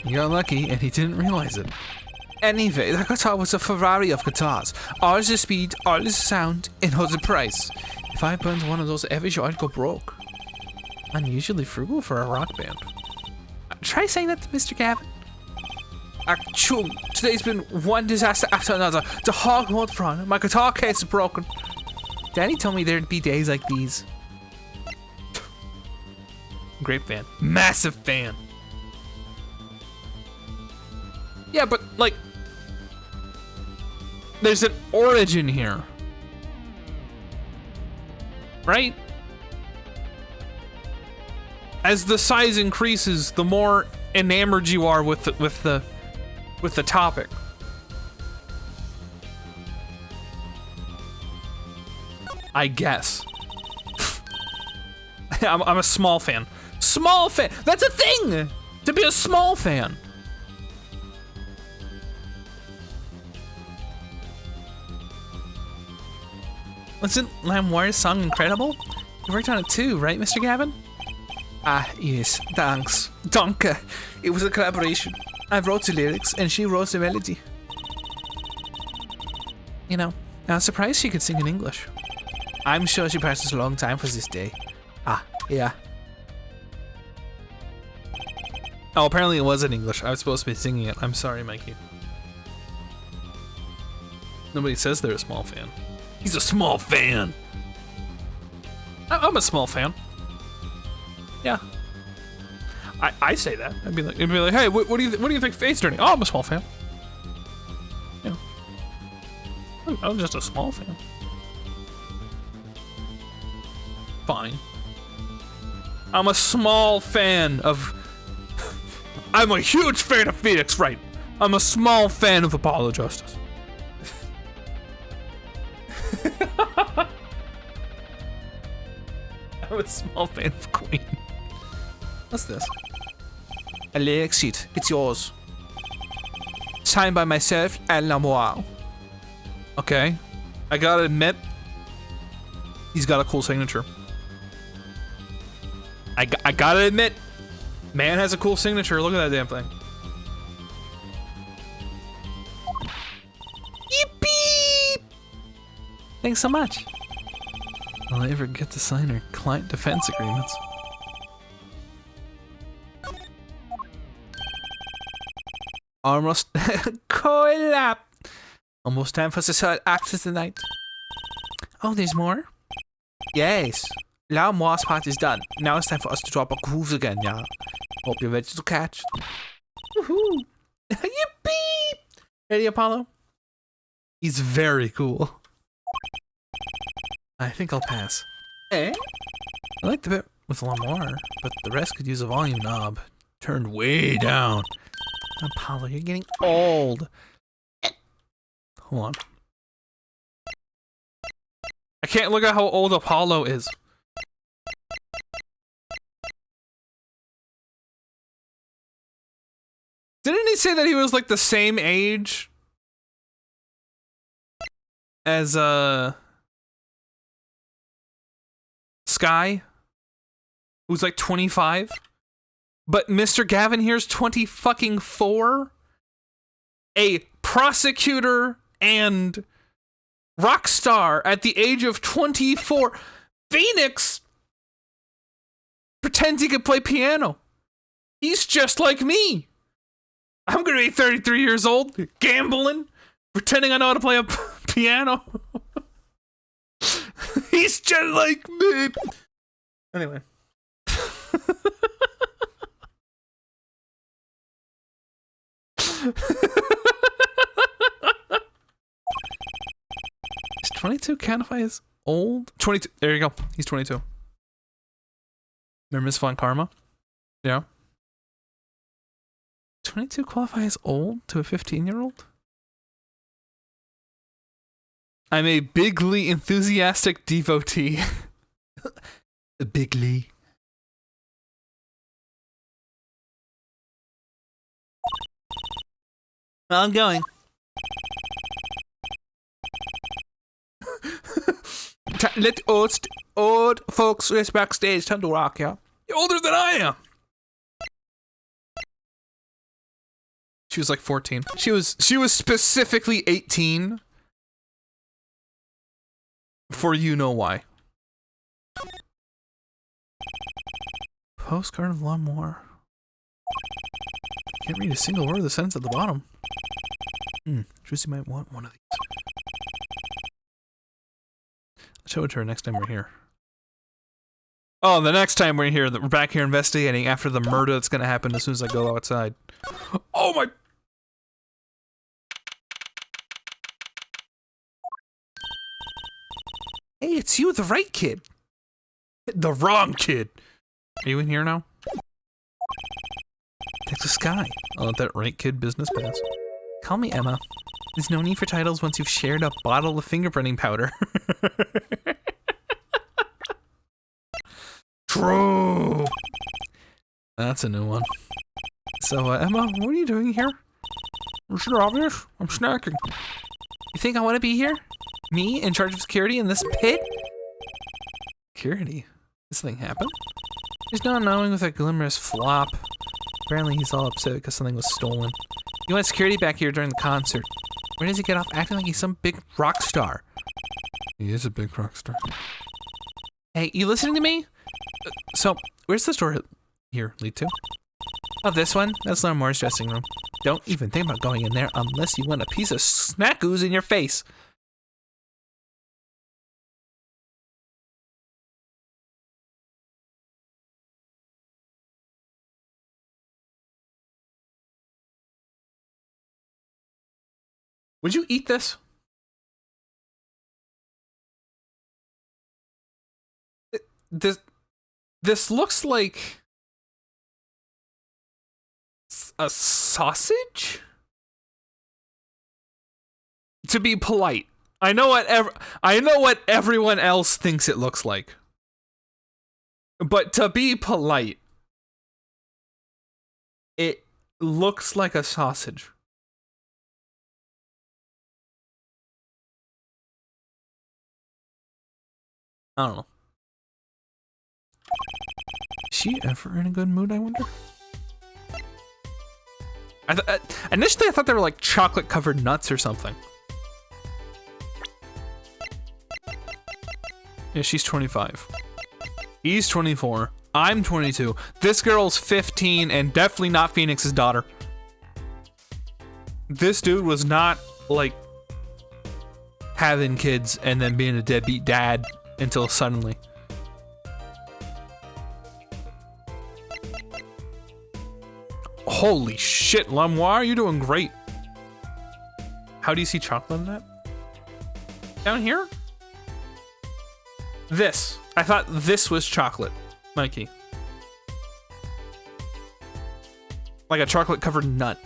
He got lucky, and he didn't realize it. Anyway, the guitar was a Ferrari of guitars. All the speed, all the sound, and all the price. If I burned one of those every show, I'd go broke. Unusually frugal for a rock band. Try saying that to Mr. Gavin. Achoo! Today's been one disaster after another. The hog won't run. My guitar case is broken. Daddy told me there'd be days like these. Great fan. Massive fan. Yeah, but, like, there's an origin here. Right? As the size increases, the more enamored you are with the topic. I guess. I'm a small fan. Small fan. That's a thing. To be a small fan. Wasn't Lamoire's song incredible? You worked on it too, right, Mr. Gavin? Ah, yes, thanks. Danke. It was a collaboration. I wrote the lyrics and she wrote the melody. You know, I was surprised she could sing in English. I'm sure she practiced a long time for this day. Ah, yeah. Oh, apparently it was in English. I was supposed to be singing it. I'm sorry, Mikey. Nobody says they're a small fan. He's a small fan. I'm a small fan. Yeah. I say that. I'd be like, hey, what do you think Faith's doing? Oh, I'm a small fan. Yeah. I'm just a small fan. Fine. I'm a small fan of... I'm a huge fan of Phoenix Wright. I'm a small fan of Apollo Justice. I'm a small fan of Queen. What's this? A lyric sheet. It's yours. Signed by myself and Lamoire. Okay. I gotta admit, he's got a cool signature. I gotta admit, man has a cool signature. Look at that damn thing. Yippee! Thanks so much. Will I ever get to sign her client defense agreements? Almost collab. Almost time for the third act of the night. Oh, there's more? Yes. Lamoire's part is done. Now it's time for us to drop our grooves again, yeah? Hope you're ready to catch. Woohoo! Yippee! Ready, Apollo? He's very cool. I think I'll pass. Eh? I like the bit with Lamoire, but the rest could use a volume knob. Turned way down. Apollo, you're getting old. Hold on. I can't look at how old Apollo is. Didn't he say that he was like the same age as Sky, who's like 25? But Mr. Gavin here's 20-fucking-4? A prosecutor and rock star at the age of 24. Phoenix pretends he could play piano. He's just like me. I'm gonna be 33 years old, gambling, pretending I know how to play a piano. He's just like me. Anyway. Is 22 qualify as old? 22. There you go. He's 22. Remember Miss Von Karma? Yeah. 22 qualify as old to a 15-year-old? I'm a bigly enthusiastic devotee. Bigly. I'm going. Let old folks rest backstage. Time to rock, yeah? You're older than I am. She was like 14. She was specifically 18. For you know why. Postcard of Lamour. Can't read a single word of the sentence at the bottom. Juicy might want one of these. I'll show it to her next time we're here. Oh, the next time we're here, we're back here investigating after the murder that's gonna happen as soon as I go outside. Oh my... Hey, it's you, the right kid. The wrong kid. Are you in here now? Take the sky. I'll let that right kid business pass. Call me Emma. There's no need for titles once you've shared a bottle of fingerprinting powder. True. That's a new one. So, Emma, what are you doing here? Is it obvious? I'm snacking. You think I want to be here? Me, in charge of security in this pit? Security? Did something happen? There's no knowing with a glamorous flop. Apparently he's all upset because something was stolen. He wants security back here during the concert. Where does he get off acting like he's some big rock star? He is a big rock star. Hey, you listening to me? So, where's the store here lead to? Oh, this one? That's Lamour's dressing room. Don't even think about going in there unless you want a piece of snack ooze in your face. Would you eat this? This looks like a sausage? To be polite. I know what everyone else thinks it looks like. But to be polite, it looks like a sausage. I don't know. Is she ever in a good mood, I wonder? Initially I thought they were like chocolate covered nuts or something. Yeah, she's 25. He's 24. I'm 22. This girl's 15 and definitely not Phoenix's daughter. This dude was not like having kids and then being a deadbeat dad until suddenly. Holy shit, Lamour, you're doing great. How do you see chocolate in that? Down here? This. I thought this was chocolate, Mikey. Like a chocolate covered nut.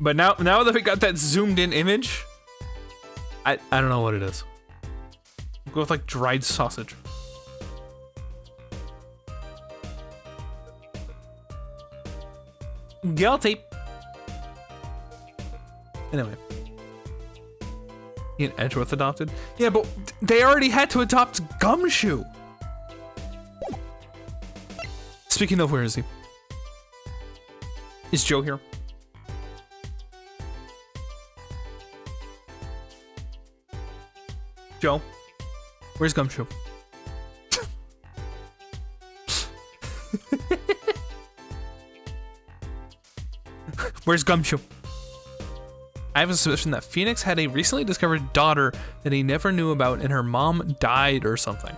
But now that we got that zoomed in image, I don't know what it is. I'll go with like dried sausage. Guilty. Anyway. Ian Edgeworth adopted? Yeah, but they already had to adopt Gumshoe. Speaking of, where is he? Is Joe here? Joe, where's Gumshoe? Where's Gumshoe? I have a suspicion that Phoenix had a recently discovered daughter that he never knew about, and her mom died or something.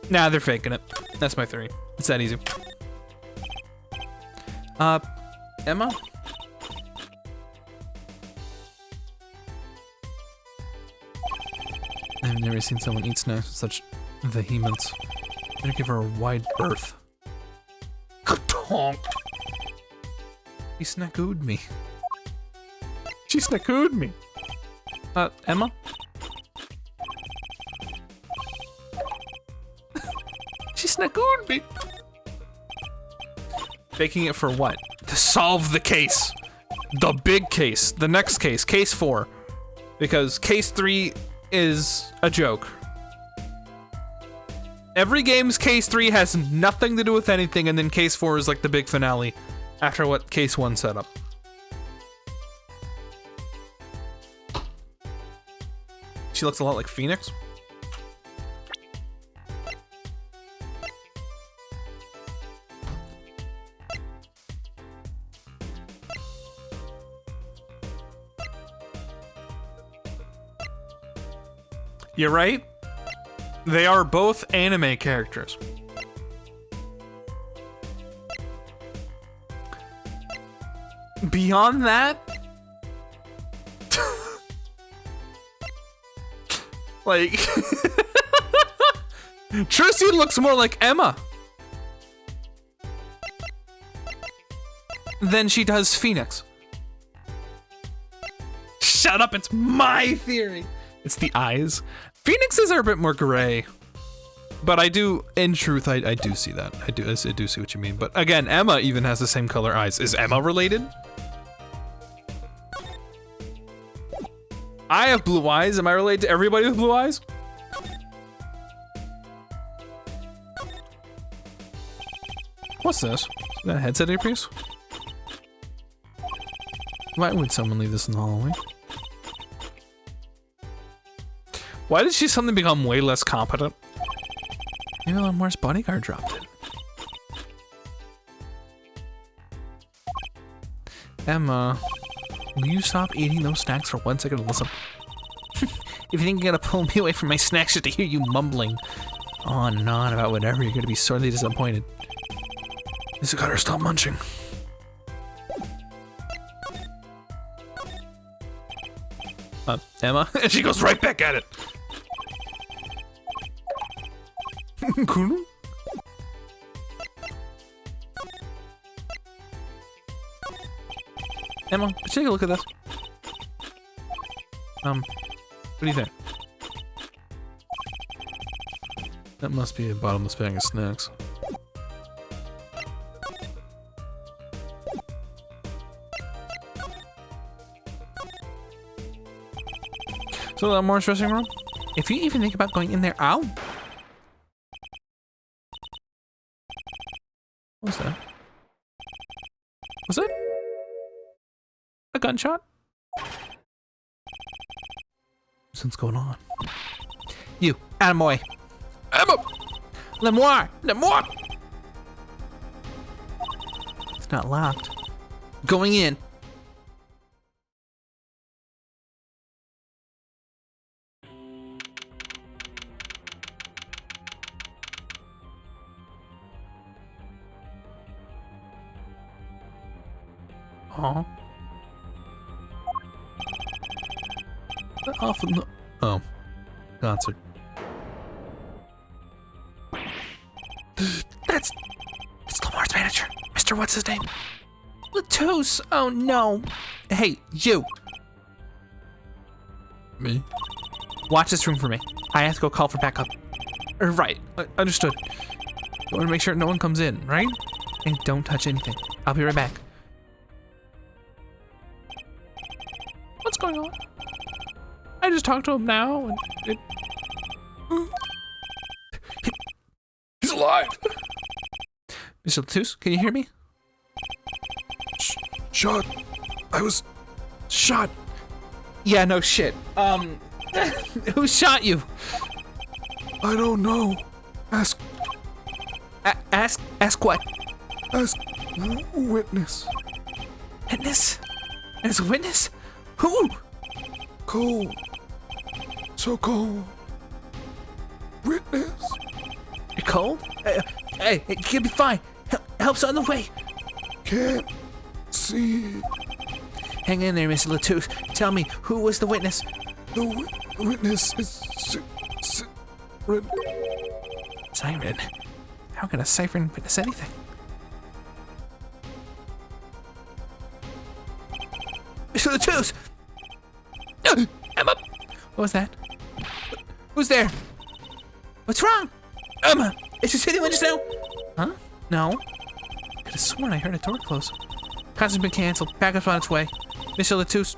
Nah, they're faking it. That's my theory. It's that easy. Emma? I've never seen someone eat snacks with such vehemence. I'm gonna give her a wide berth. Ka-tonk! She snackooed me. She snackooed me. Emma? She snackooed me. Faking it for what? To solve the case. The big case. The next case. Case 4. Because case 3 is a joke. Every game's case 3 has nothing to do with anything, and then case 4 is like the big finale after what case 1 set up. She looks a lot like Phoenix. You're right. They are both anime characters. Beyond that, like, Tristy looks more like Emma than she does Phoenix. Shut up, it's my theory. It's the eyes. Phoenix's are a bit more gray. But I do, in truth, I do see that. I do see what you mean. But again, Emma even has the same color eyes. Is Emma related? I have blue eyes. Am I related to everybody with blue eyes? What's this? Is that a headset earpiece? Why would someone leave this in the hallway? Why did she suddenly become way less competent? Maybe Lemoire's bodyguard dropped it. Emma, will you stop eating those snacks for 1 second and listen? If you think you're gonna pull me away from my snacks just to hear you mumbling on and on about whatever, you're gonna be sorely disappointed. Izukara, stop munching. Emma? And she goes right back at it. Kunu? Emma, take a look at this. What do you think? That must be a bottomless bag of snacks. So Lemoire's dressing room? If you even think about going in there, ow! What's that? Was it a gunshot? What's going on? You, out of my way. Emma! Lemoire! Lemoire! It's not locked. Going in. Aw. Off in the... Oh. Concert. It's Lemoire's manager. Mr. What's his name? Latouche. Oh no. Hey, you. Me? Watch this room for me. I have to go call for backup. Right. Understood. I want to make sure no one comes in, right? And don't touch anything. I'll be right back. What's going on? I just talked to him now and it... He's alive! Mr. Latouche, can you hear me? Shot! I was... shot! Yeah, no shit. Who shot you? I don't know. Ask Ask what? witness. Witness? There's a witness? Who? Cold. So cold. Witness. You're cold? Hey, you'll be fine. Help's on the way. Can't see. Hang in there, Mr. Latouche. Tell me, who was the witness? The witness is Siren. Siren? How can a siren witness anything? Mr. Latouche! Emma! What was that? Who's there? What's wrong? Emma! Is your city windows now? Huh? No. I could have sworn I heard a door close. Concert's been canceled. Backup's on its way. Mr. Latouche.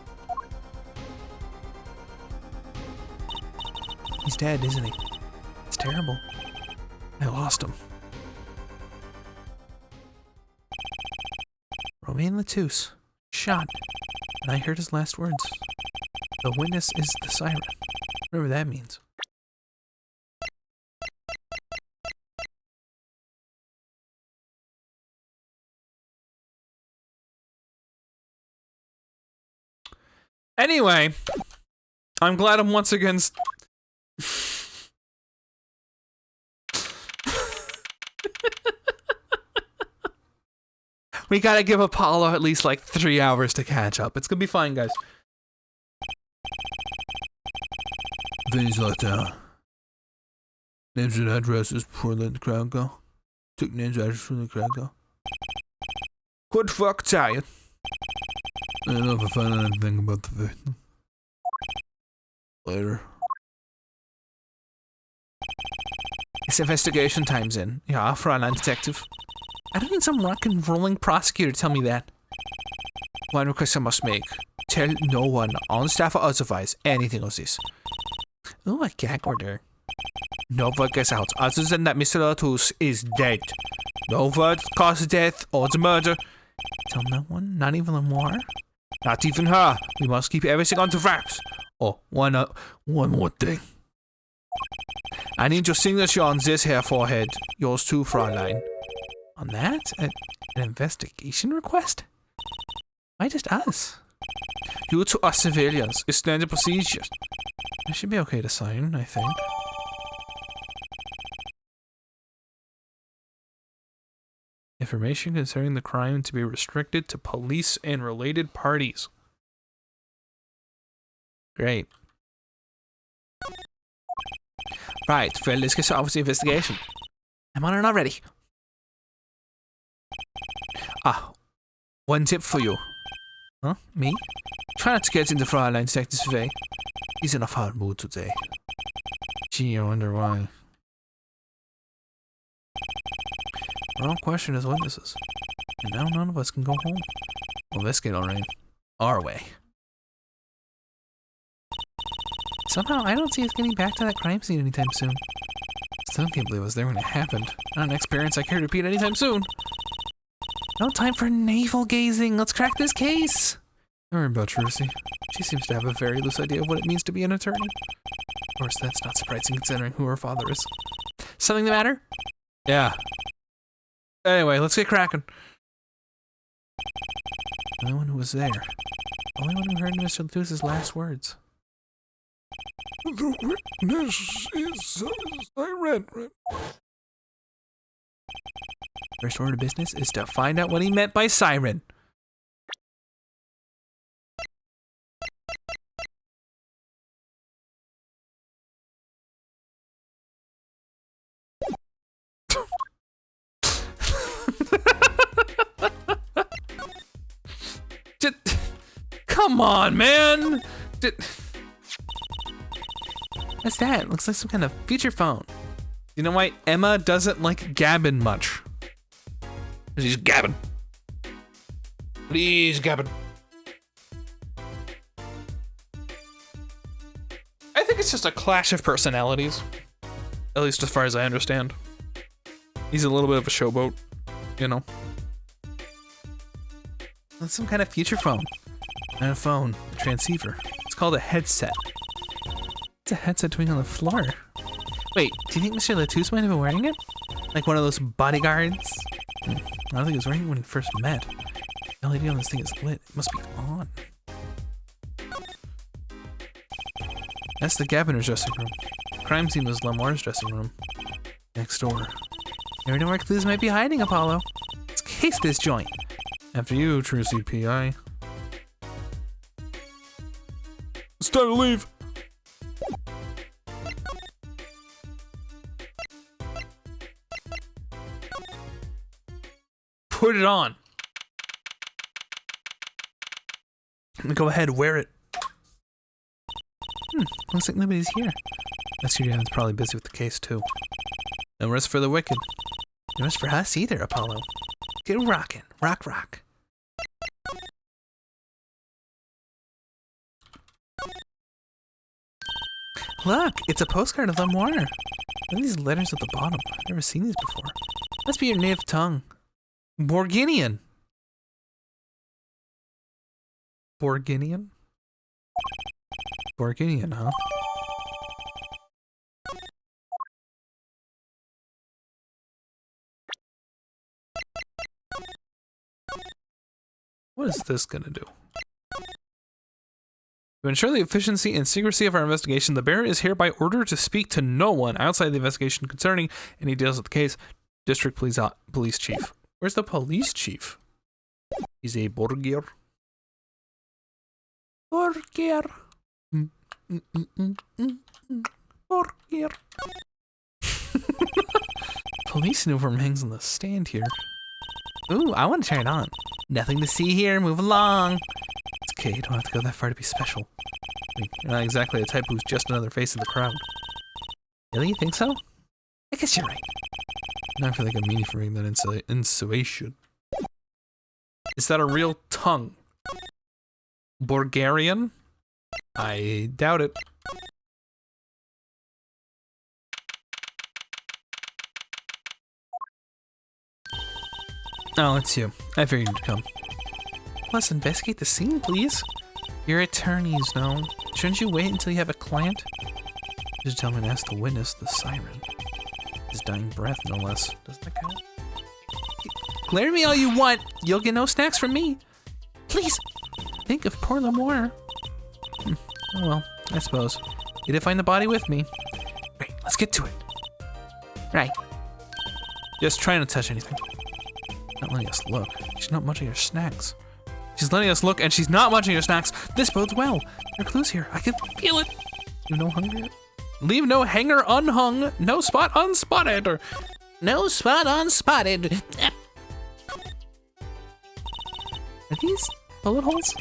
He's dead, isn't he? It's terrible. I lost him. Romain Latouche. Shot. And I heard his last words. The witness is the siren. Whatever that means. Anyway, I'm glad I'm once again. We gotta give Apollo at least like 3 hours to catch up. It's gonna be fine, guys. Things like that. Names and addresses before letting the crowd go. Took names and addresses before the crowd go. Good fuck, tired. I don't know if I found out anything about the victim. Later. It's investigation time's in. Yeah, Fräulein detective. I don't need some rock and rolling prosecutor to tell me that. One request I must make. Tell no one, on staff or otherwise, anything of this. Oh, a gag order. No word gets out, other than that Mr. Latouche is dead. No word cause of death or the murder. Tell no one, not even Lamar? Not even her. We must keep everything under wraps. Oh, one more thing. I need your signature on this here forehead. Yours too, Fräulein. On that? An investigation request? Why just us? You to us civilians. It's standard procedure. I should be okay to sign, I think. Information concerning the crime to be restricted to police and related parties. Great. Right, well, let's get started with the investigation. I'm on it already. Ah, one tip for you. Huh? Me? Try not to get into Fräulein's detective's way. He's in a hard mood today. Gee, I wonder why. Our own question is witnesses. And now none of us can go home. Well, let's get alright. Our way. Somehow, I don't see us getting back to that crime scene anytime soon. Still can't believe it was there when it happened. Not an experience I care to repeat anytime soon. No time for navel gazing. Let's crack this case. Don't worry about Trucy. She seems to have a very loose idea of what it means to be an attorney. Of course, that's not surprising considering who her father is. Something the matter? Yeah. Anyway, let's get cracking. The only one who was there. The only one who heard Mr. Latouche's last words. The witness is Siren. First order of business is to find out what he meant by siren. Come on, man! What's that? Looks like some kind of feature phone. You know why Emma doesn't like gabbing much? She's gabbing. Please, gabbing. I think it's just a clash of personalities. At least as far as I understand. He's a little bit of a showboat, you know. That's some kind of feature phone. Not a phone, a transceiver. It's It's called a headset. What's a headset doing on the floor? Wait, do you think Mr. Latouche might have been wearing it? Like one of those bodyguards? I don't think he was wearing it when he first met. The LED on this thing is lit. It must be on. That's the Gaviner's dressing room. Crime scene was Lamoire's dressing room. Next door. Never know where clues might be hiding, Apollo. Let's case this joint. After you, true CPI. It's time to leave. Put it on. Go ahead, wear it. Looks like nobody's here. That's your dad's probably busy with the case too. No rest for the wicked. No rest for us either, Apollo. Get rockin'. Rock, rock. Look, it's a postcard of Lamoire. Look at these letters at the bottom. I've never seen these before. Must be your native tongue. Borginian. Borginian? Borginian, huh? What is this gonna do? To ensure the efficiency and secrecy of our investigation, the bearer is hereby ordered to speak to no one outside the investigation concerning any details of the case. District Police Chief. Where's the police chief? He's a Borgier. Borgier. Borgier. Police uniform hangs on the stand here. Ooh, I want to try it on. Nothing to see here. Move along. It's okay. You don't have to go that far to be special. I mean, you're not exactly the type who's just another face in the crowd. Really? You think so? I guess you're right. Now I feel like I'm meaning for reading that insinuation. Is that a real tongue? Bulgarian? I doubt it. Oh, it's you. I figured you'd come. Let's investigate the scene, please. You're attorneys, no? Shouldn't you wait until you have a client? This gentleman asked to witness the siren. His dying breath, no less. Doesn't that count? Glare at me all you want. You'll get no snacks from me. Please. Think of poor Lamoire. Oh well, I suppose. You did find the body with me. Right, let's get to it. Right. Just trying to touch anything. Not letting us look. She's not munching her snacks. She's letting us look and she's not munching her snacks. This bodes well. There are clues here. I can feel it. You no hunger? Leave no hanger unhung. No spot unspotted. Or no spot unspotted. Are these bullet holes?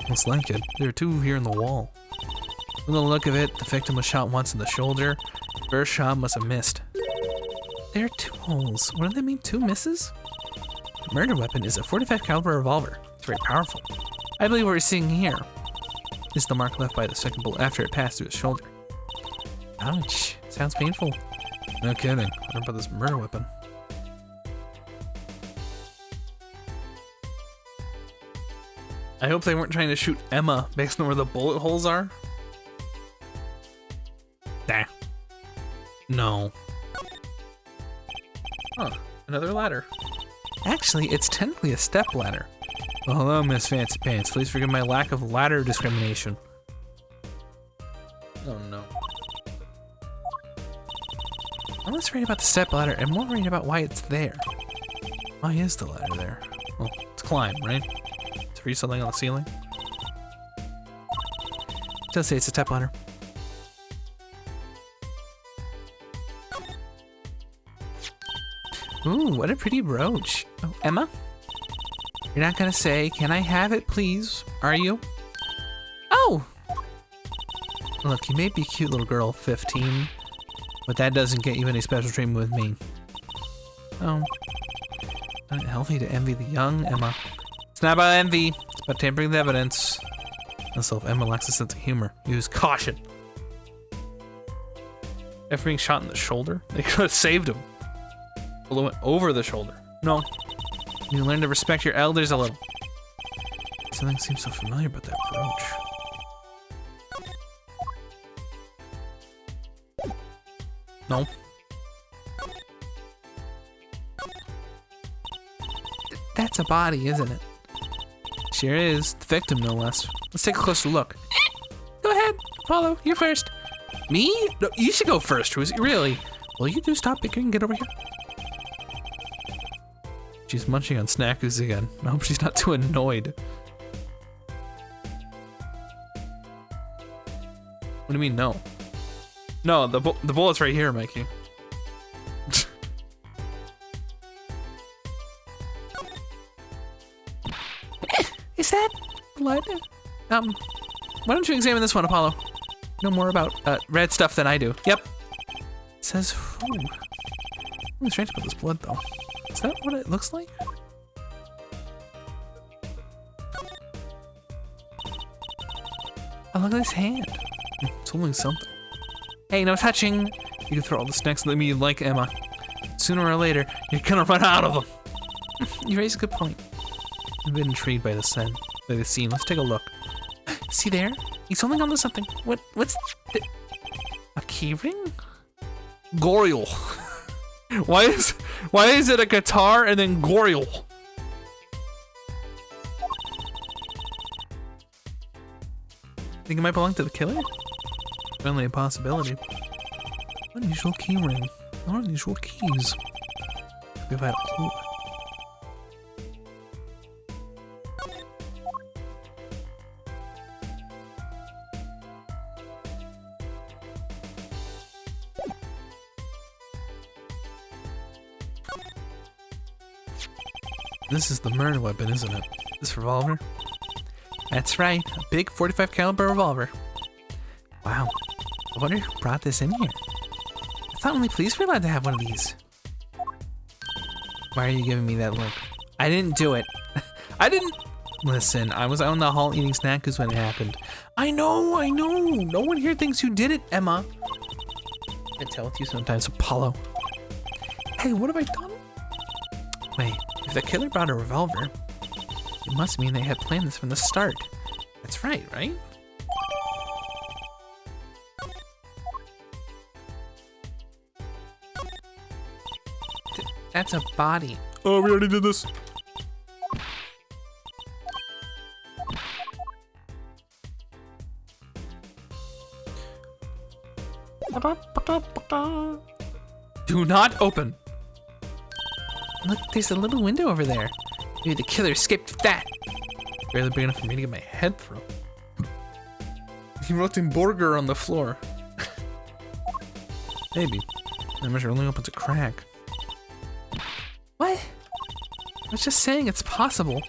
Looks like it. There are two here in the wall. From the look of it, the victim was shot once in the shoulder. The first shot must have missed. There are two holes. What do they mean, two misses? The murder weapon is a .45 caliber revolver. It's very powerful. I believe what we're seeing here is the mark left by the second bullet after it passed through his shoulder. Ouch. Sounds painful. No kidding. What about this murder weapon? I hope they weren't trying to shoot Emma based on where the bullet holes are. Nah. No. Huh. Another ladder. Actually, it's technically a step ladder. Well, hello, Miss Fancy Pants. Please forgive my lack of ladder discrimination. Oh no. I'm less worried about the step ladder and more worried about why it's there. Why is the ladder there? Well, it's climb, right? To reach something on the ceiling. It does say it's a step ladder. Ooh, what a pretty brooch. Oh, Emma? You're not gonna say, can I have it, please? Are you? Oh! Look, you may be a cute little girl, 15, but that doesn't get you any special treatment with me. Oh. Not healthy to envy the young, Emma. It's not about envy, it's about tampering the evidence. Also, if Emma lacks a sense of humor, use caution. After being shot in the shoulder, they could have saved him. Although it went over the shoulder. No. You learn to respect your elders a little. Something seems so familiar about that brooch. No. That's a body, isn't it? Sure is. The victim, no less. Let's take a closer look. Go ahead, Apollo. You're first. Me? No, you should go first, Rosie. Really? Will you do stop bickering and get over here? She's munching on Snackers again. I hope she's not too annoyed. What do you mean, no? No, the bullet's right here, Mikey. Is that blood? Why don't you examine this one, Apollo? Know more about red stuff than I do. Yep. It says, ooh. Something strange about this blood, though. Is that what it looks like? Oh, look at this hand. It's holding something. Hey, no touching. You can throw all the snacks at me you like, Emma. Sooner or later, you're gonna run out of them. You raise a good point. I've been intrigued by the scene. Let's take a look. See there? He's holding on to something. What's a key ring? Goriel. Why is it a guitar and then Goriel? Think it might belong to the killer? Only a possibility. Unusual key ring. Unusual keys. If I had a clue. This is the murder weapon, isn't it? This revolver? That's right, a big 45 caliber revolver. Wow, I wonder who brought this in here. I thought only police were allowed to have one of these. Why are you giving me that look? I didn't do it. I didn't. Listen, I was out in the hall eating snackers when it happened. I know. No one here thinks you did it, Emma. I tell with you sometimes, Apollo. Hey, what have I done? Wait, if the killer brought a revolver, it must mean they had planned this from the start. That's right? That's a body. Oh, we already did this. Do not open. Look, there's a little window over there. Maybe the killer escaped that. Barely big enough for me to get my head through. He wrote in burger on the floor. Maybe. That measure only opens a crack. What? I was just saying it's possible.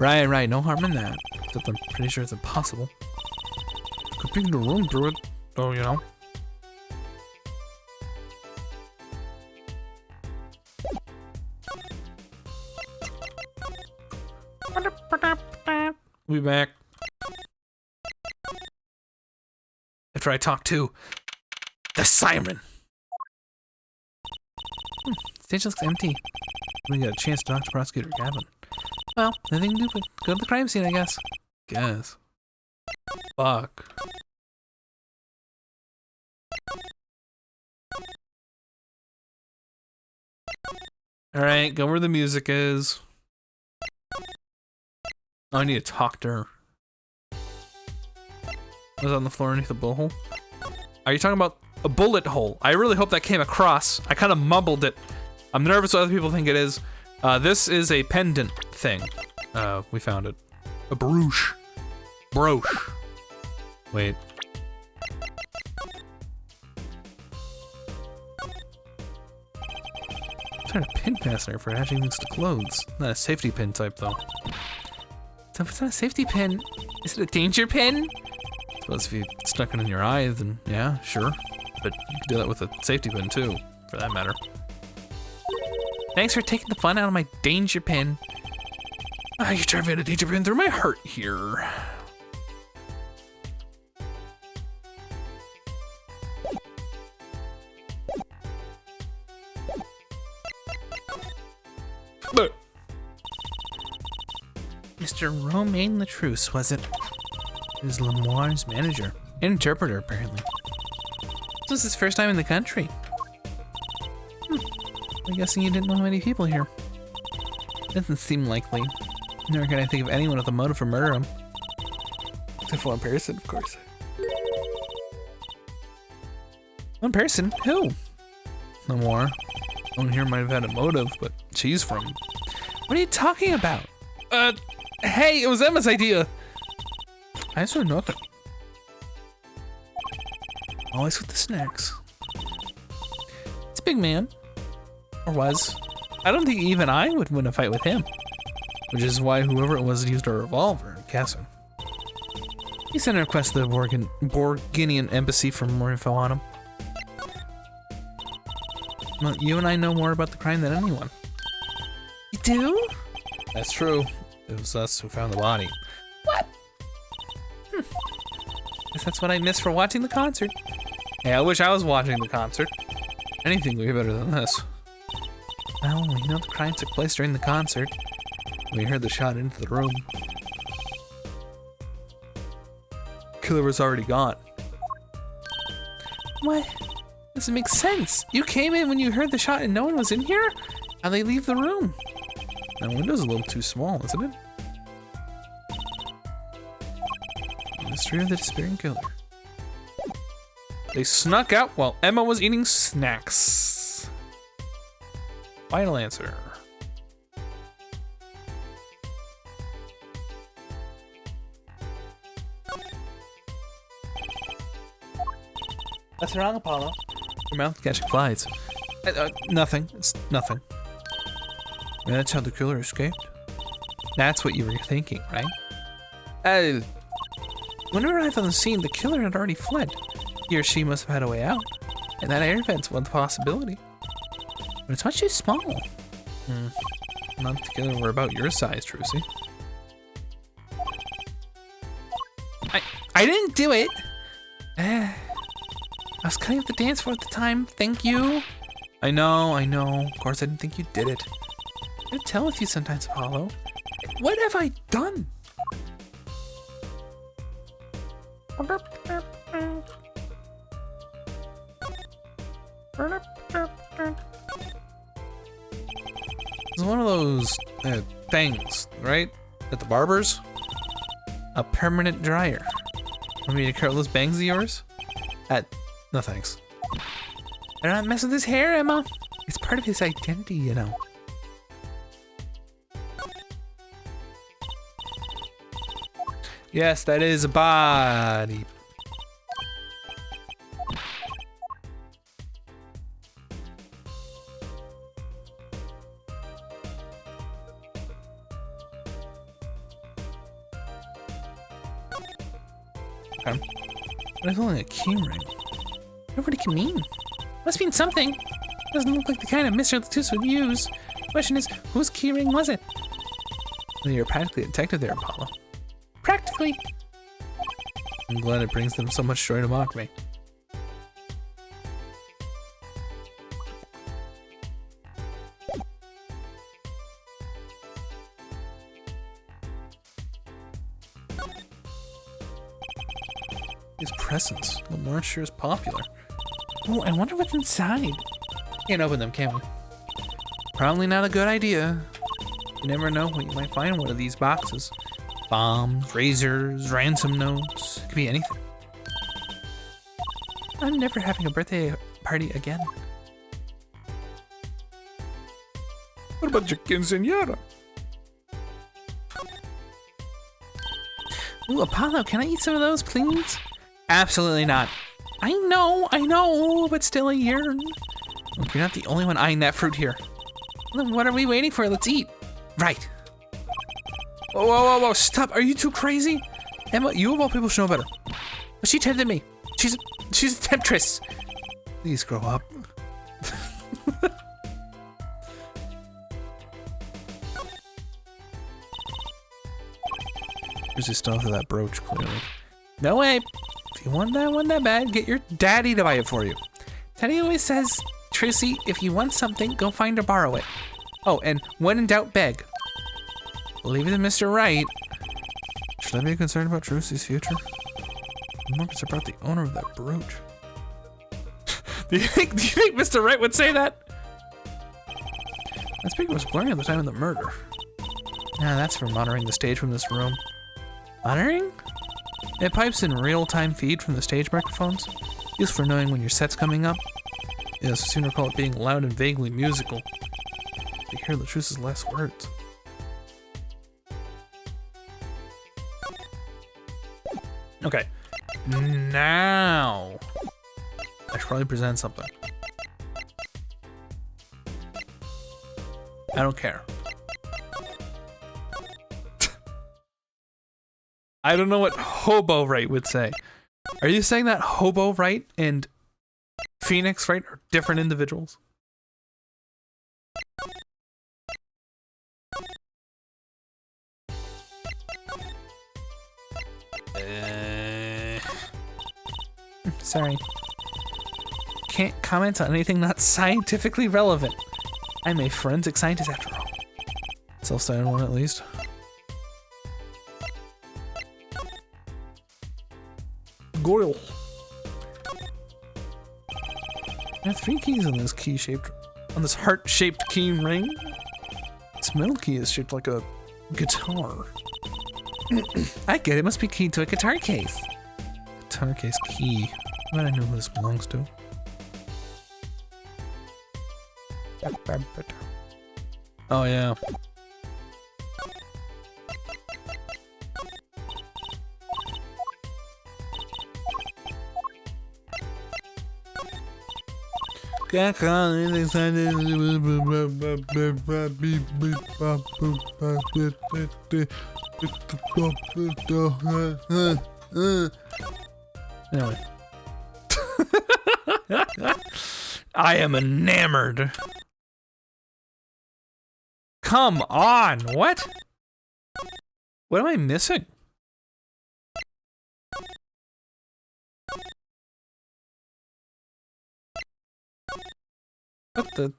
Right. No harm in that. Except I'm pretty sure it's impossible. Could be in the room through it, though, you know. We'll be back. After I talk to the siren. Stage looks empty. We got a chance to talk to Prosecutor Gavin. Well, nothing to do but go to the crime scene, I guess. Fuck. Alright, go where the music is. Oh, I need to talk to her. Was on the floor underneath the bullet hole? Are you talking about a bullet hole? I really hope that came across. I kind of mumbled it. I'm nervous what other people think it is. This is a pendant thing. We found it. A brooch. Brooch. Wait. I'm trying to pin fastener for attaching things to clothes. Not a safety pin type, though. So if it's not a safety pin, is it a danger pin? I suppose if you stuck it in your eye, then yeah, sure. But you could do that with a safety pin, too, for that matter. Thanks for taking the fun out of my danger pin. You're driving a danger pin through my heart here. Mr. Romaine Latruce, was it? He was Lemoire's manager. Interpreter, apparently. This was his first time in the country. I'm guessing you didn't know many people here. Doesn't seem likely. Never can I think of anyone with a motive for murder him. Except for one person, of course. One person? Who? No more. Someone here might have had a motive, but she's from... What are you talking about? Hey, it was Emma's idea. I saw nothing. Always with the snacks. It's a big man. Or was. I don't think even I would win a fight with him. Which is why whoever it was used a revolver, I'm guessing. He sent a request to the Borginian embassy for more info on him. Well, you and I know more about the crime than anyone. You do? That's true. It was us who found the body. What? Guess that's what I missed for watching the concert. Hey, I wish I was watching the concert. Anything would be better than this. Well, we know the crime took place during the concert. We heard the shot into the room. Killer was already gone. What? Doesn't make sense. You came in when you heard the shot and no one was in here? How'd they leave the room? That window's a little too small, isn't it? Mystery of the disappearing killer. They snuck out while Emma was eating snacks. Final answer. What's wrong, Apollo? Your mouth catching flies. Nothing. It's nothing. That's how the killer escaped? That's what you were thinking, right? When we arrived on the scene, the killer had already fled. He or she must have had a way out. And that air vent's one possibility. But it's much too small. None together were about your size, Trucy. I didn't do it! I was cutting up the dance floor at the time, thank you. I know. Of course I didn't think you did it. I tell with you sometimes, Apollo. What have I done? It's one of those things, right? At the barber's? A permanent dryer. Want me to curl those bangs of yours? No thanks. Better not mess with his hair, Emma. It's part of his identity, you know. Yes, that is a body. Okay. But it's only a key ring. What it can mean? Must mean something. Doesn't look like the kind of Mr. Latus would use. Question is, whose keyring was it? Well, you're practically a detective there, Apollo. Practically. I'm glad it brings them so much joy to mock me. These presents, Lamar sure is popular. Oh, I wonder what's inside. Can't open them, can we? Probably not a good idea. You never know what you might find in one of these boxes. Bombs, razors, ransom notes. It could be anything. I'm never having a birthday party again. What about your quinceañera? Ooh, Apollo, can I eat some of those, please? Absolutely not. I know, but still a yearn. Look, you're not the only one eyeing that fruit here. Then what are we waiting for? Let's eat. Right. Whoa, stop. Are you too crazy? Emma, you of all people should know better. But she tempted me. She's a temptress. Please grow up. There's just stuff to that brooch, clearly. No way. If you want that one that bad, get your daddy to buy it for you. Daddy always says, Tracy, if you want something, go find or borrow it. Oh, and when in doubt, beg. Leave it to Mr. Right. Should I be concerned about Tracy's future? I'm more concerned about the owner of that brooch. Do you think Mr. Right would say that? That speaker was blaring at the time of the murder. Nah, that's for monitoring the stage from this room. Monitoring? It pipes in real-time feed from the stage microphones, used for knowing when your set's coming up. Yes, I soon recall it being loud and vaguely musical. You hear Latrus's last words. Okay. Now I should probably present something. I don't care. I don't know what Hobo Right would say. Are you saying that Hobo Right and Phoenix Right are different individuals? Sorry. Can't comment on anything not scientifically relevant. I'm a forensic scientist after all. Self-studying one at least. Goyle. There are 3 keys on this heart-shaped key ring. This metal key is shaped like a guitar. I get it. Must be keyed to a guitar case. Guitar case key. I don't know who this belongs to. Oh yeah. Anyway. I am enamored. Come on, what? What am I missing? What the?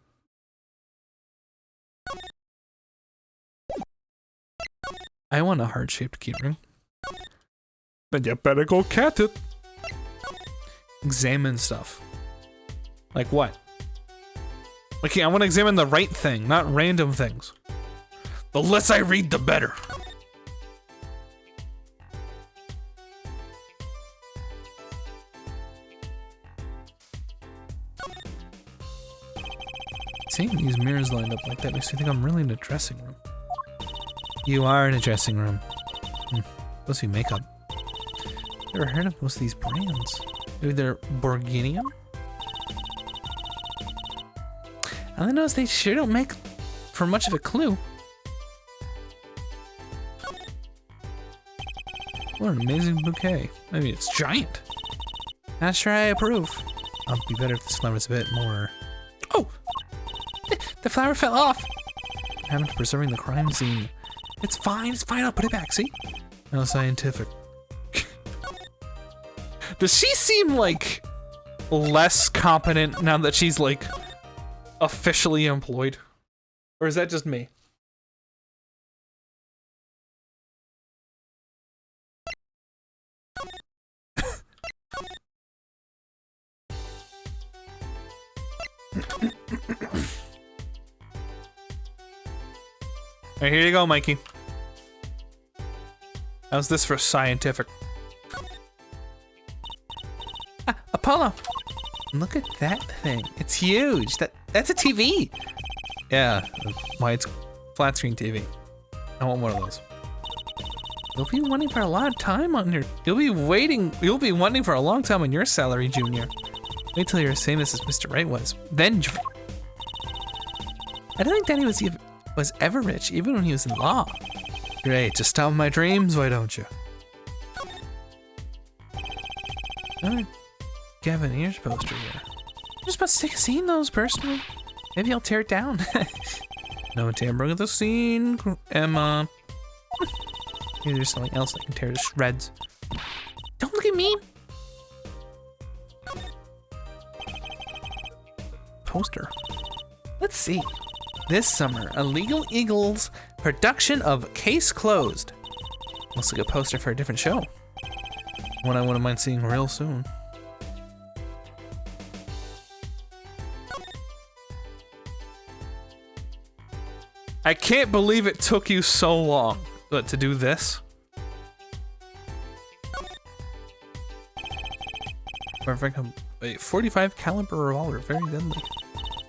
I want a heart-shaped keyring. Then you better go cat it. Examine stuff. Like what? Okay, I want to examine the right thing, not random things. The less I read, the better. Seeing these mirrors lined up like that makes me think I'm really in a dressing room. You are in a dressing room. Supposed to be makeup. Never heard of most of these brands. Maybe they're Borghinium? I only noticed they sure don't make for much of a clue. What an amazing bouquet. I mean, it's giant. Not sure I approve. I'll be better if this flower was a bit more... Oh! The flower fell off! What happened to preserving the crime scene? It's fine, I'll put it back, see? No scientific. Does she seem like less competent now that she's like officially employed? Or is that just me? Alright, here you go, Mikey. How's this for scientific? Apollo! Look at that thing. It's huge. That's a TV. Yeah, why it's flat screen TV. I want one of those. You'll be wanting for a lot of time on your... You'll be wanting for a long time on your salary, Junior. Wait till you're as famous as Mr. Right was. Then join. I don't think Danny was ever rich, even when he was in law. Great, just stop my dreams, why don't you? Another Gavin Ears poster here. I'm just about sick of seeing those personally. Maybe I'll tear it down. No tampering of the scene, Emma. Maybe there's something else I can tear to shreds. Don't look at me. Poster. Let's see. This summer, Illegal Eagles production of Case Closed. Looks like a poster for a different show. One I wouldn't mind seeing real soon. I can't believe it took you so long to do this. Perfect. A 45 caliber revolver, very deadly.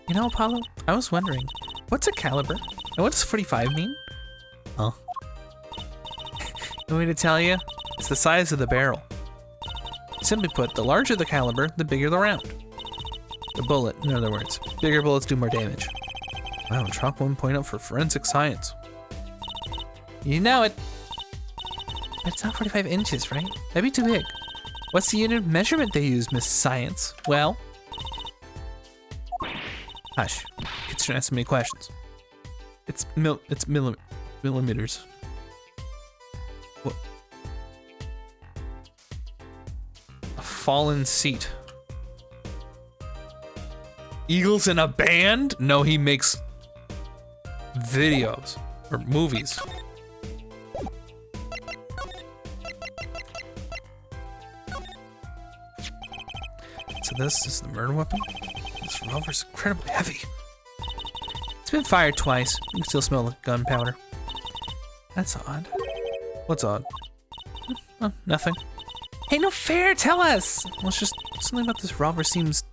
You know, Apollo, I was wondering, what's a caliber? And what does 45 mean? Huh? You want me to tell you? It's the size of the barrel. Simply put, the larger the caliber, the bigger the round. The bullet, in other words. Bigger bullets do more damage. Wow, chalk 1 point up for forensic science. You know it. But it's not 45 inches, right? That'd be too big. What's the unit of measurement they use, Miss Science? Well... Hush. Kids shouldn't ask so many questions. It's millimeters. What? A fallen seat. Eagles in a band? No, he makes videos or movies. So this is the murder weapon? This revolver's incredibly heavy. It's been fired twice. You can still smell the gunpowder. That's odd. What's odd? Oh, nothing. Hey, no fair, tell us! Well, it's just something about this revolver seems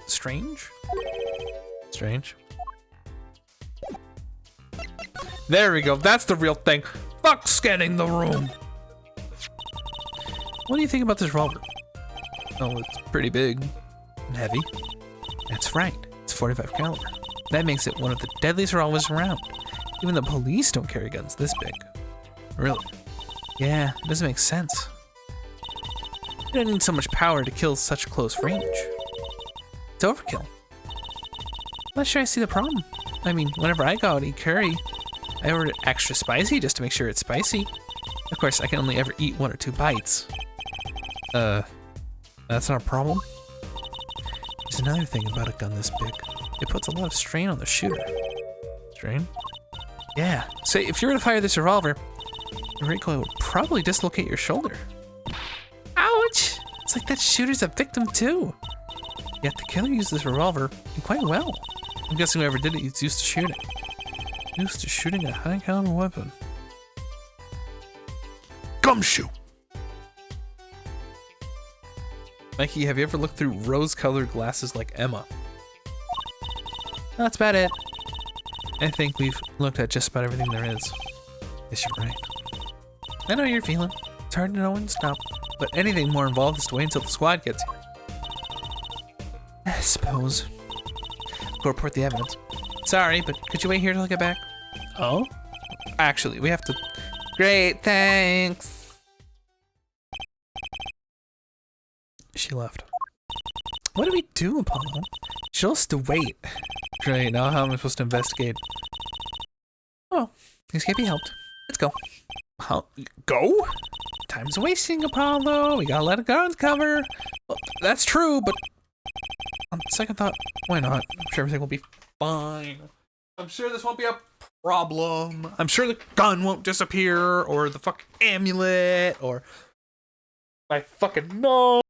strange. Strange. There we go. That's the real thing. Fuck scanning the room. What do you think about this revolver? Oh, it's pretty big and heavy. That's right. It's 45 caliber. That makes it one of the deadliest revolvers around. Even the police don't carry guns this big. Really? Yeah, it doesn't make sense. You don't need so much power to kill such close range. It's overkill. I'm not sure I see the problem. I mean, whenever I go out to eat curry, I order it extra spicy just to make sure it's spicy. Of course, I can only ever eat 1 or 2 bites. That's not a problem. There's another thing about a gun this big. It puts a lot of strain on the shooter. Strain? Yeah. Say, if you were to fire this revolver, your recoil would probably dislocate your shoulder. Ouch! It's like that shooter's a victim too. Yet the killer used this revolver and quite well. I'm guessing whoever did it is used to shooting. Used to shooting a high caliber weapon. Gumshoe! Mikey, have you ever looked through rose-colored glasses like Emma? That's about it. I think we've looked at just about everything there is. Yes, you're right. I know you're feeling. It's hard to know when to stop, but anything more involved is to wait until the squad gets here. I suppose. Go report the evidence. Sorry, but could you wait here till I get back? Oh? Actually, we have to... Great, thanks! She left. What do we do, Apollo? She's supposed to wait. Great, now how am I supposed to investigate? Oh, things can't be helped. Let's go. How? Go? Time's wasting, Apollo. We gotta let the guns cover. Well, that's true, but on second thought, why not? I'm sure everything will be fine. I'm sure this won't be a problem. I'm sure the gun won't disappear, or the fucking amulet, or I fucking know.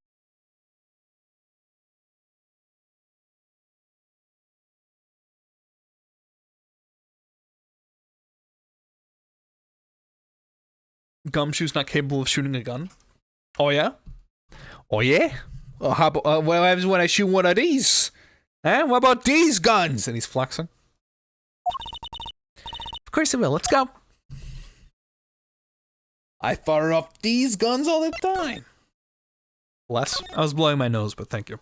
Gumshoe's not capable of shooting a gun. Oh yeah? Oh yeah? Oh, how about, what happens when I shoot one of these? Eh? What about these guns? And he's flexing. Of course it will. Let's go. I fire up these guns all the time. Less? I was blowing my nose, but thank you.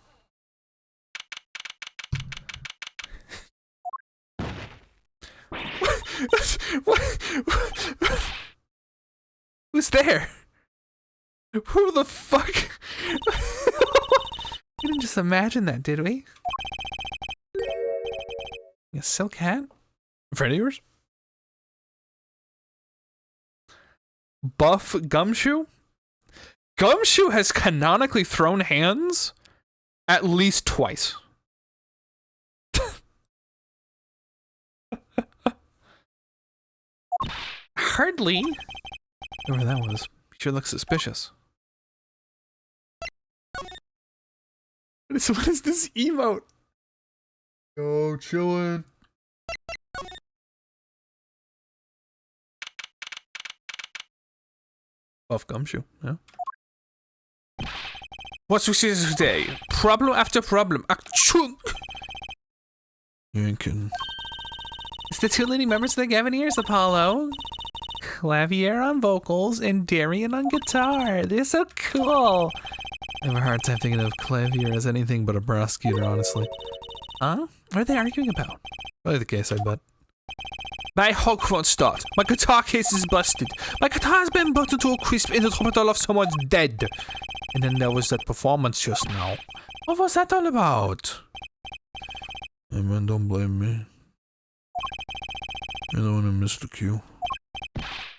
What? Who's there? Who the fuck? We didn't just imagine that, did we? A silk hat? Friend of yours? Buff Gumshoe? Gumshoe has canonically thrown hands at least twice. Hardly. Whoever that was, sure looks suspicious. What is this emote? Yo, chillin'. Buff Gumshoe, yeah. What's we see today? Problem after problem. Achoo! You ain't kidding. It's the two leading members of the Gavineers, Apollo. Clavier on vocals and Darian on guitar. They're so cool. I have a hard time thinking of Clavier as anything but a prosecutor, honestly. Huh? What are they arguing about? Probably the case, I bet. My Hulk won't start. My guitar case is busted. My guitar's been buttered to a crisp in the hospital of someone's dead. And then there was that performance just now. What was that all about? Hey man, don't blame me. You're the one who missed the cue.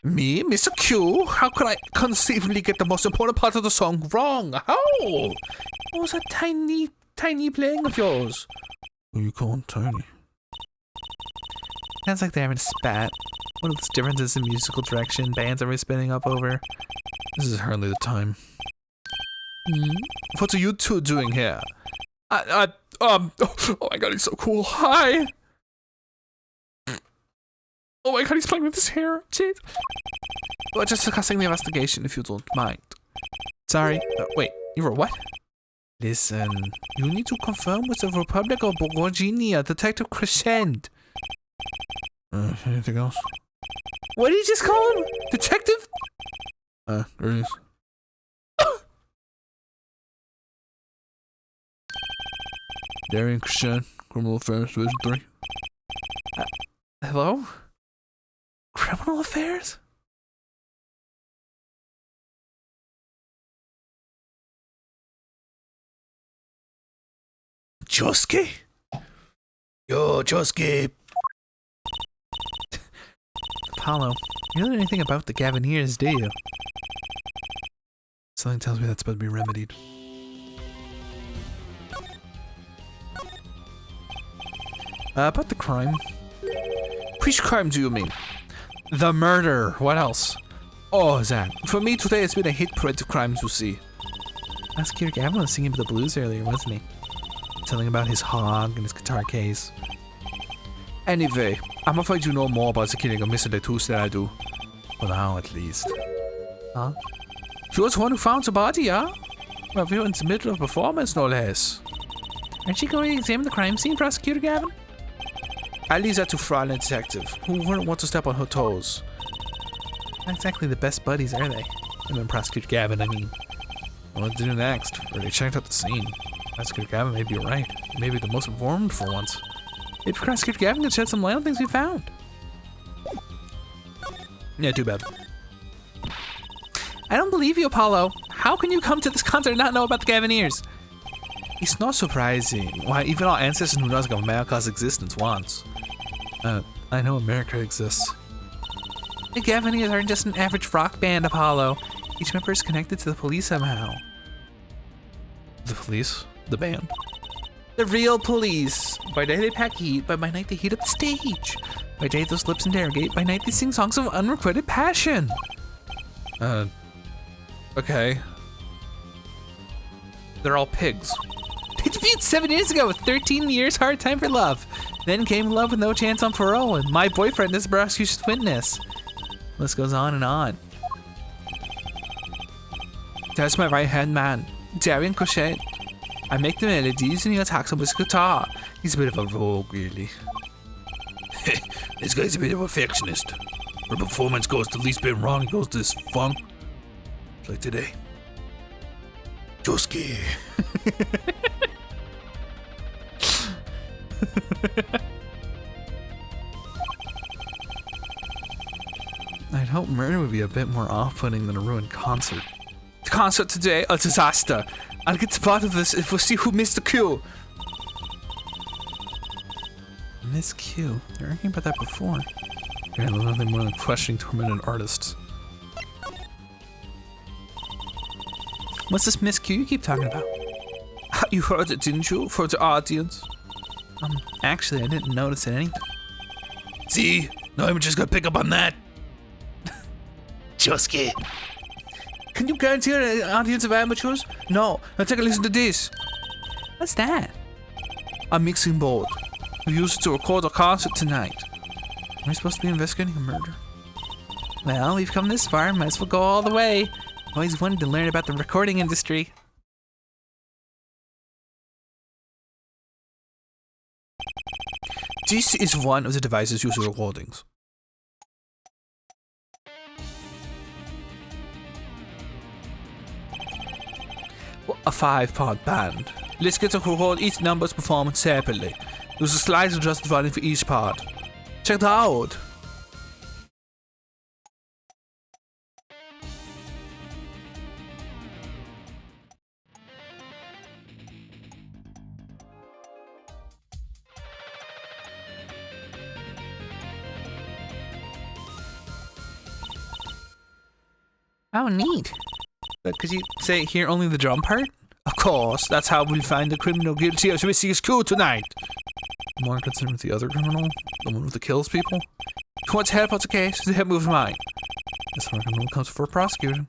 Me, Mr. Q? How could I conceivably get the most important part of the song wrong? How? What was that tiny playing of yours? Who you calling tiny? Sounds like they're having a spat. One of those differences in musical direction bands are spinning up over. This is hardly the time. What are you two doing here? Oh my god, he's so cool. Hi! Oh my god, he's playing with his hair. Jeez. We're just discussing the investigation, if you don't mind. Sorry. Wait, you were what? Listen, you need to confirm with the Republic of Virginia, Detective Crescent. Anything else? What did you just call him? Detective? There he is. Darian Crescent, Criminal Affairs Division 3. Hello? Criminal Affairs? Josuke? Yo, Josuke. Apollo, you don't know anything about the Gavineers, do you? Something tells me that's about to be remedied. About the crime. Which crime do you mean? The murder. What else? Oh, that. For me today, it's been a hit parade of crimes, you see. Prosecutor Gavin was singing the blues earlier, wasn't he? Telling about his hog and his guitar case. Anyway, I'm afraid you know more about the killing of Mr. Letus than I do. For now, at least. Huh? She was the one who found the body, huh? Well, we were in the middle of a performance, no less. Aren't you going to examine the crime scene, Prosecutor Gavin? I'll leave that to Fraud and Detective, who wouldn't want to step on her toes. Not exactly the best buddies, are they? Him and Prosecutor Gavin, I mean. What to do next? Already checked out the scene. Prosecutor Gavin may be right. He may be the most informed for once. Maybe Prosecutor Gavin can shed some light on things we found. Yeah, too bad. I don't believe you, Apollo. How can you come to this concert and not know about the Gavineers? It's not surprising. Why, even our ancestors knew nothing of America's existence once. I know America exists. The Gavineers aren't just an average rock band, Apollo. Each member is connected to the police somehow. The police? The band? The real police. By day they pack heat, but by night they heat up the stage. By day those lips interrogate, by night they sing songs of unrequited passion. Okay. They're all pigs. They debuted 7 years ago with 13 years hard time for love. Then came love with no chance on parole, and my boyfriend is the prosecution's witness. List goes on and on. That's my right-hand man, Darian Crescent. I make the melodies and he attacks them with his guitar. He's a bit of a rogue, really. This guy's a bit of a perfectionist. When a performance goes the least bit wrong, he goes to this funk. Like today. Josuke. I'd hope murder would be a bit more off-putting than a ruined concert. The concert today, a disaster. I'll get to the bottom of this if we'll see who missed the cue. Miss Q. They're arguing about that before. Apparently nothing more than questioning tormented artists. What's this Miss Q you keep talking about? You heard it, didn't you? For the audience. Actually, I didn't notice it anything. See? No, I'm just gonna pick up on that. Josuke. Can you guarantee an audience of amateurs? No. Now take a listen to this. What's that? A mixing board. We used it to record a concert tonight. Am I supposed to be investigating a murder? Well, we've come this far. Might as well go all the way. Always wanted to learn about the recording industry. This is one of the devices used for recordings. A 5-part band. Let's get to record each number's performance separately. There's a slight adjusted volume for each part. Check it out! Oh, neat. But could you say here only the drum part? Of course, that's how we'll find the criminal guilty of missing his coup tonight. More concerned with the other criminal? The one with the kills people? Want to help out the case? The head move mine. This criminal comes before prosecution.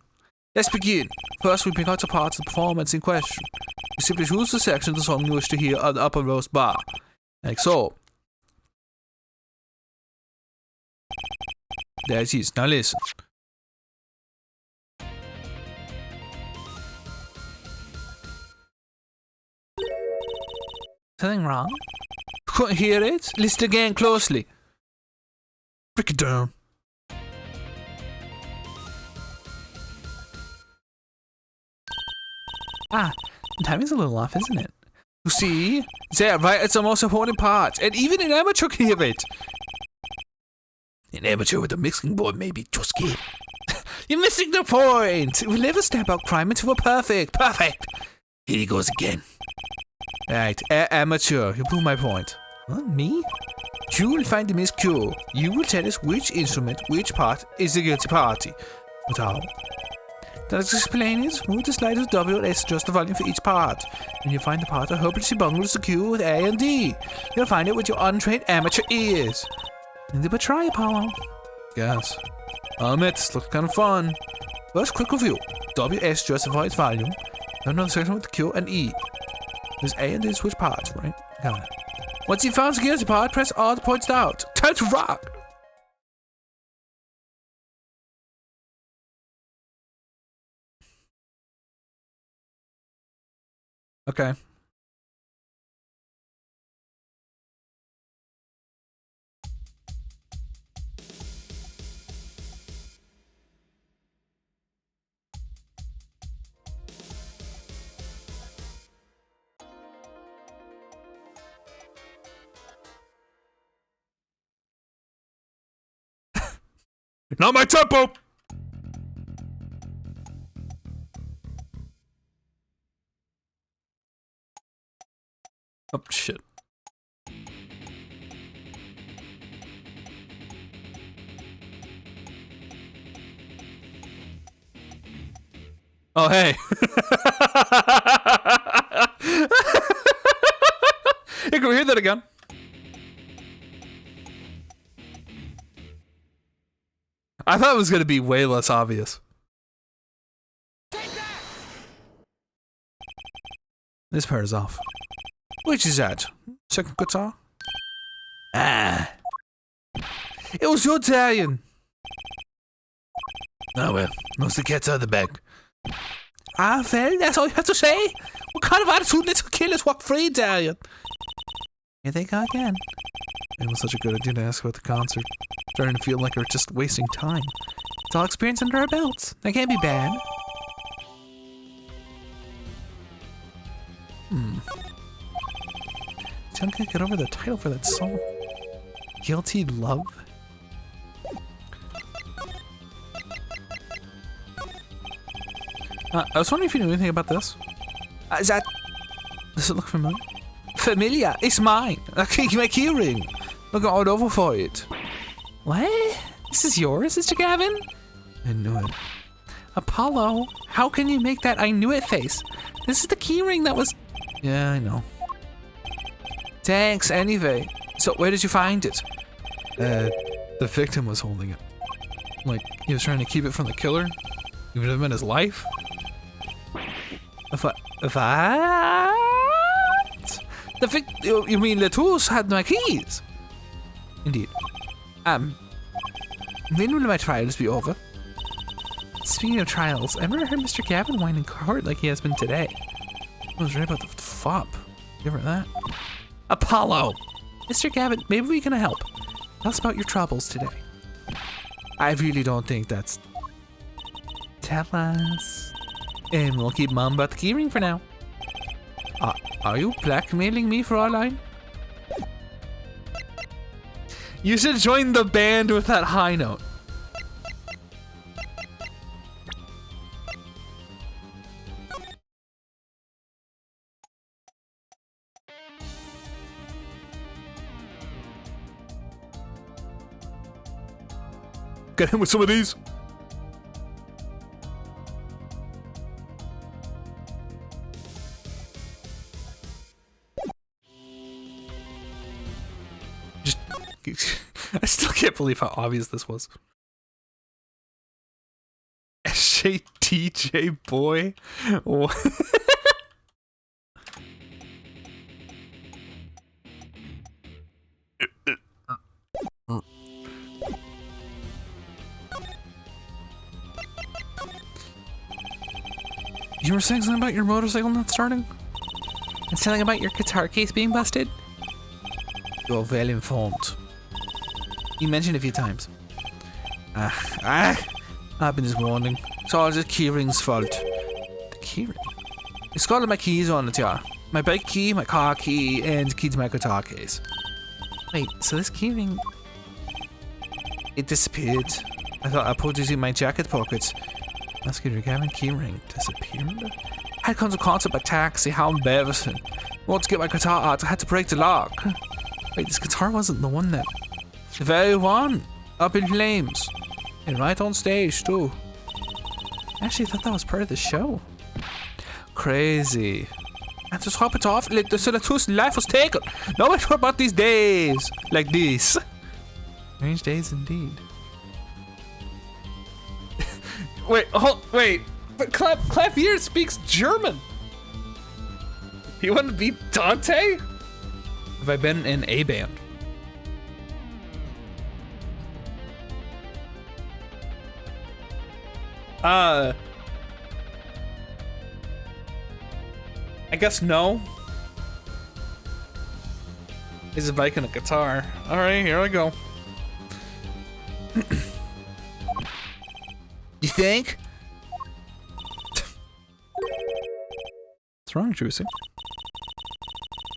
Let's begin. First, we pick out the parts of the performance in question. We simply choose the section of the song you wish to hear on the uppermost bar. Like so. There it is. Now listen. Something wrong? Couldn't hear it? Listen again closely. Break it down. Ah, timing's a little off, isn't it? You see? There, right? It's the most important part. And even an amateur can hear it. An amateur with a mixing board may be just kid. You're missing the point. We'll never step out crime until we're perfect. Perfect. Here he goes again. Right, amateur, you prove my point. Huh, me? You will find the Miss Q. You will tell us which instrument, which part is the guilty party. But how? Let's explain it. Move the sliders W and S, adjust the volume for each part. When you find the part that hopelessly bungles the Q with A and D, you'll find it with your untrained amateur ears. But try, Apollo. Yes. I'll admit, this looks kind of fun. First, quick review. WS justifies volume. Then another section with the Q and E. There's A and D switch parts, right? Got it. Once you've found the guilty part, press all the points out. Time to rock! Okay. Not my tempo! Oh, shit. Oh, hey. Hey, can we hear that again? I thought it was going to be way less obvious. This part is off. Which is that? Second guitar? Ah. It was your Darian. Oh well, most of the cat's out of the bag. Ah, well, that's all you have to say? What kind of attitude little killers walk free, Darian? Here they go again. It was such a good idea to ask about the concert. Starting to feel like we're just wasting time. It's all experience under our belts. That can't be bad. Tim can't get over the title for that song. Guilty Love? I was wondering if you knew anything about this. Does it look familiar? Familiar? It's mine. My keyring. Look all over for it. What? This is yours, Mr. Gavin? I knew it. Apollo, how can you make that I knew it face? This is the keyring that was... Yeah, I know. Thanks, anyway. So, where did you find it? The victim was holding it. Like, he was trying to keep it from the killer? Even if it meant his life? What? You mean Latouche had my keys? Indeed. When will my trials be over? Speaking of trials, I've never heard Mr. Gavin whine in court like he has been today. I was right about the fop. You ever that? Apollo! Mr. Gavin, maybe we can help. Tell us about your troubles today. I really don't think that's... Tell us. And we'll keep mum about the keyring for now. Are you blackmailing me, Fraulein? You should join the band with that high note. Get him with some of these. I still can't believe how obvious this was. SJTJ boy. What? You were saying something about your motorcycle not starting? And something about your guitar case being busted? You're well informed. You mentioned it a few times. I've been just wondering. It's all just keyring's fault. The keyring? It's got all my keys on it, yeah. My bike key, my car key, and the key to my guitar case. Wait, so this keyring... It disappeared. I thought I put it in my jacket pockets. Musketeer Gavin keyring disappeared? I had come to concert by taxi, how embarrassing. I wanted to get my guitar out, I had to break the lock. Wait, this guitar wasn't the one that... The very one! Up in flames. And right on stage, too. I actually thought that was part of the show. Crazy. And just hop it off, like the Zarathustra life was taken. Nobody thought about these days. Like this. Strange days indeed. Wait. But Clavier speaks German. You want to beat Dante? Have I been in a band? I guess no. He's a bike and a guitar. Alright, here I go. You think? What's wrong, Juicy?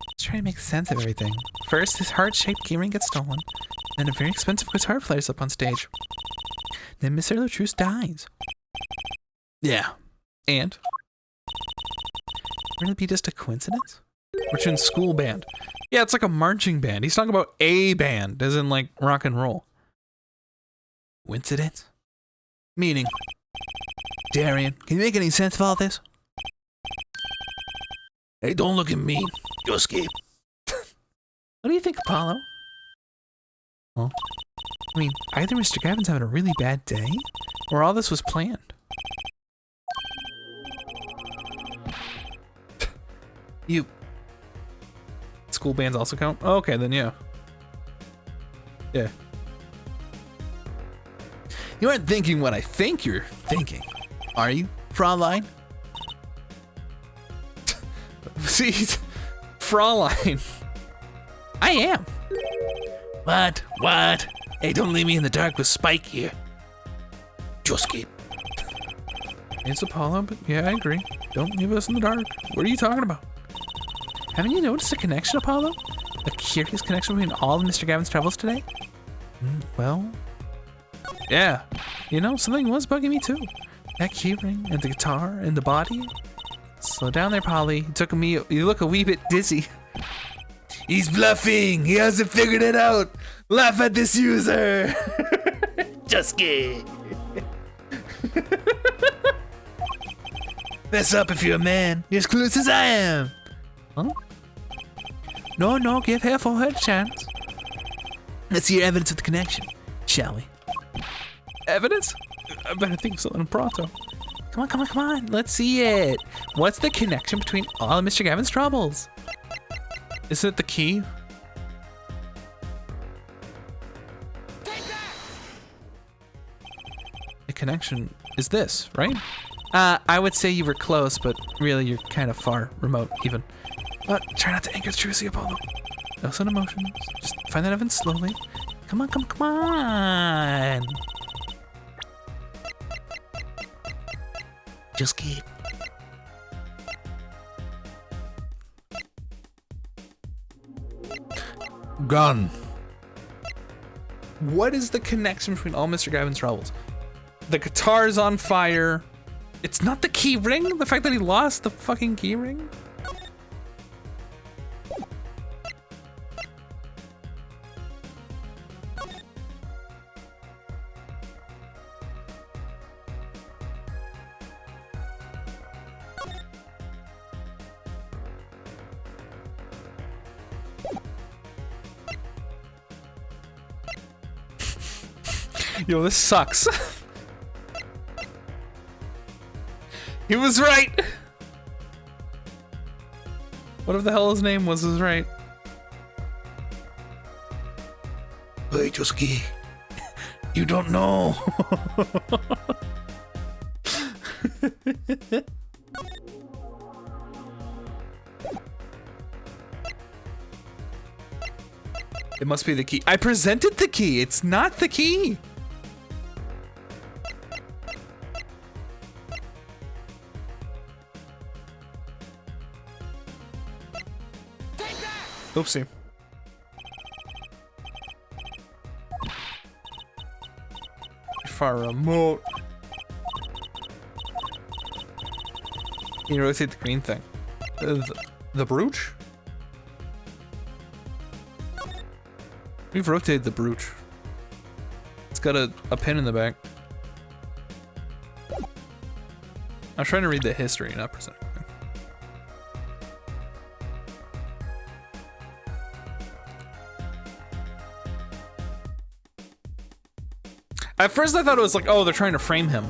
Let's try to make sense of everything. First, this heart-shaped keyring gets stolen. Then a very expensive guitar flares up on stage. Then Mr. Latruce dies. Yeah. And? Would it be just a coincidence? We're in school band. Yeah, it's like a marching band. He's talking about a band, as in like rock and roll. Coincidence? Meaning? Darian, can you make any sense of all this? Hey, don't look at me. You'll escape. What do you think, Apollo? Huh? I mean, either Mr. Gavin's having a really bad day, or all this was planned. You... School bands also count? Oh, okay, then yeah. Yeah. You aren't thinking what I think you're thinking, are you, Fraulein? See, Fraulein. I am. What? Hey, don't leave me in the dark with Spike here. Just keep. It's Apollo, but yeah, I agree. Don't leave us in the dark. What are you talking about? Haven't you noticed a connection, Apollo? A curious connection between all of Mr. Gavin's travels today? Well... Yeah. You know, something was bugging me too. That keyring, and the guitar, and the body. Slow down there, Polly. You look a wee bit dizzy. He's bluffing! He hasn't figured it out! Laugh at this user! Just kidding. Fess up if you're a man. You're as clueless as I am. Huh? No, give Half-Full Head a chance. Let's see your evidence of the connection, shall we? Evidence? I better think of something pronto. Come on, let's see it. What's the connection between all of Mr. Gavin's troubles? Isn't it the key? Take that! connection is this, right? I would say you were close, but really you're kind of far, remote even. But try not to anger Trucy, Apollo. No sudden emotions. Just find that evidence slowly. Come on, come on. Just keep. Gun. What is the connection between all Mr. Gavin's troubles? The guitar's on fire. It's not the key ring? The fact that he lost the fucking key ring? Yo, this sucks. He was right. Whatever the hell his name was right. Hey, Josuke. You don't know. It must be the key. I presented the key. It's not the key. Oopsie. Far remote. Can you rotate the green thing? The brooch? We've rotated the brooch. It's got a pin in the back. I'm trying to read the history, not present. At first I thought it was like, oh, they're trying to frame him.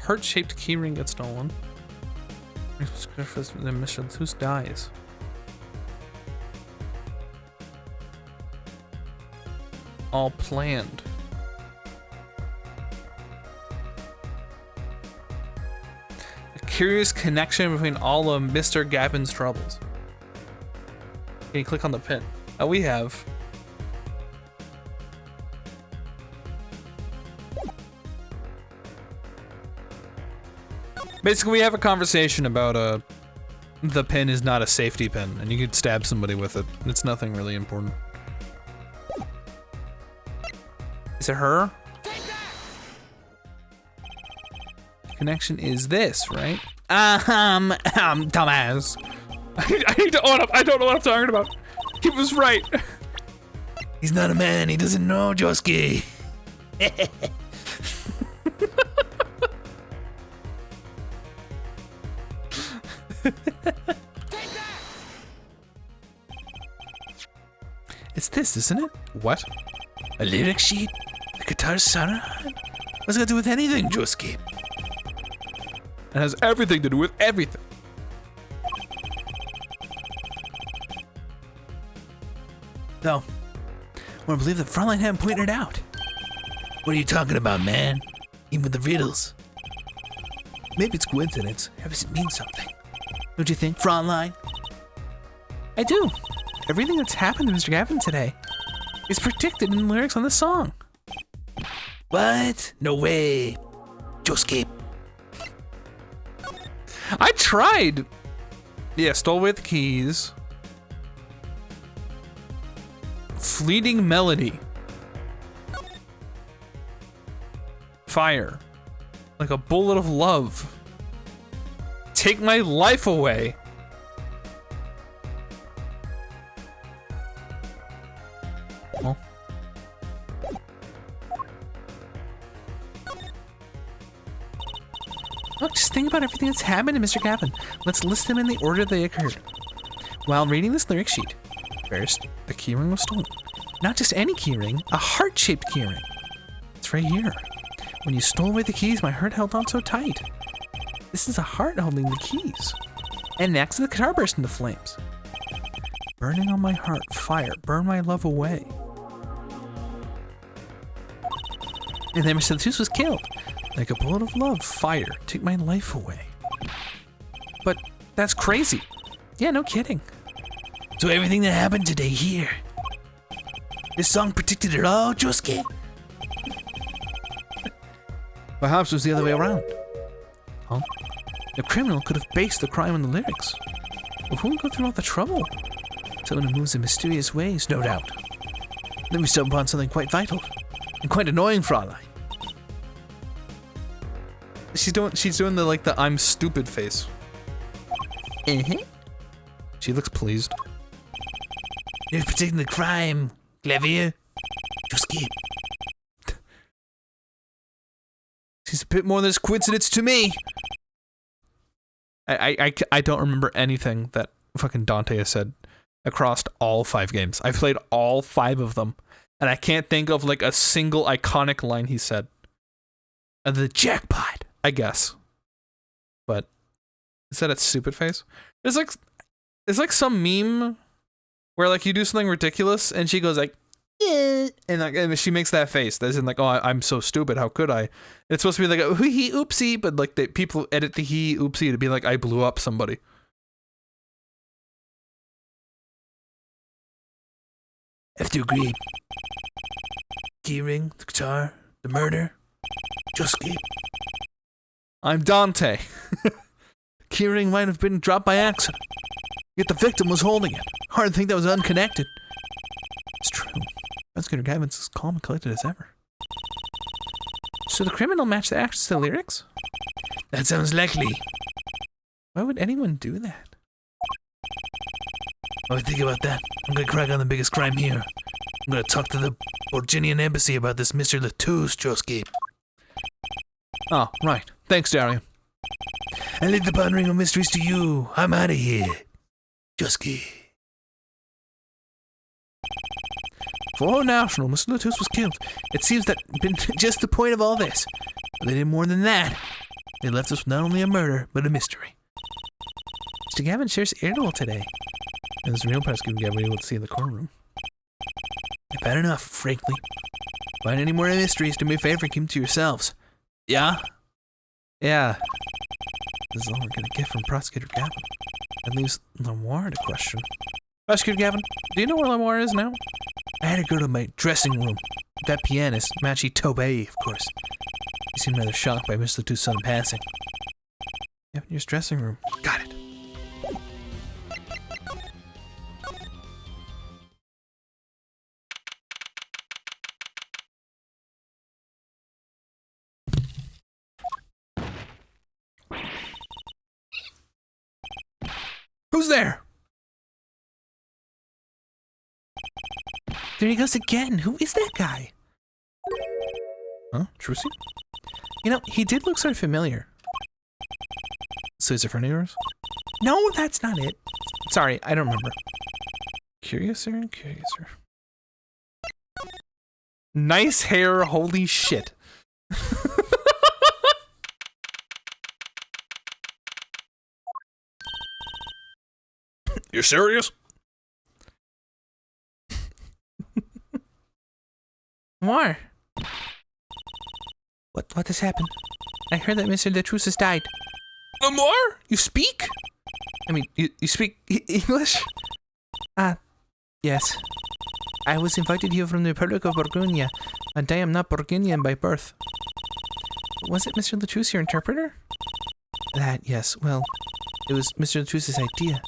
Heart-shaped keyring gets stolen. The mission, who dies? All planned. A curious connection between all of Mr. Gavin's troubles. Can you click on the pin? Oh, we have. Basically, we have a conversation about the pin is not a safety pin, and you could stab somebody with it. It's nothing really important. Is it her? Connection is this, right? Dumbass. I need to own up. I don't know what I'm talking about. He was right. He's not a man. He doesn't know, Josuke. It's this, isn't it? What? A lyric sheet? The guitar sound? What's it got to do with anything, Josuke? It has everything to do with everything. No. I want to believe that Fraulein hadn't pointed it out. What are you talking about, man? Even with the riddles. Maybe it's coincidence. Maybe it means something. Don't you think, Fraulein? I do. Everything that's happened to Mr. Gavin today is predicted in the lyrics on the song. What? No way. Josuke. I tried. Yeah, stole away the keys. Fleeting melody. Fire. Like a bullet of love. Take my life away. Well. Look, just think about everything that's happened to Mr. Gavin. Let's list them in the order they occurred. While reading this lyric sheet, first, the keyring was stolen. Not just any keyring, a heart-shaped keyring. It's right here. When you stole away the keys, my heart held on so tight. This is a heart holding the keys. And next, the guitar burst into flames. Burning on my heart, fire, burn my love away. And then Mr. Latus was killed. Like a bullet of love, fire, take my life away. But that's crazy. Yeah, no kidding. So everything that happened today here, this song predicted it all, Josuke? Perhaps it was the other way around. Huh? The criminal could have based the crime on the lyrics. But who would go through all the trouble? Someone who moves in mysterious ways, no doubt. Then we stumble upon something quite vital and quite annoying, Fraulein. She's doing the I'm stupid face. She looks pleased. You're predicting the crime, Clavier. Just keep. She's a bit more than a coincidence to me. I don't remember anything that fucking Dante has said across all 5 games. I've played all 5 of them, and I can't think of like a single iconic line he said. The jackpot, I guess. But is that a stupid face? There's like some meme where like you do something ridiculous and she goes like, yeah, and she makes that face. That's in like, oh, I'm so stupid. How could I? And it's supposed to be like a hee oopsie, but like people edit the hee oopsie to be like, I blew up somebody. I have to agree. Keyring, the guitar, the murder. Just keep. I'm Dante. The keyring might have been dropped by accident, yet the victim was holding it. Hard to think that was unconnected. It's true. Prosecutor Gavin's as calm and collected as ever. So the criminal matched the actions to the lyrics? That sounds likely. Why would anyone do that? Oh, think about that. I'm gonna crack on the biggest crime here. I'm gonna talk to the Borginian embassy about this Mr. Latus, Josuke. Oh, right. Thanks, Darian. I leave the pondering of mysteries to you. I'm out of here. Josuke. For all national, Mr. Latus was killed. It seems that been just the point of all this. But they did more than that. They left us with not only a murder, but a mystery. Mr. Gavin shares Irritable today. And this real prosecutor Gavin we able to see in the courtroom. I've had enough, frankly. Find any more mysteries, do me a favor and keep them to yourselves. Yeah? Yeah. This is all we're gonna get from Prosecutor Gavin. That leaves Lamar to question. Prosecutor Gavin, do you know where Lamar is now? I had to go to my dressing room. That pianist, Machi Tobey, of course. He seemed rather shocked by Mr. Latus' sudden passing. Gavin's dressing room. Got it. Who's there? There he goes again. Who is that guy? Huh? Trucy? You know, he did look sort of familiar. So is it a friend of yours? No, that's not it. Sorry, I don't remember. Curiouser and curiouser. Nice hair, holy shit. You're serious? More. What has happened? I heard that Mr. Latus has died. Lamar? You speak? I mean, you speak English? Yes. I was invited here from the Republic of Borgonia, and I am not Borginian by birth. Was it Mr. Latus, your interpreter? That, yes. Well, it was Mr. Latus' idea.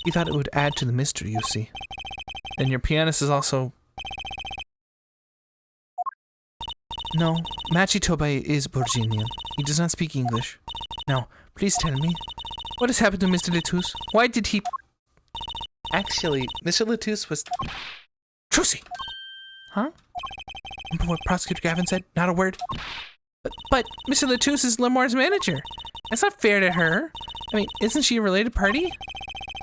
He thought it would add to the mystery, you see. And your pianist is also... No, Machi Tobey is Borginian. He does not speak English. Now, please tell me, what has happened to Mr. Latus? Why did he... Actually, Mr. Latus was... Trucy! Huh? Remember what Prosecutor Gavin said? Not a word? But Mr. Latus is Lamar's manager. That's not fair to her. I mean, isn't she a related party?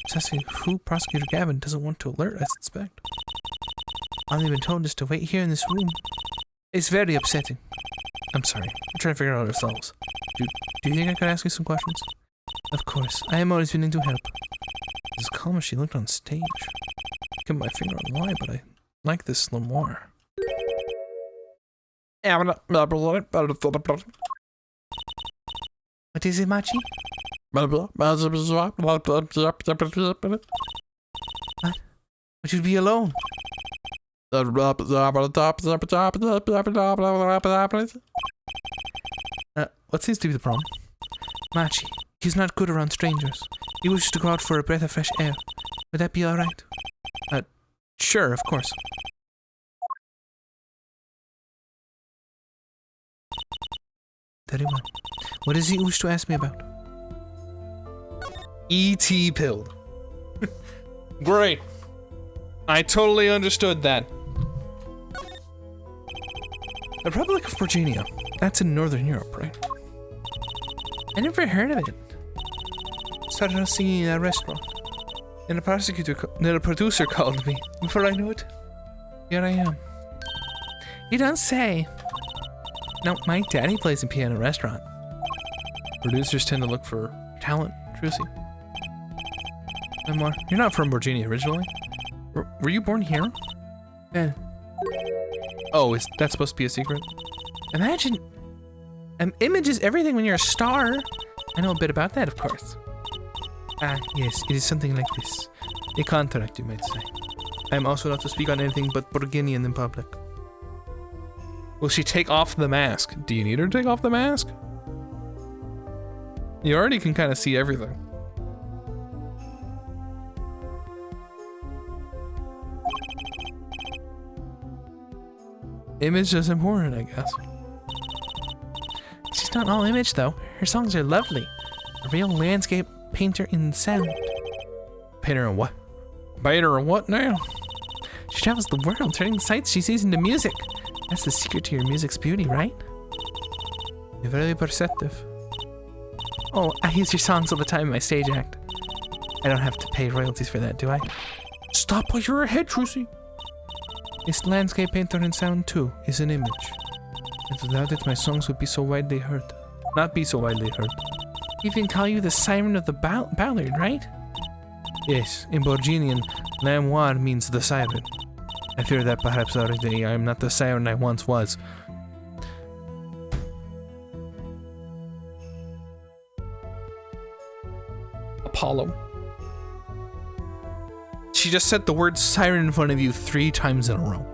Precisely who Prosecutor Gavin doesn't want to alert, I suspect. All they've been told is to wait here in this room. It's very upsetting. I'm sorry. We're trying to figure it out ourselves. Do you think I could ask you some questions? Of course. I am always willing to help. As calm as she looked on stage. I can't put my finger on why, but I like this Lamar. What is it, Machi? What? Would you be alone? What seems to be the problem? Machi, he's not good around strangers. He wishes to go out for a breath of fresh air. Would that be alright? Sure, of course. Very well. What does he wish to ask me about? E.T. pilled. Great. I totally understood that. The Republic of Virginia. That's in Northern Europe, right? I never heard of it. Started out singing in a restaurant. And a producer called me. Before I knew it, here I am. You don't say. No, my daddy plays in piano restaurant. Producers tend to look for talent, Trucy. You're not from Virginia originally? Were you born here? Yeah. Oh, is that supposed to be a secret? Imagine. Image is everything when you're a star. I know a bit about that, of course. Yes, it is something like this. A contract, you might say. I am also not to speak on anything but Burgundian in public. Will she take off the mask? Do you need her to take off the mask? You already can kind of see everything. Image is important, I guess. She's not all image, though. Her songs are lovely. A real landscape painter in sound. Painter in what? Painter in what now? She travels the world, turning the sights she sees into music. That's the secret to your music's beauty, right? You're very perceptive. Oh, I use your songs all the time in my stage act. I don't have to pay royalties for that, do I? Stop while you're ahead, Trucy. This landscape painter in sound too is an image. And without it, my songs would be so widely heard. Not be so widely heard. Even call you the siren of the ballad, right? Yes, in Borginian, Lamoire means the siren. I fear that perhaps already I am not the siren I once was. Apollo. She just said the word siren in front of you 3 times in a row.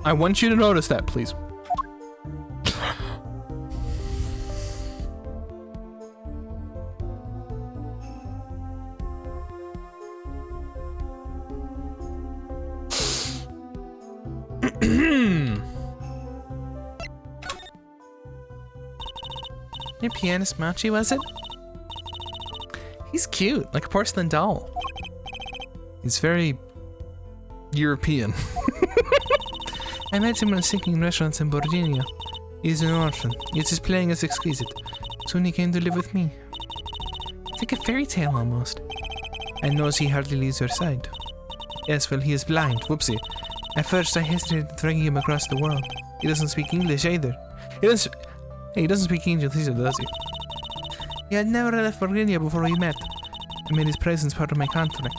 I want you to notice that, please. Your pianist Machi, was it? He's cute, like a porcelain doll. He's very European. I met him when singing in restaurants in Borgina. He's an orphan, yet his playing is exquisite. Soon he came to live with me. It's like a fairy tale almost. And knows he hardly leaves her side. Yes, well, he is blind. Whoopsie. At first I hesitated dragging him across the world. He doesn't speak English either. He doesn't speak English either, does he? He had never left Virginia before we met. I made his presence part of my contract.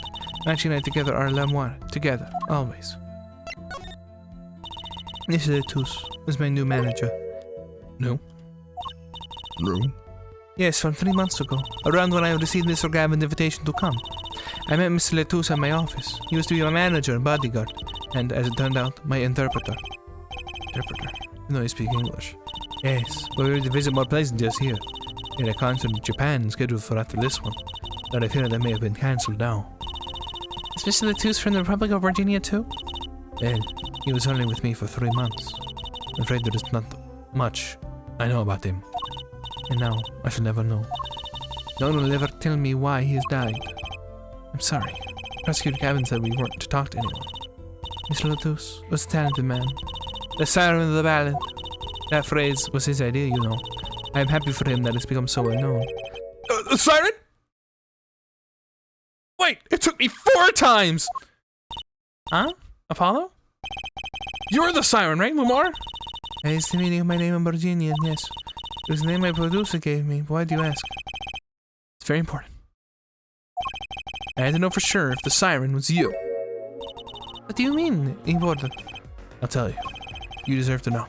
Machi and I together are Lamoire. Together. Always. Monsieur Letouce is my new manager. No. No. Yes, from 3 months ago. Around when I received Mr. Gavin's invitation to come. I met Mr. Letouce at my office. He was to be my manager and bodyguard. And, as it turned out, my interpreter. Interpreter? You know I speak English. Yes, but we were to visit more places here. We had a concert in Japan scheduled for after this one, but I fear that may have been cancelled now. Is Mr. Letouce from the Republic of Virginia too? Well, he was only with me for 3 months. I'm afraid there is not much I know about him. And now, I shall never know. No one will ever tell me why he has died. I'm sorry. Prosecutor Gavin said we weren't to talk to anyone. Mr. Letouce was a talented man. The siren of the ballad. That phrase was his idea, you know. I am happy for him that it's become so well known. The siren? Wait, it took me 4 times! Huh? Apollo? You're the siren, right, Lamar? That is the meaning of my name in Virginian, yes. It was the name my producer gave me. Why do you ask? It's very important. I had to know for sure if the siren was you. What do you mean, important? I'll tell you. You deserve to know.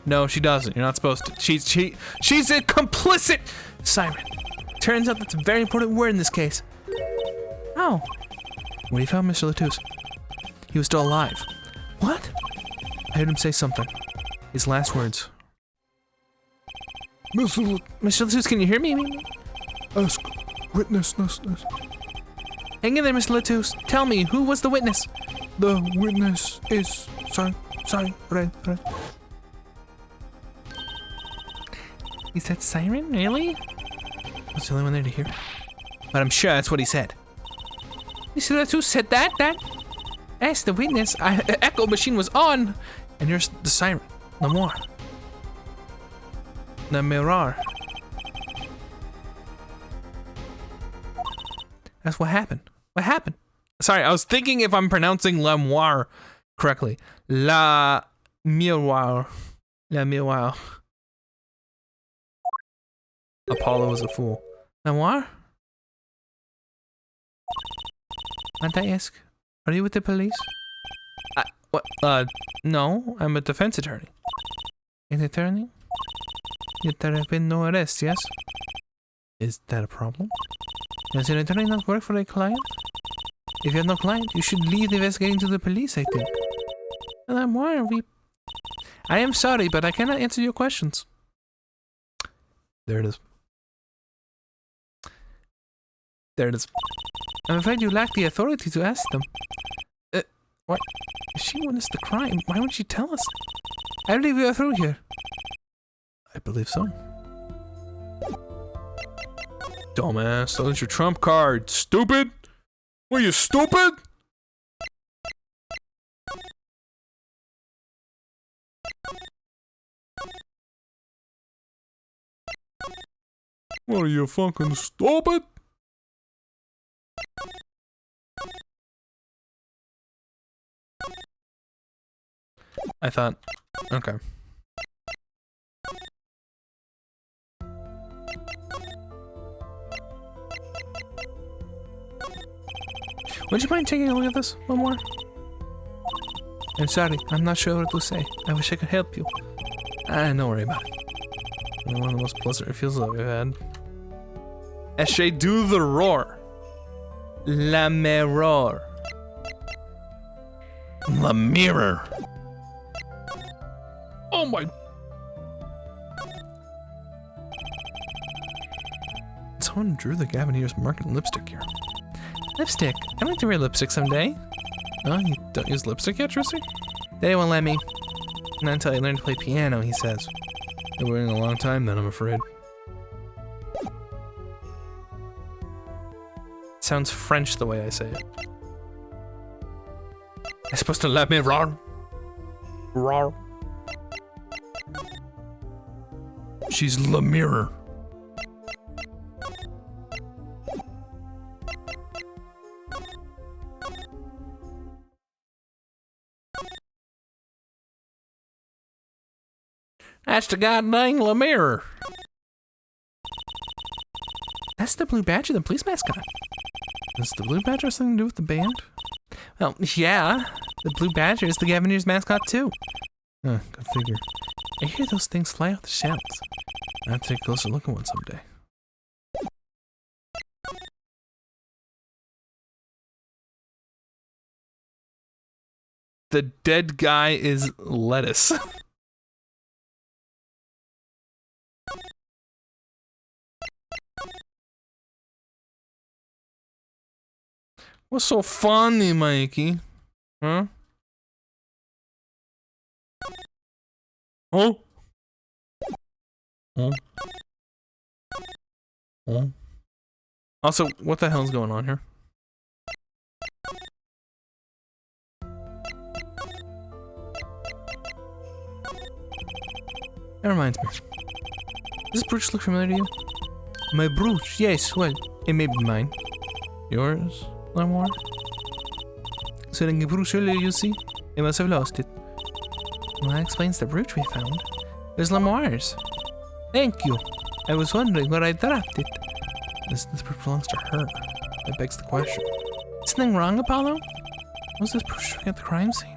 No, she doesn't. You're not supposed to. She's a complicit siren. Turns out that's a very important word in this case. Oh. What do you found, Mr. Latouche? He was still alive. What? I heard him say something. His last words. Mr. Latouche, can you hear me? Ask witness. Hang in there, Mr. Latouche. Tell me, who was the witness? The witness is Siren. He said siren? Really? Was the only one there to hear? But I'm sure that's what he said. Mr. Latouche said that? Ask the witness. Echo machine was on. And here's the siren. No more. The mirror. That's what happened. What happened? Sorry, I was thinking if I'm pronouncing Lamoire correctly. La miroir. La miroir. Apollo was a fool. Lamoire? Might I ask, are you with the police? What? No, I'm a defense attorney. An attorney? Yet there have been no arrests, yes? Is that a problem? Does an attorney not work for a client? If you have no client, you should leave investigating to the police, I think. Well, why are we... I am sorry, but I cannot answer your questions. There it is. There it is. I'm afraid you lack the authority to ask them. What? If she witnessed the crime, why wouldn't she tell us? I believe we are through here. I believe so. Dumbass, that was your trump card. Stupid? Were you stupid? What are you fucking stupid? I thought, okay. Would you mind taking a look at this one more? I'm sorry, I'm not sure what to say. I wish I could help you. Don't worry about it. One of the most pleasant refusals I've ever had. Eshe, do the roar. La mirror. The mirror. Oh my... Someone drew the Gavineer's mark in lipstick here. Lipstick? I'd like to wear lipstick someday. Oh, you don't use lipstick yet, Trissy? Daddy won't let me. Not until I learn to play piano, he says. Been waiting a long time then, I'm afraid. Sounds French the way I say it. I'm supposed to let me roar? Roar. She's La Mirror. That's the goddamn La Mirror. That's the Blue Badger, the police mascot. Does the Blue Badger have something to do with the band? Well, yeah. The Blue Badger is the Gavineer's mascot too. Go figure. I hear those things fly off the shelves. I'll take a closer look at one someday. The dead guy is lettuce. What's so funny, Mikey? Huh? Oh? Oh? Oh? Also, what the hell's going on here? That reminds me. Does this brooch look familiar to you? My brooch? Yes, well, it may be mine. Yours, Lamoire? Selling a brooch earlier, you see? I must have lost it. Well, that explains the brooch we found. There's Lamoire's. Thank you. I was wondering where I dropped it. This brooch belongs to her. That begs the question. Is something wrong, Apollo? Was this brooch at the crime scene?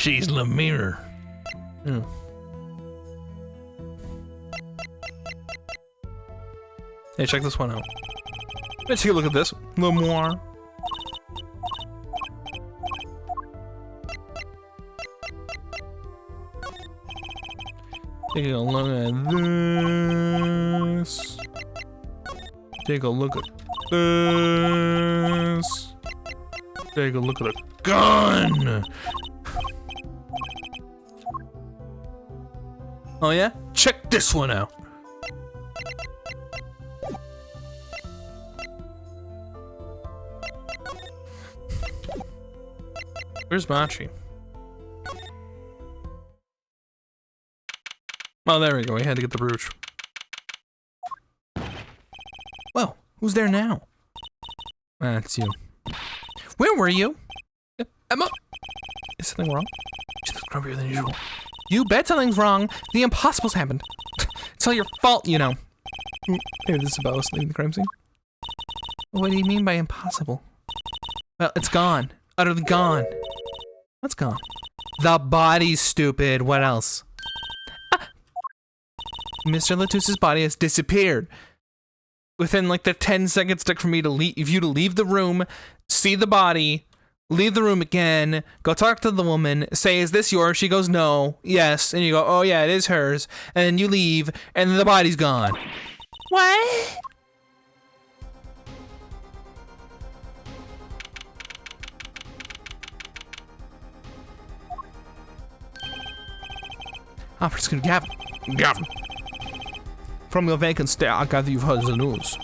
She's Lemire. Hmm. Hey, check this one out. Let's take a look at this. Lemoire. Take a look at this. Take a look at this. Take a look at a gun. Oh yeah? Check this one out. Where's Machi? Oh, there we go. We had to get the brooch. Well, who's there now? That's you. Where were you? Emma! Is something wrong? She looks grumpier than usual. You bet something's wrong. The impossible's happened. It's all your fault, you know. Maybe this is about us leaving the crime scene. What do you mean by impossible? Well, it's gone. Utterly gone. What's gone? The body's stupid. What else? Ah! Mr. Latus's body has disappeared. Within like the 10 seconds it took for me to leave the room, see the body, leave the room again, go talk to the woman, say, is this yours? She goes, no, yes. And you go, oh yeah, it is hers. And then you leave, and then the body's gone. What? Officer Gavin. Gavin. From your vacant stare, I gather you've heard the news.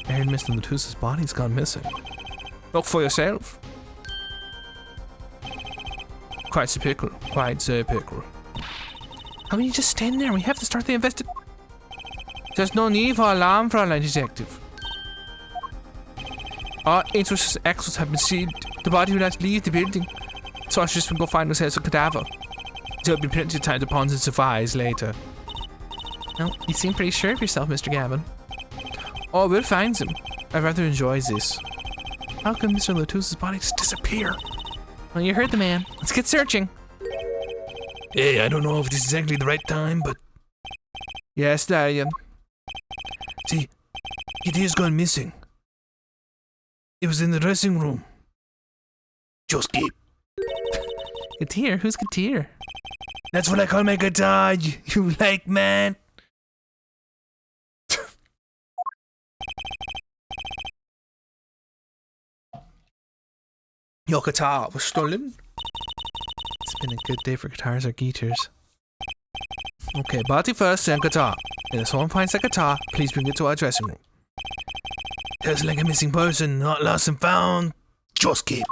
I heard Mr. Latus's body's gone missing. Look for yourself. Quite a pickle. Quite a pickle. How can you just stand there? We have to start the investigation. There's no need for alarm, Fräulein Detective. All interested experts have been seen. The body will not leave the building. So I just will go find ourselves a cadaver. There'll be plenty of time to ponder and surprise later. Well, you seem pretty sure of yourself, Mr. Gavin. Oh, we'll find him. I rather enjoy this. How can Mr. Latus's body just disappear? Well, you heard the man. Let's get searching. Hey, I don't know if this is exactly the right time, but... Yes, Darian. See, it is gone missing. It was in the dressing room. Just keep. Katir? Who's Katir? That's what I call my guitar, you like, man? Your guitar was stolen. It's been a good day for guitars or guitars. Okay, body first, then guitar. And if someone finds that guitar, please bring it to our dressing room. There's like a missing person, not lost and found. Just keep.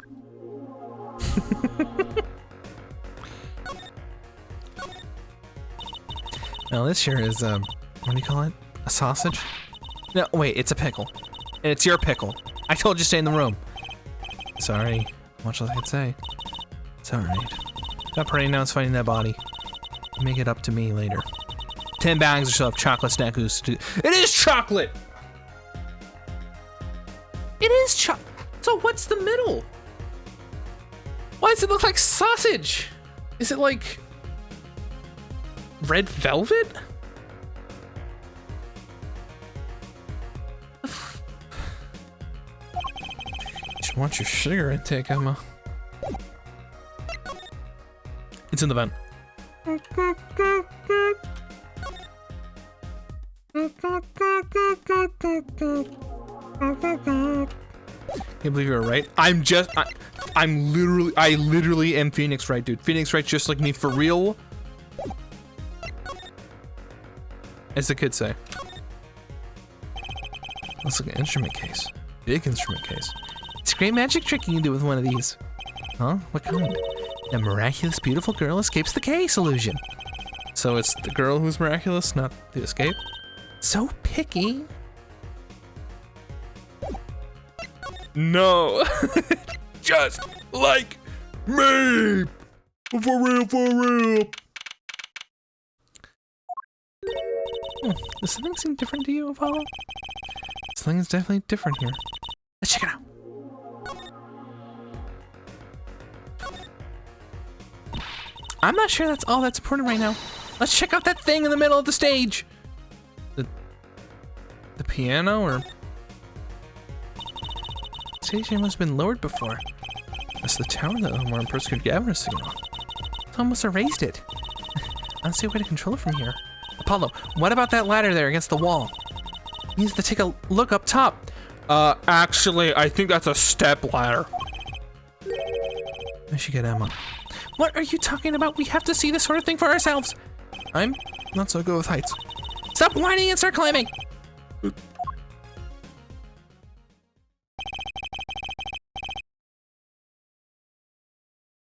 Now this here is, what do you call it? A sausage? No, wait, it's a pickle. And it's your pickle. I told you to stay in the room. Sorry. Much as I could say. It's alright. Got parade now, it's finding that body. Make it up to me later. 10 bags or so of chocolate snackers. It is chocolate! It is chocolate! So what's the middle? Why does it look like sausage? Is it like... red velvet? Just want your sugar intake, Emma. It's in the vent. Can't believe you were right. I literally am Phoenix Wright, dude. Phoenix Wright just like me for real. As the kids say. Looks like an instrument case. Big instrument case. It's a great magic trick you can do with one of these. Huh? What kind? The miraculous beautiful girl escapes the case illusion. So it's the girl who's miraculous, not the escape? So picky. No. Just like me. For real, for real. Does something seem different to you, Apollo? Something's definitely different here. Let's check it out. I'm not sure that's all that's important right now. Let's check out that thing in the middle of the stage. The piano, or... The stage must have been lowered before. That's the tower that Omar and Persecuted Gavin are singing on. Someone must have raised it. I don't see a way to control it from here. Apollo, what about that ladder there against the wall? He needs to take a look up top. Actually, I think that's a step ladder. I should get Emma. What are you talking about? We have to see this sort of thing for ourselves. I'm not so good with heights. Stop whining and start climbing.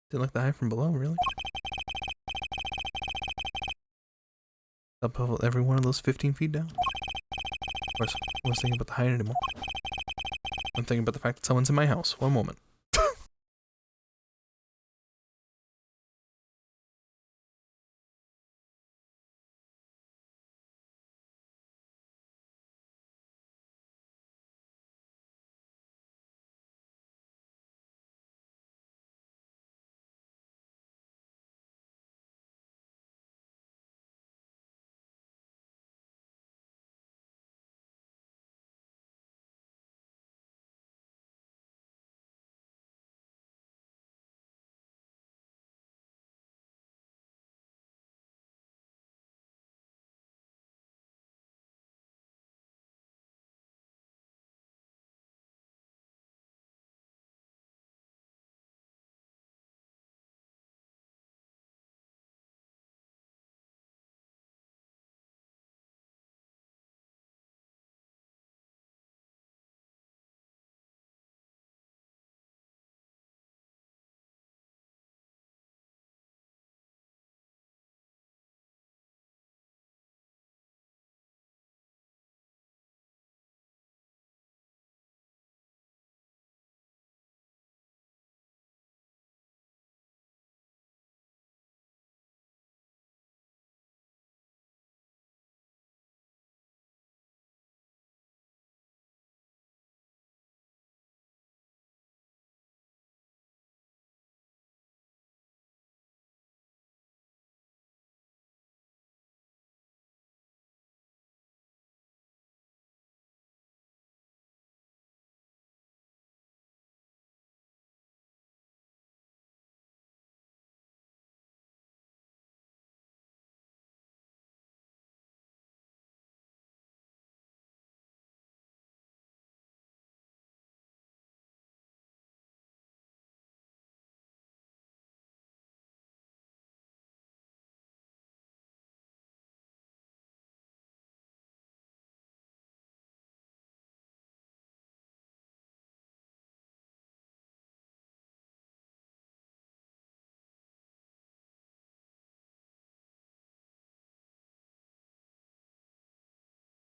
Didn't look that high from below, really? Up every one of those 15 feet down. Of course, I was thinking about the height anymore. I'm thinking about the fact that someone's in my house. One moment.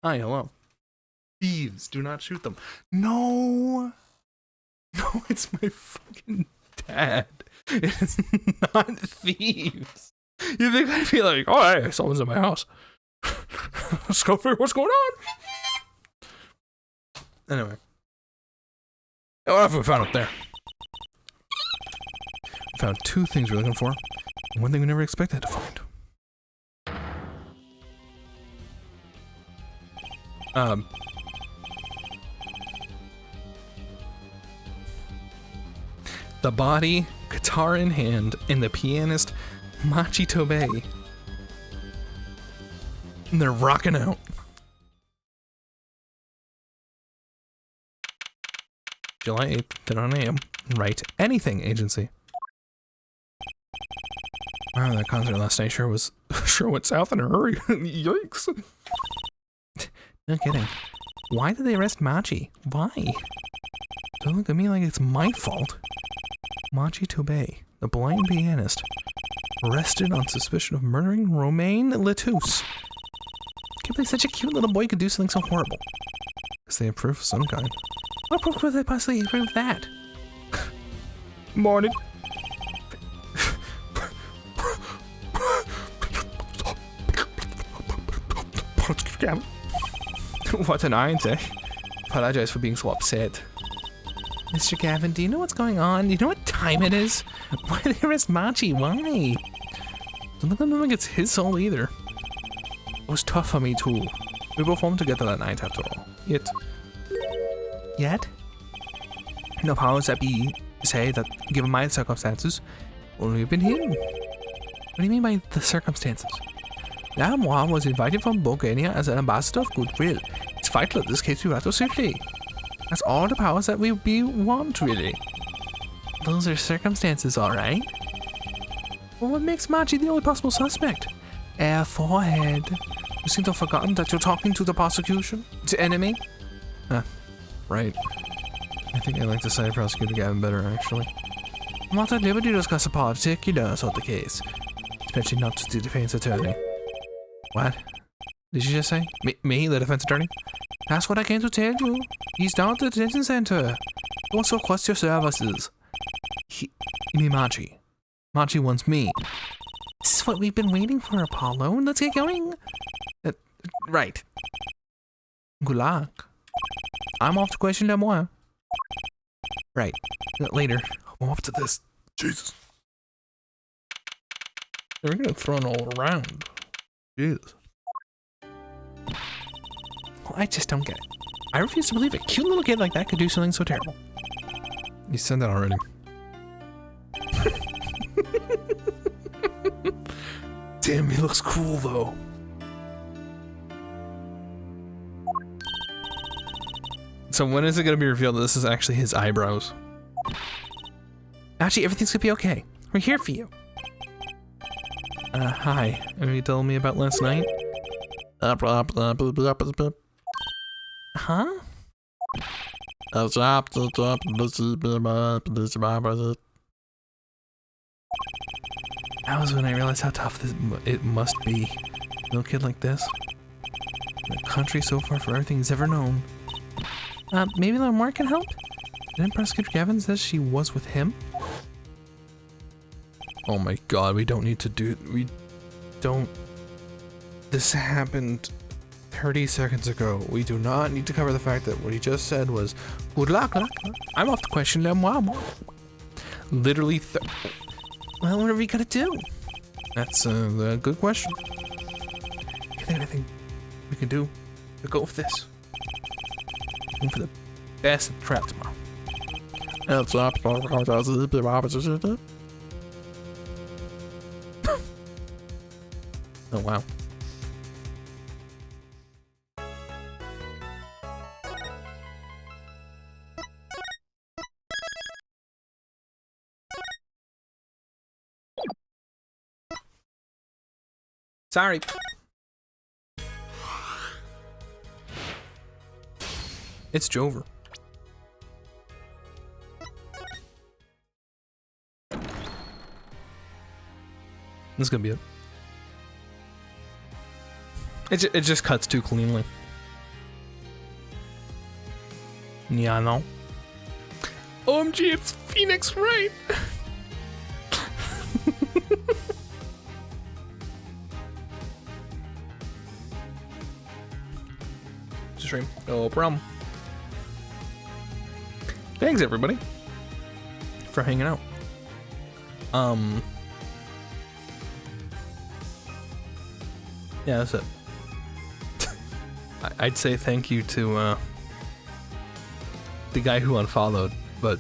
Hi, hello. Thieves, do not shoot them. No! No, it's my fucking dad. It is not thieves. You think I'd be like, oh, hey, someone's in my house. Let's go figure what's going on. Anyway. What have we found up there? We found two things we're looking for, and one thing we never expected to find. The body, guitar in hand, and the pianist, Machi Tobei. And they're rocking out. July 8th, 10 a.m. Write anything agency. Wow, that concert last night sure went south in a hurry. Yikes. No kidding. Why did they arrest Machi? Why? Don't look at me like it's my fault. Machi Tobei, the blind pianist, arrested on suspicion of murdering Romain Letouce. Can't believe such a cute little boy could do something so horrible. Guess they have proof of some kind. What proof could they possibly prove that? Morning. What an iron day. Apologize for being so upset. Mr. Gavin, do you know what's going on? Do you know what time it is? Why did they arrest Machi? Why? Don't think it's his soul either. It was tough for me too. We both home together that night after all. Yet? No powers that be say that, given my circumstances, only have been him. What do you mean by the circumstances? Lamois was invited from Bulgaria as an ambassador of goodwill. It's vital that this case be rattled swiftly. That's all the powers that we want, really. Those are circumstances, alright. Well, what makes Machi the only possible suspect? Forehead. You seem to have forgotten that you're talking to the prosecution? To enemy? Right. I think I like to say Prosecutor Gavin better, actually. I'm not at liberty to discuss the particulars of the case, especially not to the defense attorney. What? Did you just say? Me, the defense attorney? That's what I came to tell you. He's down at the detention center. He wants to request your services. You mean Machi? Machi wants me. This is what we've been waiting for, Apollo. Let's get going. Right. Good luck. I'm off to question Lamois. Right. Later. I'm off to this. Jesus. They're gonna throw it all around. Jesus. Well, I just don't get it. I refuse to believe a cute little kid like that could do something so terrible. You said that already. Damn, he looks cool though. So when is it gonna be revealed that this is actually his eyebrows? Actually, everything's gonna be okay. We're here for you. Hi. Are you telling me about last night? Huh? That was when I realized how tough it must be. A little kid like this. In a country so far from everything he's ever known. Maybe Lamois can help? Didn't Prosecutor Gavin says she was with him? Oh my god, we don't need to do... This happened 30 seconds ago. We do not need to cover the fact that what he just said was, good luck. I'm off to question Lamois. Literally well, what are we gonna do? That's a good question. I think anything we can do to go with this. Going for the best at the trap tomorrow. Oh wow. Sorry. It's Jover. This is gonna be it. It just cuts too cleanly. Yeah, I know. OMG, it's Phoenix Wright! Stream. No problem. Thanks everybody for hanging out. Yeah, that's it. I'd say thank you to the guy who unfollowed, but